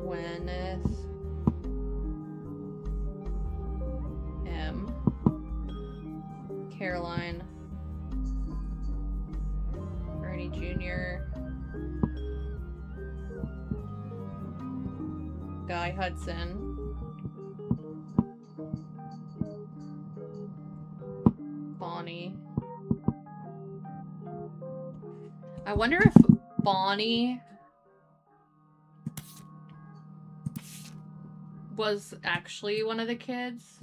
Gwyneth M, Caroline, Ernie Jr., Guy Hudson, Bonnie. I wonder if Bonnie was actually one of the kids.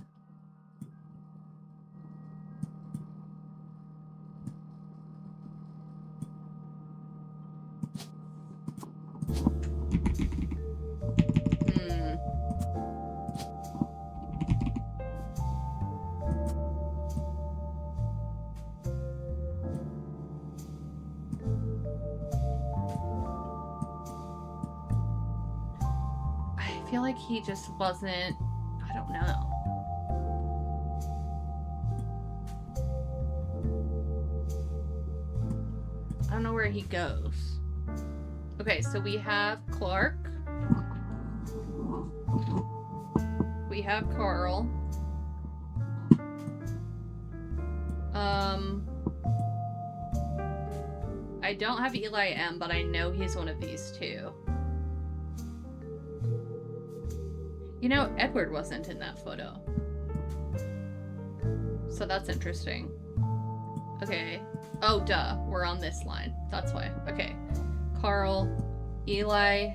I feel like he just wasn't, I don't know. I don't know where he goes. Okay, so we have Clark. We have Carl. I don't have Eli M, but I know he's one of these two. You know, Edward wasn't in that photo. So that's interesting. Okay. Oh, duh. We're on this line. That's why. Okay. Carl, Eli,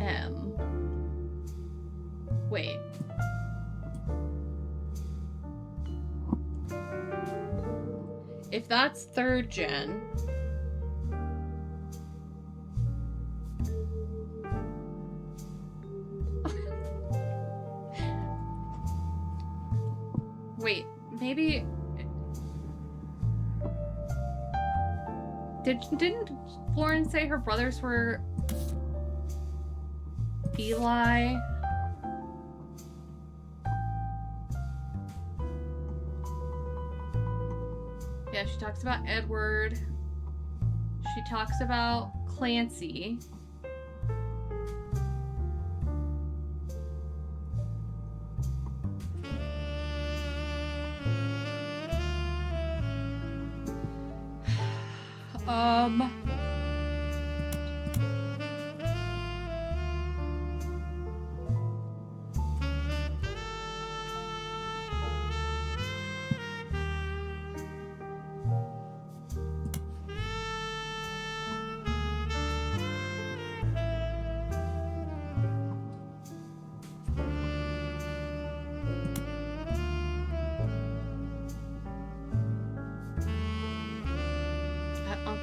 M. Wait. If that's third gen... Wait, maybe... Didn't Lauren say her brothers were... Eli... Yeah, she talks about Edward. She talks about Clancy.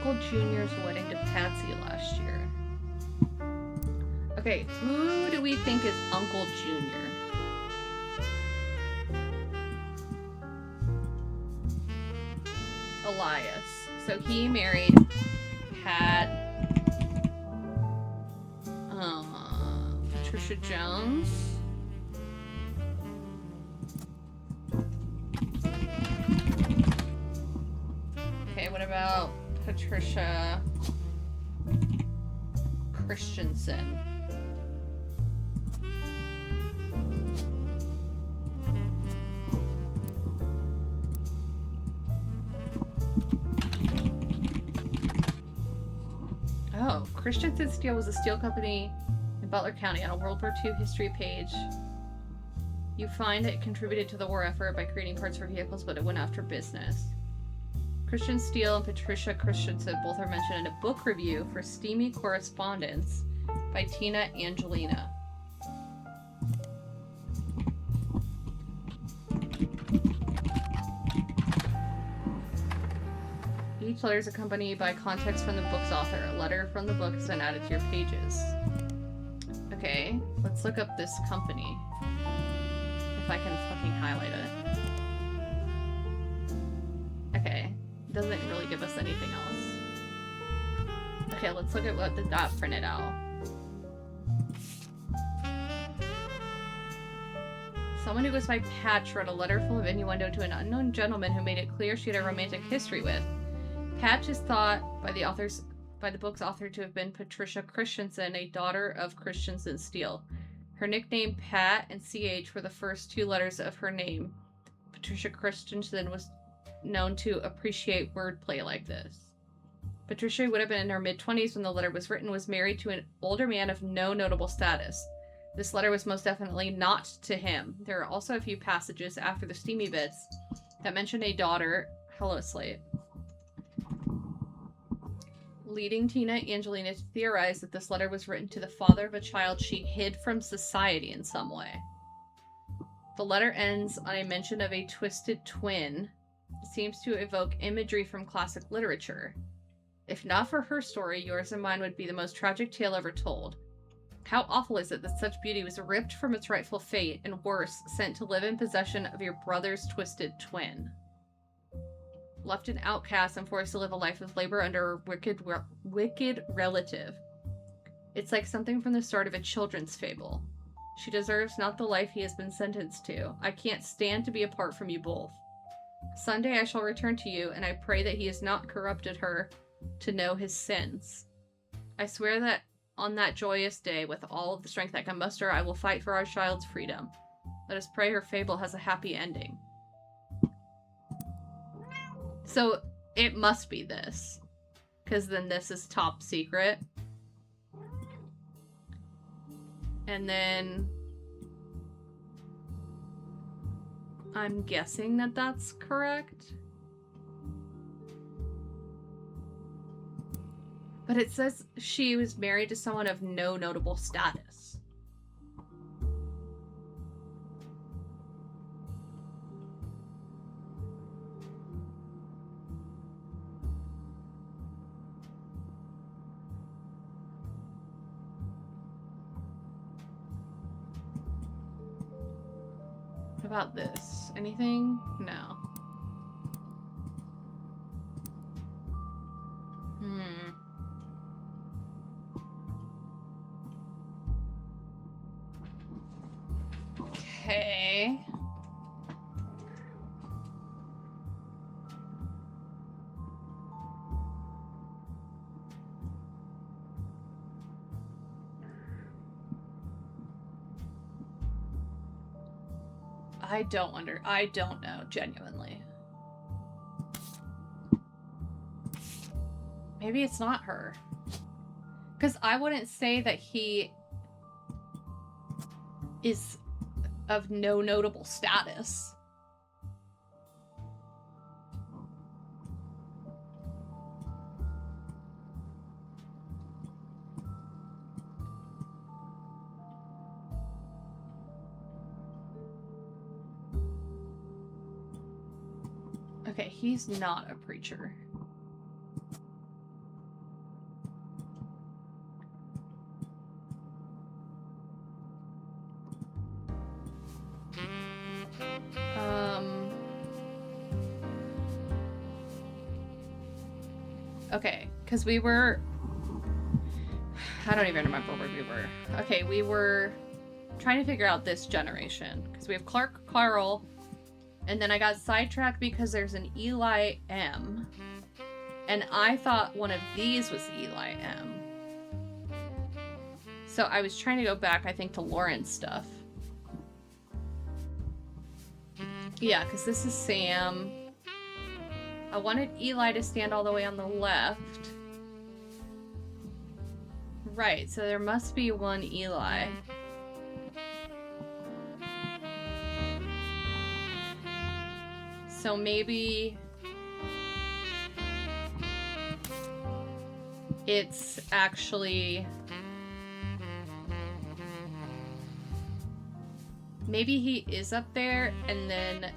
Uncle Junior's wedding to Patsy last year. Okay, who do we think is Uncle Junior? Elias. So he married Pat... Patricia Jones. Okay, what about Patricia Christensen? Oh, Christensen Steel was a steel company in Butler County. On a World War II history page, you find it contributed to the war effort by creating parts for vehicles, but it went after business. Christian Steele and Patricia Christensen both are mentioned in a book review for Steamy Correspondence by Tina Angelina. Each letter is accompanied by context from the book's author. A letter from the book is then added to your pages. Okay, let's look up this company. If I can fucking highlight it. Okay, doesn't really give us anything else. Okay, let's look at what that printed out. Someone who goes by Patch wrote a letter full of innuendo to an unknown gentleman who made it clear she had a romantic history with. Patch is thought by the book's author to have been Patricia Christensen, a daughter of Christensen Steele. Her nickname Pat and CH were the first two letters of her name. Patricia Christensen was known to appreciate wordplay like this. Patricia would have been in her mid-20s when the letter was written, was married to an older man of no notable status. This letter was most definitely not to him. There are also a few passages after the steamy bits that mention a daughter. Hello, Slate. Leading Tina Angelina to theorize that this letter was written to the father of a child she hid from society in some way. The letter ends on a mention of a twisted twin. It seems to evoke imagery from classic literature. If not for her story, yours and mine would be the most tragic tale ever told. How awful is it that such beauty was ripped from its rightful fate, and worse, sent to live in possession of your brother's twisted twin? Left an outcast and forced to live a life of labor under a wicked relative. It's like something from the start of a children's fable. She deserves not the life he has been sentenced to. I can't stand to be apart from you both. Sunday I shall return to you, and I pray that he has not corrupted her to know his sins. I swear that on that joyous day, with all of the strength I can muster, I will fight for our child's freedom. Let us pray her fable has a happy ending. So, it must be this. Because then this is top secret. And then... I'm guessing that that's correct. But it says she was married to someone of no notable status. What about this? Anything? No. Okay. I don't know, genuinely. Maybe it's not her. Because I wouldn't say that he is of no notable status. Okay, he's not a preacher. Okay, because we were... I don't even remember where we were. Okay, we were trying to figure out this generation. Because we have Clark, Carl, and then I got sidetracked because there's an Eli M. And I thought one of these was Eli M. So I was trying to go back, I think, to Lauren's stuff. Yeah, because this is Sam. I wanted Eli to stand all the way on the left. Right, so there must be one Eli. So maybe it's actually... Maybe he is up there, and then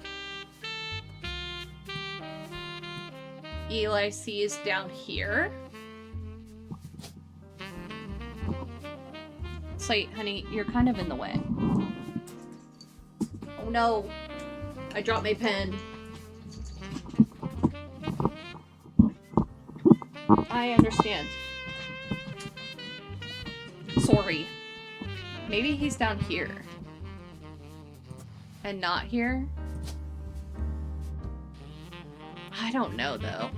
Eli C is down here. Slate, honey, you're kind of in the way. Oh no! I dropped my pen. I understand. Sorry. Maybe he's down here. And not here? I don't know, though.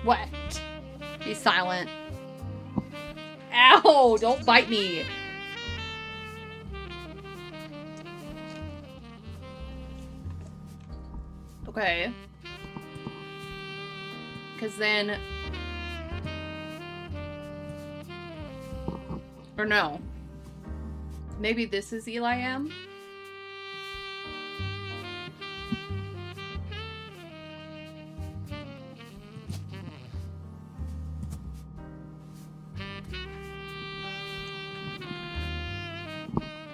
What? Be silent. Ow! Don't bite me! Okay. Because then... Or no. Maybe this is Eli M?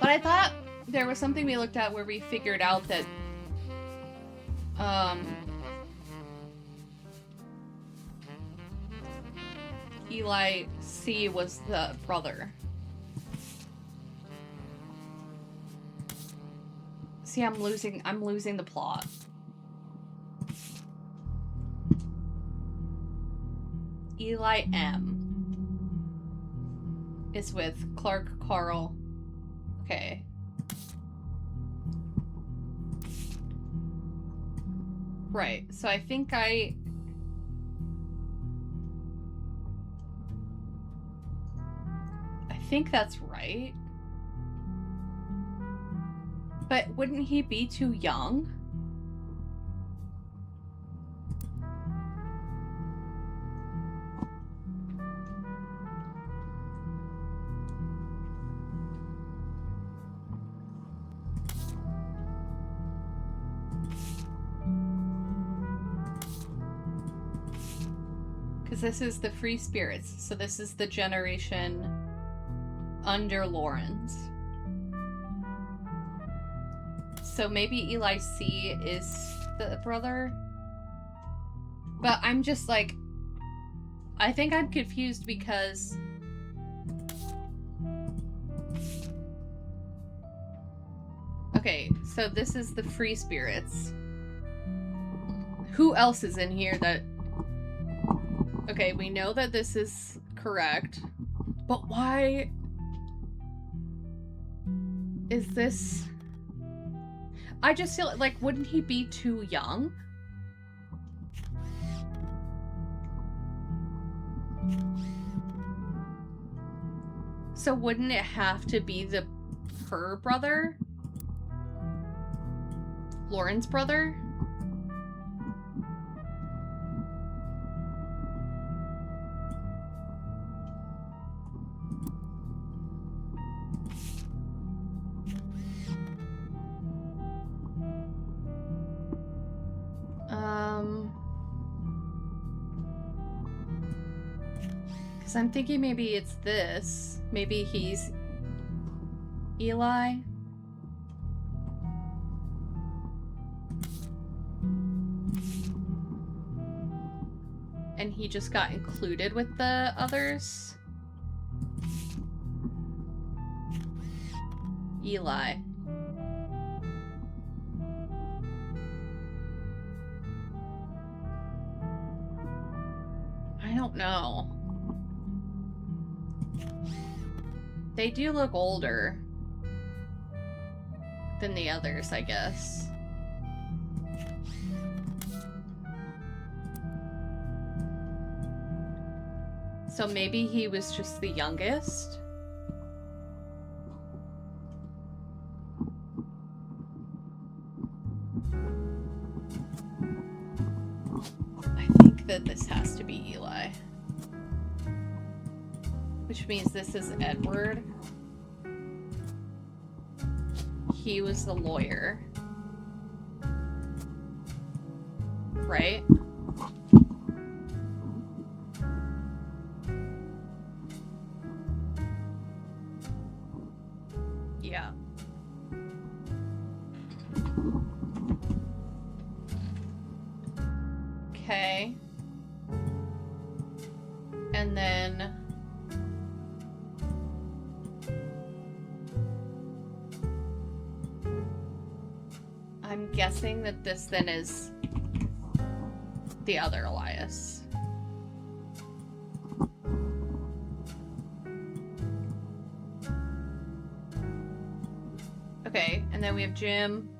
But I thought there was something we looked at where we figured out that Eli C was the brother. See, I'm losing the plot. Eli M is with Clark, Carl. Okay. Right, so I think that's right. But wouldn't he be too young? Because this is the Free Spirits, so this is the generation under Lawrence. So maybe Eli C is the brother? But I'm just like... I think I'm confused because... Okay, so this is the Free Spirits. Who else is in here that... Okay, we know that this is correct. But why... is this... I just feel like, wouldn't he be too young? So wouldn't it have to be her brother? Lauren's brother? Because I'm thinking maybe it's this. Maybe he's Eli. and he just got included with the others. Eli. I don't know. They do look older than the others, I guess. So maybe he was just the youngest? I think that this has to be Eli. Which means this is Edward. He was the lawyer. Right? Yeah. Okay. And then I'm guessing that this then is the other Elias. Okay, and then we have Jim.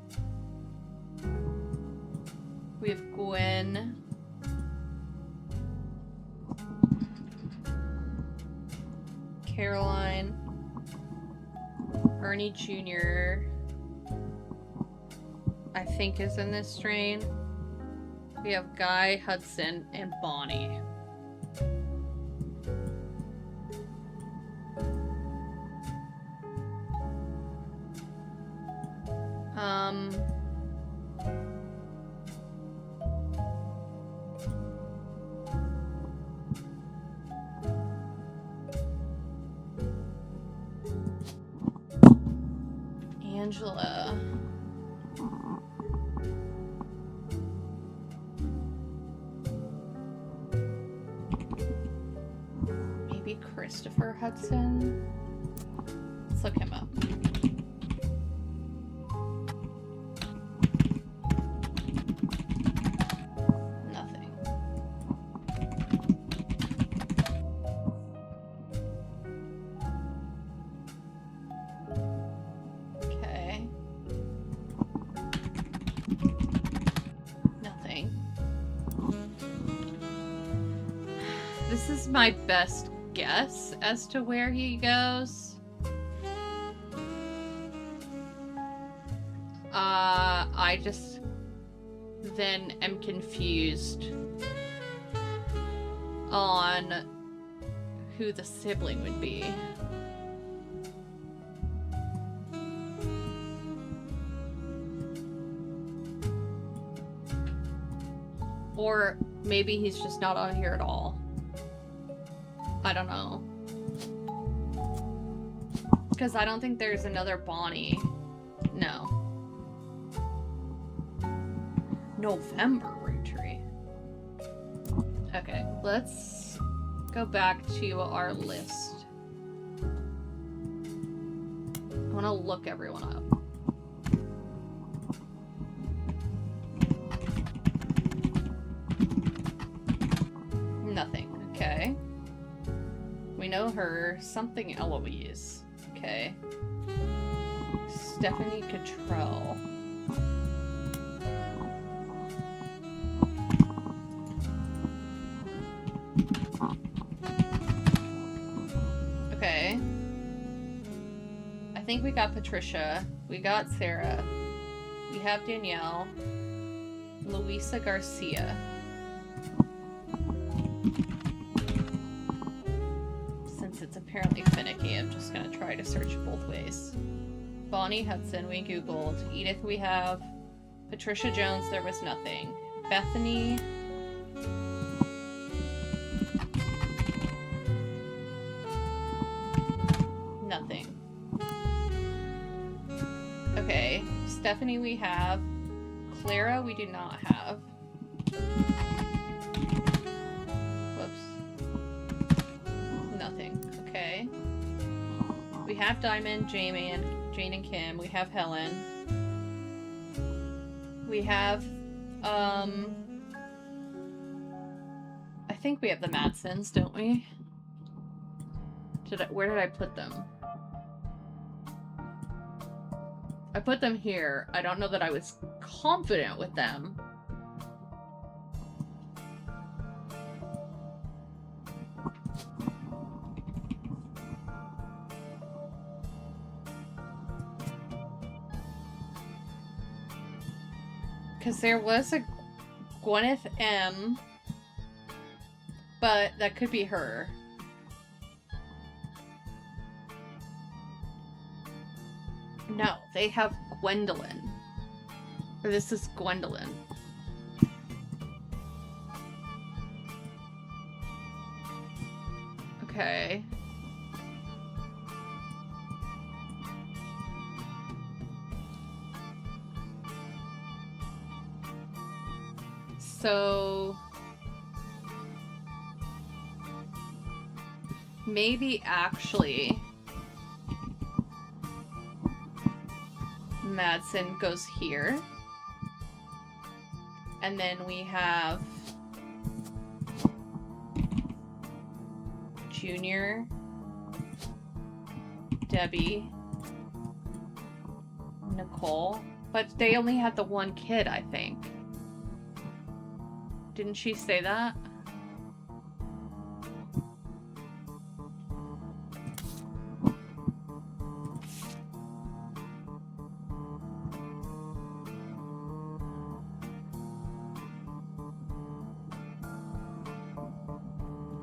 We have Gwen. Caroline. Ernie Jr. I think is in this strain. We have Guy, Hudson, and Bonnie. Angela. Maybe Christopher Hudson? Let's look him up. Nothing. Okay. Nothing. This is my best guess as to where he goes. I just then am confused on who the sibling would be. Or maybe he's just not on here at all. I don't know. Because I don't think there's another Bonnie. No. November Roottrees. Okay, let's go back to our list. I want to look everyone up. Nothing. Okay. We know her. Something Eloise. Okay. Stephanie Cottrell. Okay. I think we got Patricia. We got Sarah. We have Danielle. Luisa Garcia. Since it's apparently finicky, I'm just gonna try to search both ways. Bonnie Hudson, we googled. Edith, we have. Patricia Jones, there was nothing. Bethany. Nothing. Okay, Stephanie we have. Clara we do not have. have Diamond, Jane and Kim. We have Helen. We have, I think we have the Madsons, don't we? Where did I put them? I put them here. I don't know that I was confident with them. Because there was a Gwyneth M, but that could be her. No, they have Gwendolyn. Or this is Gwendolyn. Okay. So maybe actually Madsen goes here. And then we have Junior, Debbie, Nicole. But they only had the one kid, I think. Didn't she say that?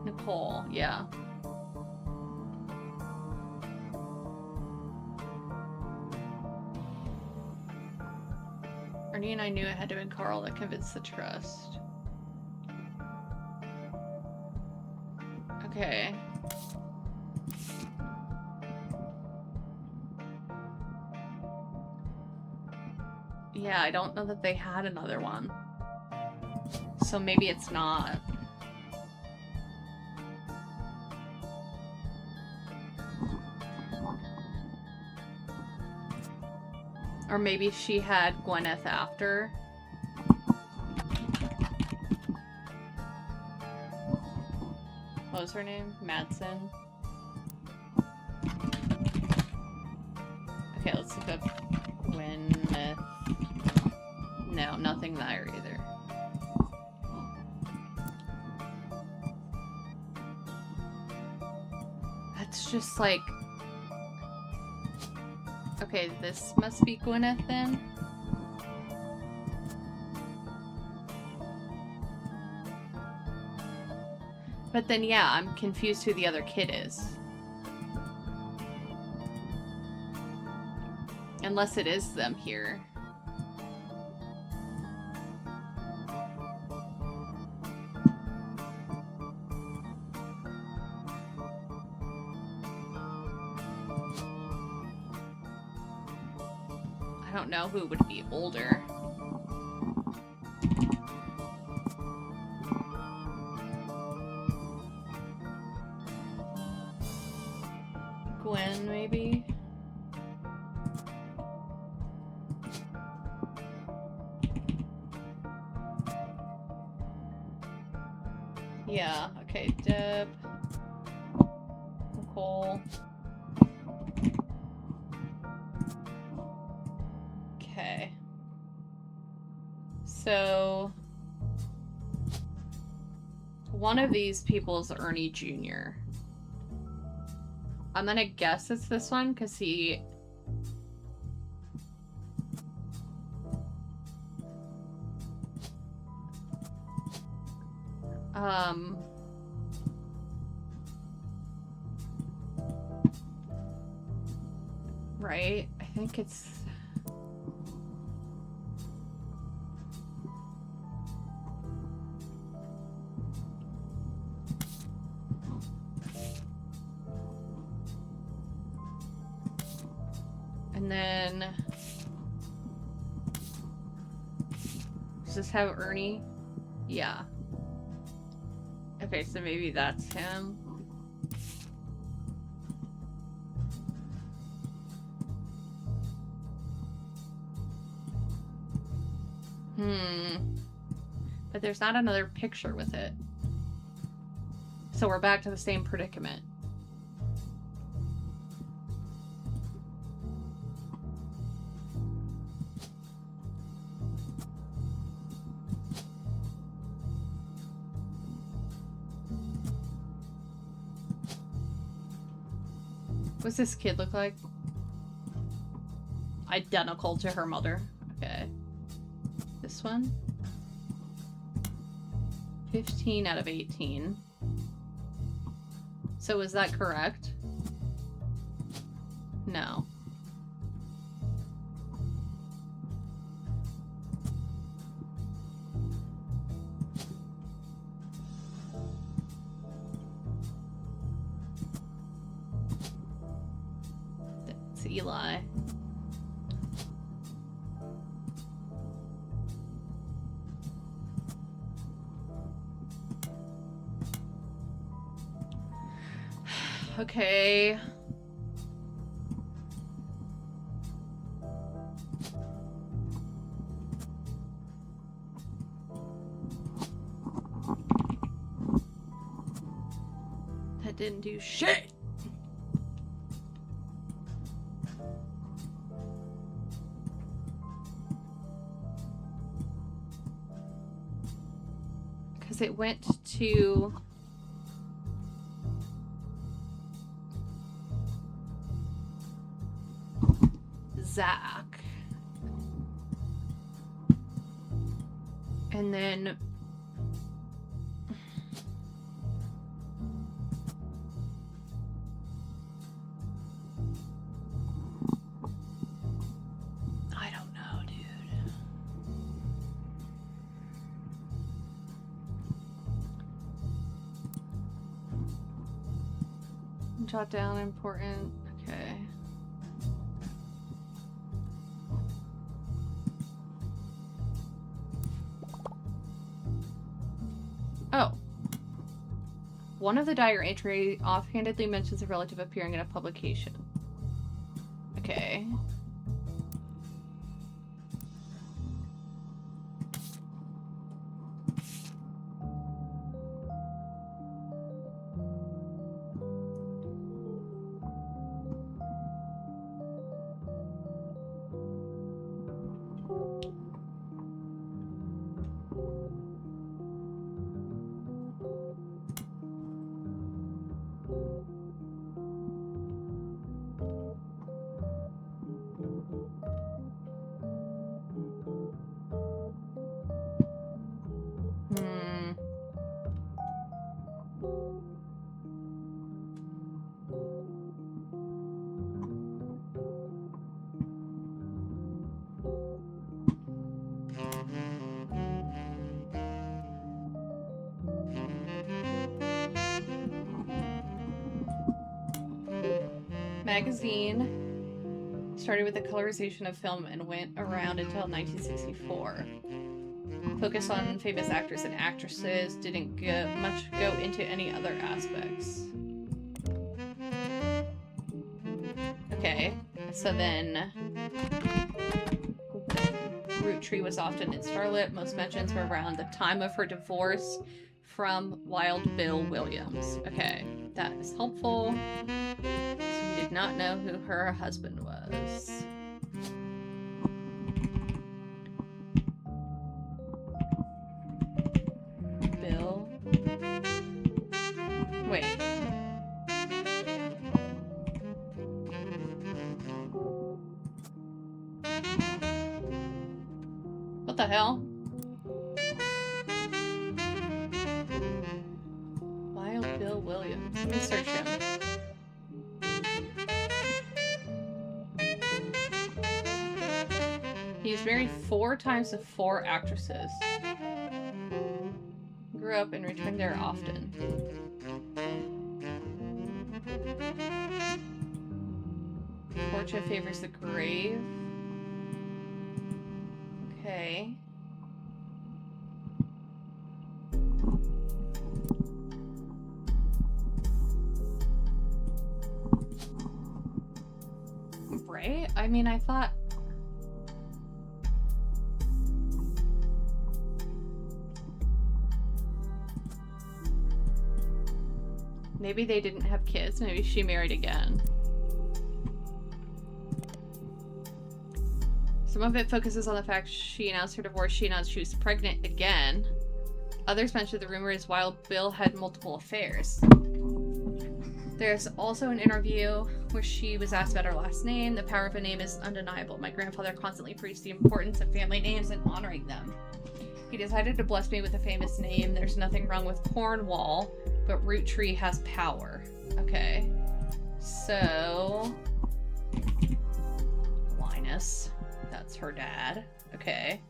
Nicole, yeah. Ernie and I knew it had to be Carl that convinced the trust. Okay. Yeah, I don't know that they had another one. So maybe it's not. Or maybe she had Gwyneth after. What was her name? Madsen. Okay, let's look up Gwyneth. No, nothing there either. That's just like... Okay, this must be Gwyneth then. But then, yeah, I'm confused who the other kid is. Unless it is them here. I don't know who would be older. Gwen, maybe? Yeah, okay, Deb. Nicole. Okay. So... one of these people is Ernie Jr. I'm gonna guess it's this one, because he... Right? I think it's... And then... Does this have Ernie? Yeah. Okay, so maybe that's him. But there's not another picture with it. So we're back to the same predicament. What's this kid look like? Identical to her mother. Okay. This one? 15 out of 18. So is that correct? No. That's Eli. Okay. That didn't do shit. Because it went to... Zach. And then I don't know, dude. Jot down important. Okay. Oh. One of the diary entry offhandedly mentions a relative appearing in a publication. Okay. Magazine started with the colorization of film and went around until 1964. Focused on famous actors and actresses, didn't much go into any other aspects. Okay, so then Roottrees was often in Starlit. Most mentions were around the time of her divorce from Wild Bill Williams. Okay, that is helpful. So we did not know who her husband was. Bill. Wait. What the hell? Wild Bill Williams. Let me search him. He was married 4 times to 4 actresses. Grew up in Richmond there often. Fortune favors the grave. Okay. Right? I mean, I thought... Maybe they didn't have kids. Maybe she married again. Some of it focuses on the fact she announced her divorce. She announced she was pregnant again. Others mention the rumor is Wild Bill had multiple affairs. There's also an interview where she was asked about her last name. The power of a name is undeniable. My grandfather constantly preached the importance of family names and honoring them. He decided to bless me with a famous name. There's nothing wrong with Cornwall, but Roottrees has power. Okay. So... Linus. That's her dad. Okay.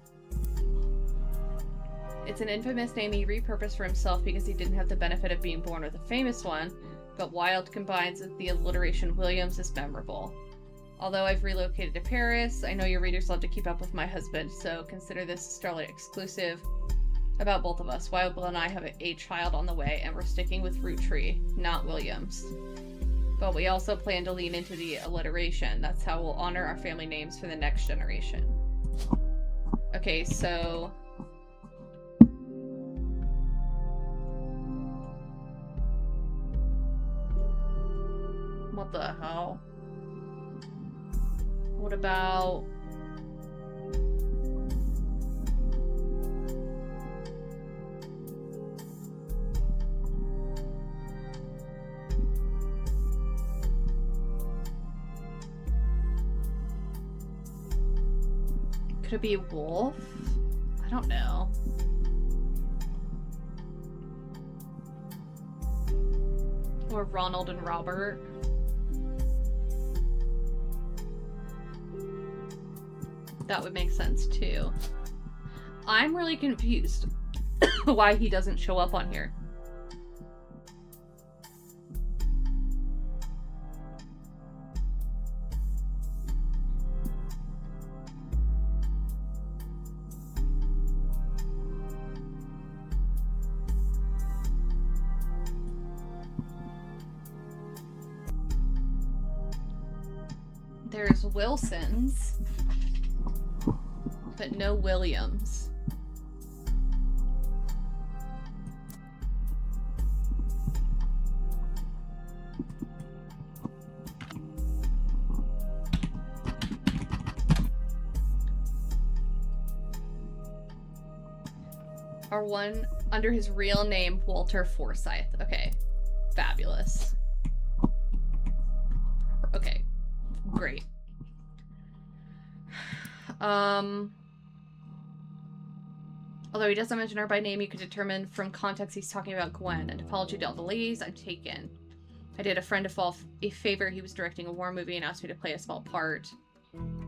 It's an infamous name he repurposed for himself because he didn't have the benefit of being born with a famous one, but Wild combines with the alliteration Williams is memorable. Although I've relocated to Paris, I know your readers love to keep up with my husband, so consider this Starlight exclusive about both of us. Wild Bill and I have a child on the way, and we're sticking with Roottrees, not Williams. But we also plan to lean into the alliteration. That's how we'll honor our family names for the next generation. Okay, so... What the hell? What about... Could it be Wolf? I don't know. Or Ronald and Robert. That would make sense too. I'm really confused why he doesn't show up on here. There's Wilson's, but no Williams. Or one under his real name, Walter Forsythe. Okay, fabulous. Okay, great. Although he doesn't mention her by name, you could determine from context he's talking about Gwen. And apology to all the ladies, I'm taken. I did a friend a favor. He was directing a war movie and asked me to play a small part.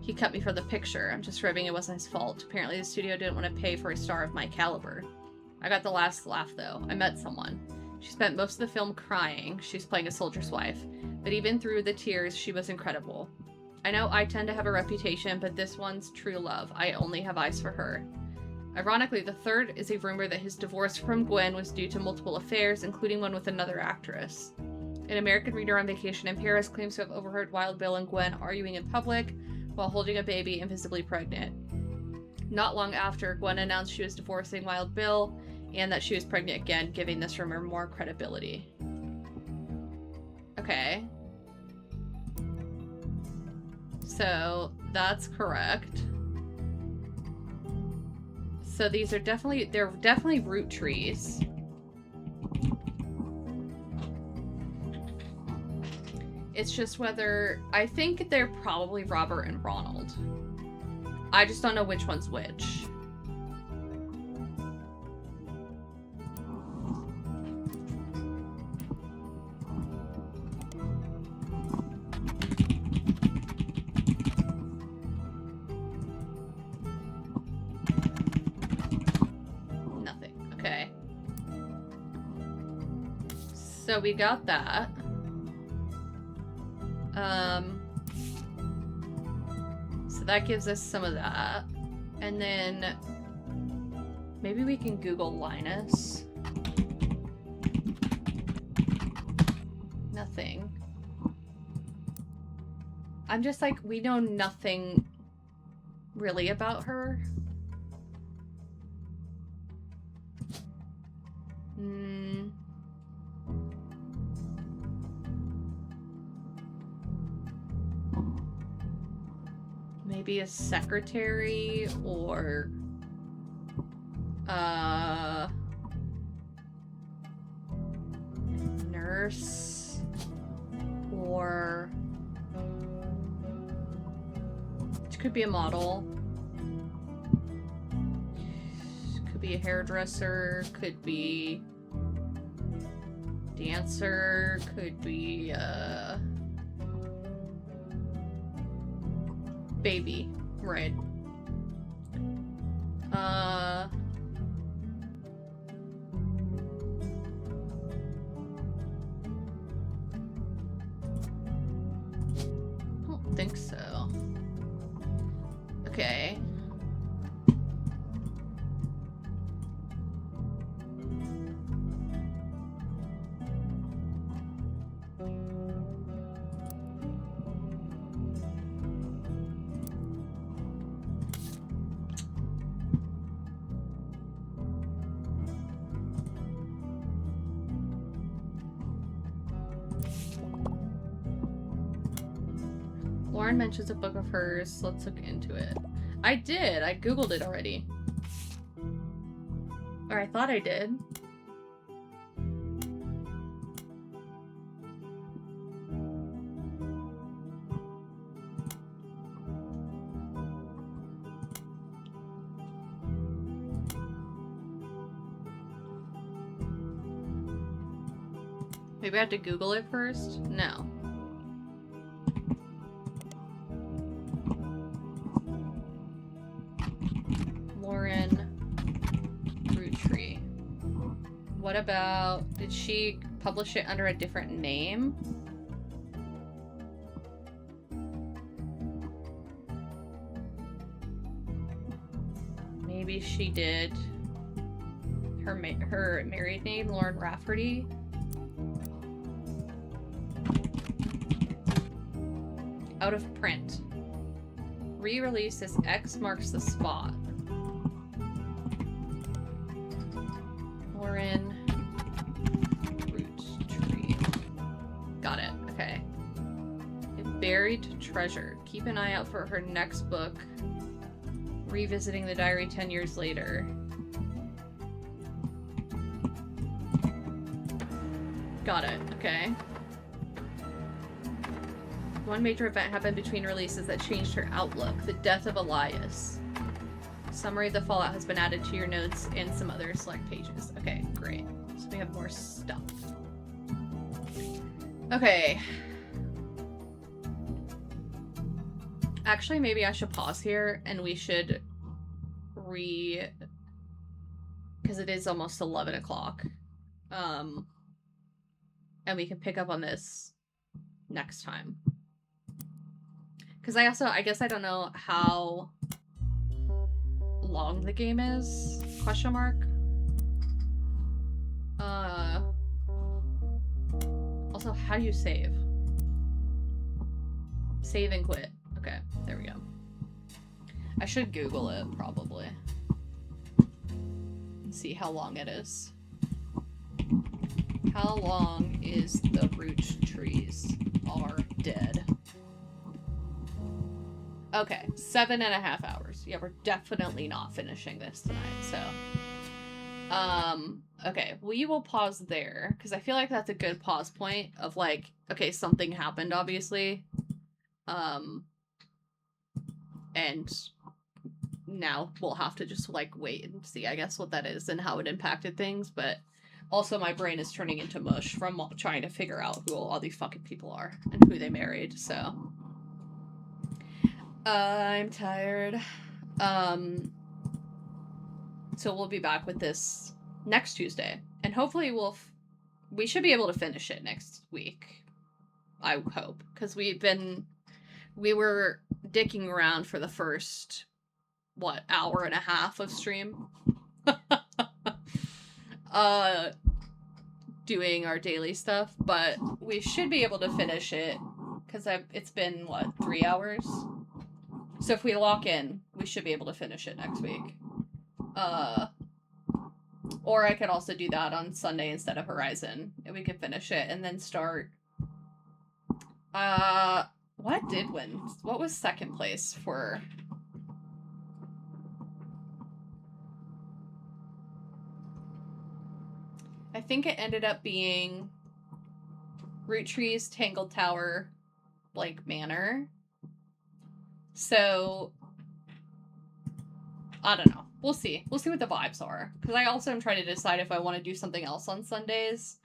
He cut me for the picture. I'm just ribbing, it wasn't his fault. Apparently the studio didn't want to pay for a star of my caliber. I got the last laugh though. I met someone. She spent most of the film crying. She's playing a soldier's wife. But even through the tears, she was incredible. I know I tend to have a reputation, but this one's true love. I only have eyes for her. Ironically, the third is a rumor that his divorce from Gwen was due to multiple affairs, including one with another actress. An American reader on vacation in Paris claims to have overheard Wild Bill and Gwen arguing in public while holding a baby invisibly pregnant. Not long after, Gwen announced she was divorcing Wild Bill and that she was pregnant again, giving this rumor more credibility. Okay. So, that's correct. So these are definitely, they're definitely Roottrees. It's just whether, I think they're probably Robert and Ronald. I just don't know which one's which. So we got that. So that gives us some of that. And then maybe we can Google Linus. Nothing. I'm just like, we know nothing really about her. maybe a secretary or nurse or it could be a model, could be a hairdresser, could be dancer, could be baby, right? I don't think so. Okay. Lauren mentions a book of hers. Let's look into it. I did. I googled it already. Or I thought I did. Maybe I had to Google it first? No. Roottrees. What about, did she publish it under a different name? Maybe she did. Her married name, Lauren Rafferty. Out of print. Re-release as X marks the spot. Lauren Roottrees. Got it. Okay. A buried treasure. Keep an eye out for her next book. Revisiting the diary 10 years later. Got it. Okay. One major event happened between releases that changed her outlook. The death of Elias. Summary of the fallout has been added to your notes and some other select pages. Okay, great. So we have more stuff. Okay. Actually, maybe I should pause here and we should because it is almost 11 o'clock. And we can pick up on this next time. Because I guess I don't know how long the game is, question mark. Also, how do you save? Save and quit. Okay, there we go. I should Google it, probably. See how long it is. How long is the Roottrees are dead? Okay, 7.5 hours. Yeah, we're definitely not finishing this tonight, so. Okay, we will pause there, because I feel like that's a good pause point of, like, okay, something happened, obviously. And now we'll have to just, like, wait and see, I guess, what that is and how it impacted things, but also my brain is turning into mush from trying to figure out who all these fucking people are and who they married, so. I'm tired. So we'll be back with this next Tuesday, and hopefully we should be able to finish it next week. I hope, because we were dicking around for the first, hour and a half of stream. Doing our daily stuff, but we should be able to finish it, because it's been, 3 hours? So if we lock in, we should be able to finish it next week. Or I could also do that on Sunday instead of Horizon, and we could finish it and then start. What did win? What was second place for... I think it ended up being Roottrees, Tangled Tower, Blake Manor. So, I don't know. We'll see. We'll see what the vibes are. Because I also am trying to decide if I want to do something else on Sundays.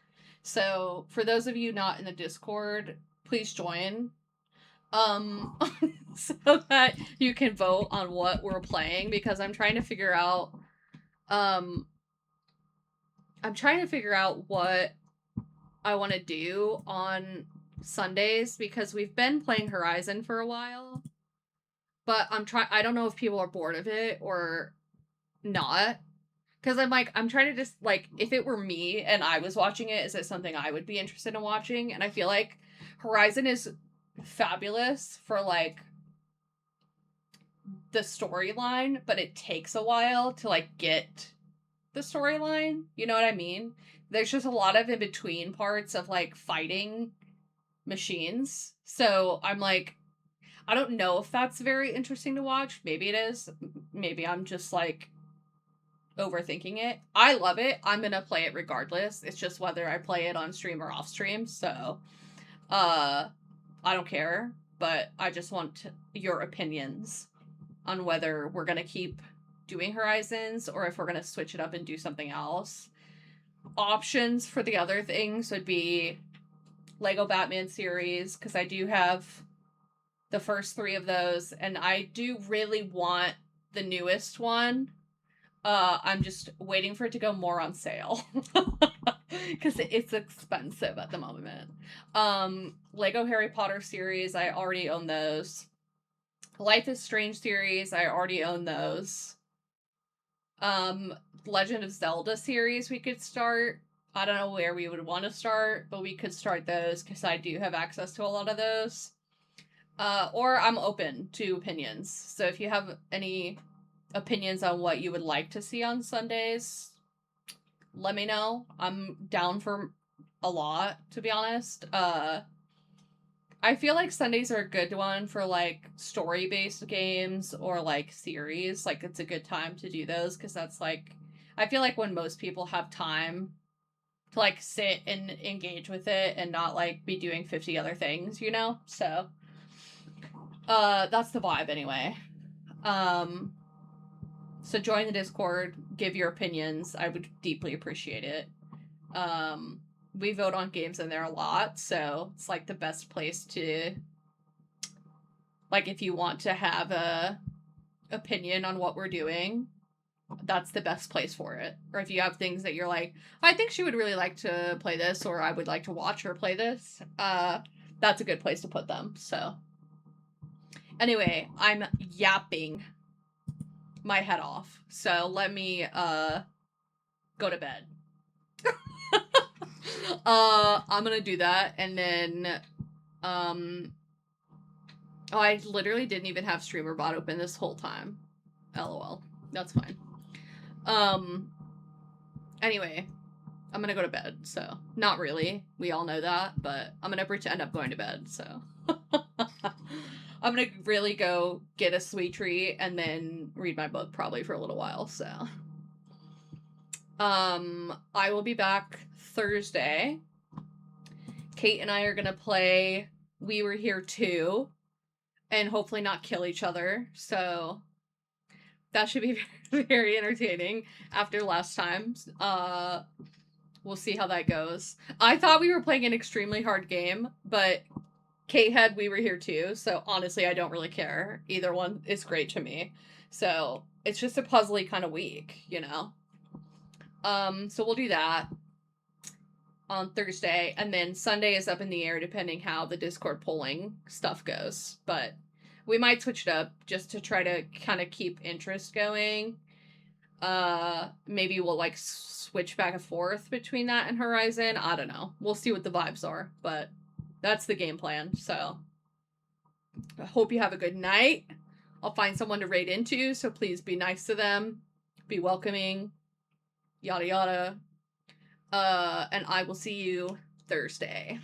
So, for those of you not in the Discord, please join. So that you can vote on what we're playing, because I'm trying to figure out, what I want to do on Sundays, because we've been playing Horizon for a while, but I don't know if people are bored of it or not, because I'm trying to just, like, if it were me and I was watching it, is it something I would be interested in watching? And I feel like Horizon is fabulous for, like, the storyline, but it takes a while to, like, get the storyline. You know what I mean? There's just a lot of in-between parts of, like, fighting machines. So I'm like, I don't know if that's very interesting to watch. Maybe it is. Maybe I'm just, like, overthinking it. I love it. I'm gonna play it regardless. It's just whether I play it on stream or off stream. So, I don't care. But I just want your opinions on whether we're gonna keep doing Horizons or if we're gonna switch it up and do something else. Options for the other things would be Lego Batman series, because I do have the first 3 of those, and I do really want the newest one. I'm just waiting for it to go more on sale, because it's expensive at the moment. Lego Harry Potter series, I already own those. Life is Strange series, I already own those. Legend of Zelda series we could start. I don't know where we would want to start, but we could start those, because I do have access to a lot of those. Or I'm open to opinions. So if you have any opinions on what you would like to see on Sundays, let me know. I'm down for a lot, to be honest. I feel like Sundays are a good one for, like, story-based games or, like, series. Like, it's a good time to do those, because that's, like, I feel like when most people have time to, like, sit and engage with it and not, like, be doing 50 other things, you know? So, that's the vibe anyway. So join the Discord, give your opinions. I would deeply appreciate it. We vote on games in there a lot, so it's, like, the best place to, like, if you want to have a opinion on what we're doing, that's the best place for it. Or if you have things that you're like, I think she would really like to play this, or I would like to watch her play this, that's a good place to put them. So anyway, I'm yapping my head off, so let me go to bed. I'm gonna do that, and then oh, I literally didn't even have StreamerBot open this whole time. LOL. That's fine. Anyway, I'm gonna go to bed, so not really. We all know that, but I'm gonna pretend I'm going to bed, so I'm gonna really go get a sweet treat and then read my book probably for a little while, so I will be back Thursday. Kate and I are gonna play We Were Here Too, and hopefully not kill each other, so that should be very entertaining after last time. We'll see how that goes. I thought we were playing an extremely hard game, but Kate had We Were Here Too, so honestly I don't really care. Either one is great to me. So it's just a puzzly kind of week, you know? So we'll do that on Thursday, and then Sunday is up in the air depending how the Discord polling stuff goes, but we might switch it up just to try to kind of keep interest going. Maybe we'll, like, switch back and forth between that and Horizon. I don't know. We'll see what the vibes are, but that's the game plan. So I hope you have a good night. I'll find someone to raid into, so please be nice to them, be welcoming, yada yada. And I will see you Thursday.